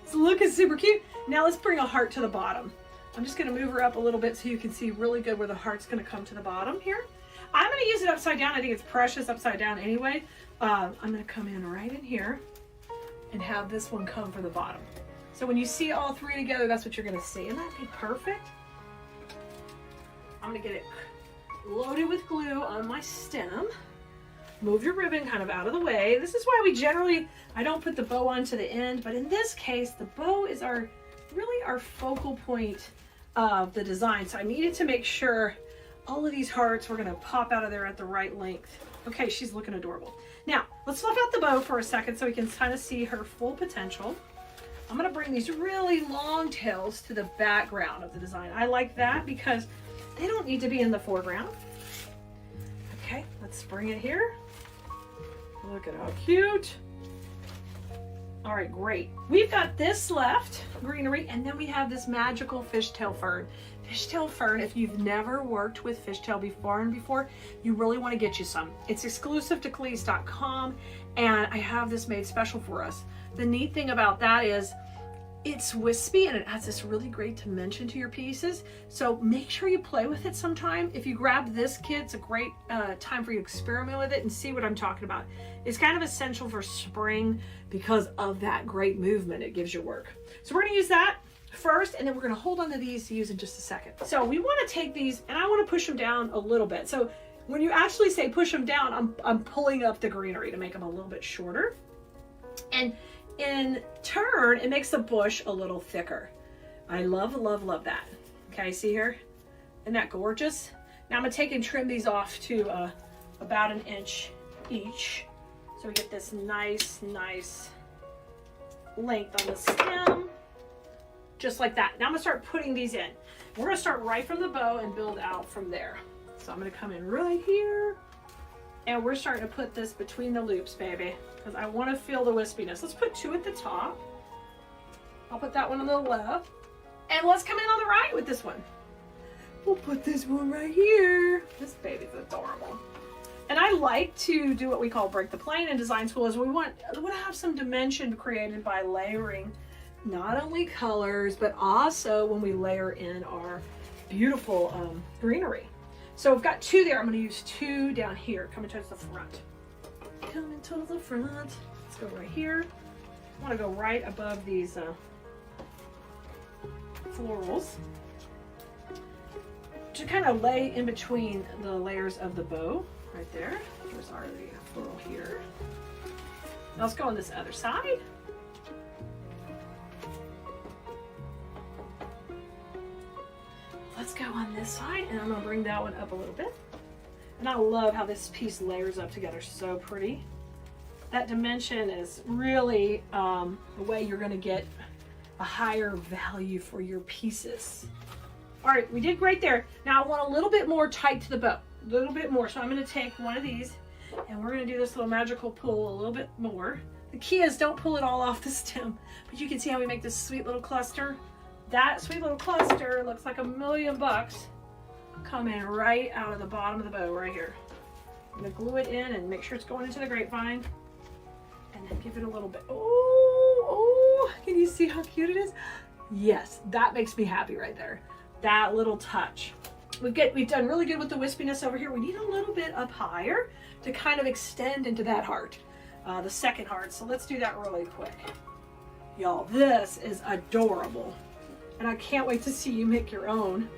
Speaker 1: It's looking super cute. Now let's bring a heart to the bottom. I'm just going to move her up a little bit so you can see really good where the heart's going to come to the bottom here. I'm going to use it upside down. I think it's precious upside down anyway. I'm going to come in right in here and have this one come for the bottom. So when you see all 3 together, that's what you're going to see. And that'd be perfect. I'm going to get it loaded with glue on my stem. Move your ribbon kind of out of the way. This is why we generally, I don't put the bow on to the end, but in this case, the bow is really our focal point of the design. So I needed to make sure all of these hearts were gonna pop out of there at the right length. Okay, she's looking adorable. Now, let's fluff out the bow for a second so we can kind of see her full potential. I'm gonna bring these really long tails to the background of the design. I like that because they don't need to be in the foreground. Okay, let's bring it here. Look at how cute. All right, great. We've got this left, greenery, and then we have this magical fishtail fern. Fishtail fern, if you've never worked with fishtail before, you really want to get you some. It's exclusive to Cleese.com, and I have this made special for us. The neat thing about that is it's wispy and it adds this really great dimension to your pieces. So make sure you play with it sometime. If you grab this kit, it's a great time for you to experiment with it and see what I'm talking about. It's kind of essential for spring because of that great movement it gives your work. So we're gonna use that first, and then we're gonna hold on to these to use in just a second. So we wanna take these, and I wanna push them down a little bit. So when you actually say push them down, I'm pulling up the greenery to make them a little bit shorter. And in turn, it makes the bush a little thicker. I love, love, love that. Okay, see here? Isn't that gorgeous? Now I'm gonna take and trim these off to about 1 inch each. So we get this nice length on the stem, just like that. Now I'm gonna start putting these in. We're gonna start right from the bow and build out from there. So I'm gonna come in right here, and we're starting to put this between the loops, baby, because I want to feel the wispiness. Let's put 2 at the top. I'll put that one on the left, and let's come in on the right with this one. We'll put this one right here. This baby's adorable. And I like to do what we call break the plane in design school, is we want to have some dimension created by layering not only colors, but also when we layer in our beautiful greenery. So I've got 2 there. I'm going to use 2 down here, coming towards the front. Coming to the front. Let's go right here. I want to go right above these florals to kind of lay in between the layers of the bow. Right there. There's already a floral here. Now let's go on this other side. Let's go on this side, and I'm going to bring that one up a little bit. And I love how this piece layers up together, so pretty. That dimension is really the way you're gonna get a higher value for your pieces. All right, we did great there. Now I want a little bit more tight to the bow, a little bit more. So I'm gonna take one of these and we're gonna do this little magical pull a little bit more. The key is don't pull it all off the stem, but you can see how we make this sweet little cluster. That sweet little cluster looks like $1,000,000 coming right out of the bottom of the bow right here. I'm gonna glue it in and make sure it's going into the grapevine. And then give it a little bit. Oh, can you see how cute it is? Yes, that makes me happy right there. That little touch. We've done really good with the wispiness over here. We need a little bit up higher to kind of extend into that heart, the second heart. So let's do that really quick. Y'all, this is adorable. And I can't wait to see you make your own.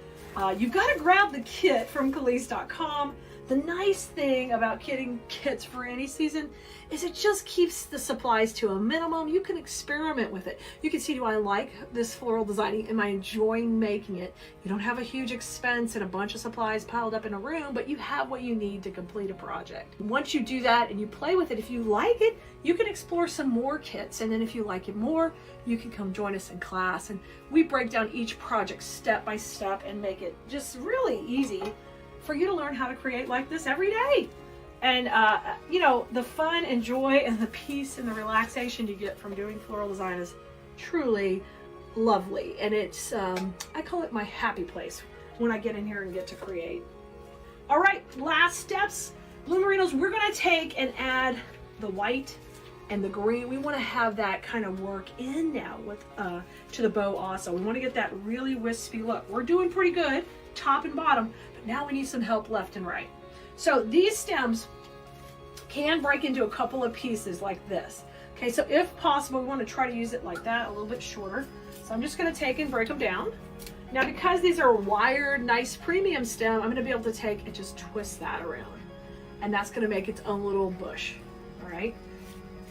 Speaker 1: You've got to grab the kit from Khalees.com. The nice thing about getting kits for any season is it just keeps the supplies to a minimum. You can experiment with it. You can see, do I like this floral designing? Am I enjoying making it? You don't have a huge expense and a bunch of supplies piled up in a room, but you have what you need to complete a project. Once you do that and you play with it, if you like it, you can explore some more kits. And then if you like it more, you can come join us in class. And we break down each project step by step and make it just really easy for you to learn how to create like this every day. And you know, the fun and joy and the peace and the relaxation you get from doing floral design is truly lovely. And it's I call it my happy place when I get in here and get to create. All right, last steps. Blue Merinos, we're gonna take and add the white and the green. We want to have that kind of work in now with to the bow also. We want to get that really wispy look. We're doing pretty good top and bottom, but now we need some help left and right. So these stems can break into a couple of pieces like this. Okay, so if possible, we want to try to use it like that, a little bit shorter. So I'm just going to take and break them down. Now, because these are wired, nice premium stem, I'm going to be able to take and just twist that around. And that's going to make its own little bush, all right?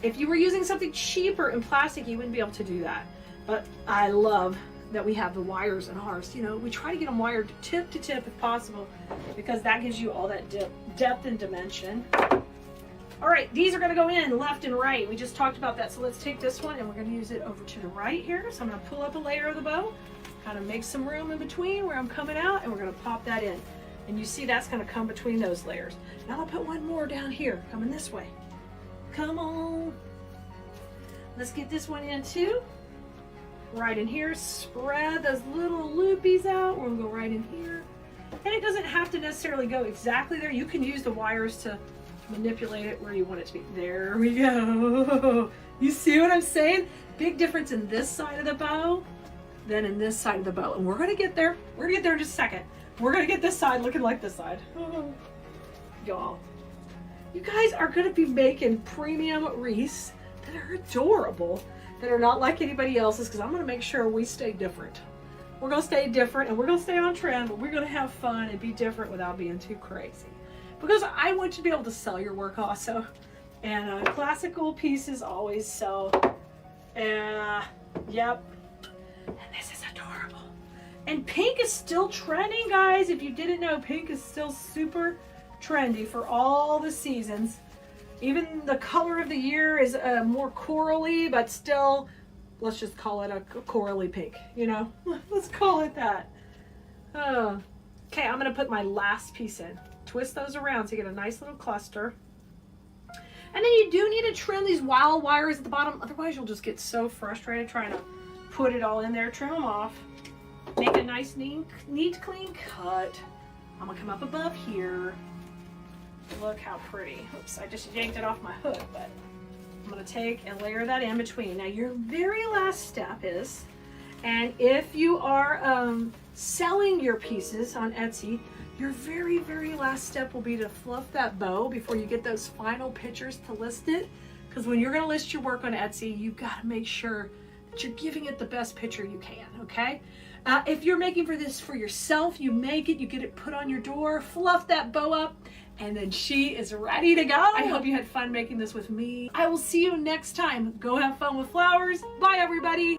Speaker 1: If you were using something cheaper and plastic, you wouldn't be able to do that. But I love that we have the wires in ours. You know, we try to get them wired tip to tip if possible, because that gives you all that depth and dimension. All right, these are gonna go in left and right. We just talked about that. So let's take this one and we're gonna use it over to the right here. So I'm gonna pull up a layer of the bow, kind of make some room in between where I'm coming out, and we're gonna pop that in. And you see that's gonna come between those layers. Now I'll put one more down here, coming this way. Come on. Let's get this one in too. Right in here, spread those little loopies out. We're gonna go right in here. And it doesn't have to necessarily go exactly there. You can use the wires to manipulate it where you want it to be. There we go. You see what I'm saying? Big difference in this side of the bow than in this side of the bow. And we're gonna get there. We're gonna get there in just a second. We're gonna get this side looking like this side. Oh, y'all. You guys are gonna be making premium wreaths that are adorable, that are not like anybody else's, because I'm going to make sure we stay different. We're going to stay different and we're going to stay on trend, but we're going to have fun and be different without being too crazy. Because I want you to be able to sell your work also. And classical pieces always sell. Yep. And this is adorable. And pink is still trending, guys. If you didn't know, pink is still super trendy for all the seasons. Even the color of the year is more corally, but still, let's just call it a corally pink, you know? Let's call it that. Okay, I'm gonna put my last piece in. Twist those around so you get a nice little cluster. And then you do need to trim these wild wires at the bottom, otherwise you'll just get so frustrated trying to put it all in there. Trim them off. Make a nice, neat, clean cut. I'm gonna come up above here. Look how pretty. Oops, I just yanked it off my hook, but I'm gonna take and layer that in between. Now your very last step is, and if you are selling your pieces on Etsy, your very, very last step will be to fluff that bow before you get those final pictures to list it. Because when you're gonna list your work on Etsy, you gotta make sure that you're giving it the best picture you can, okay? If you're making this for yourself, you make it, you get it put on your door, fluff that bow up, and then she is ready to go. I hope you had fun making this with me. I will see you next time. Go have fun with flowers. Bye, everybody.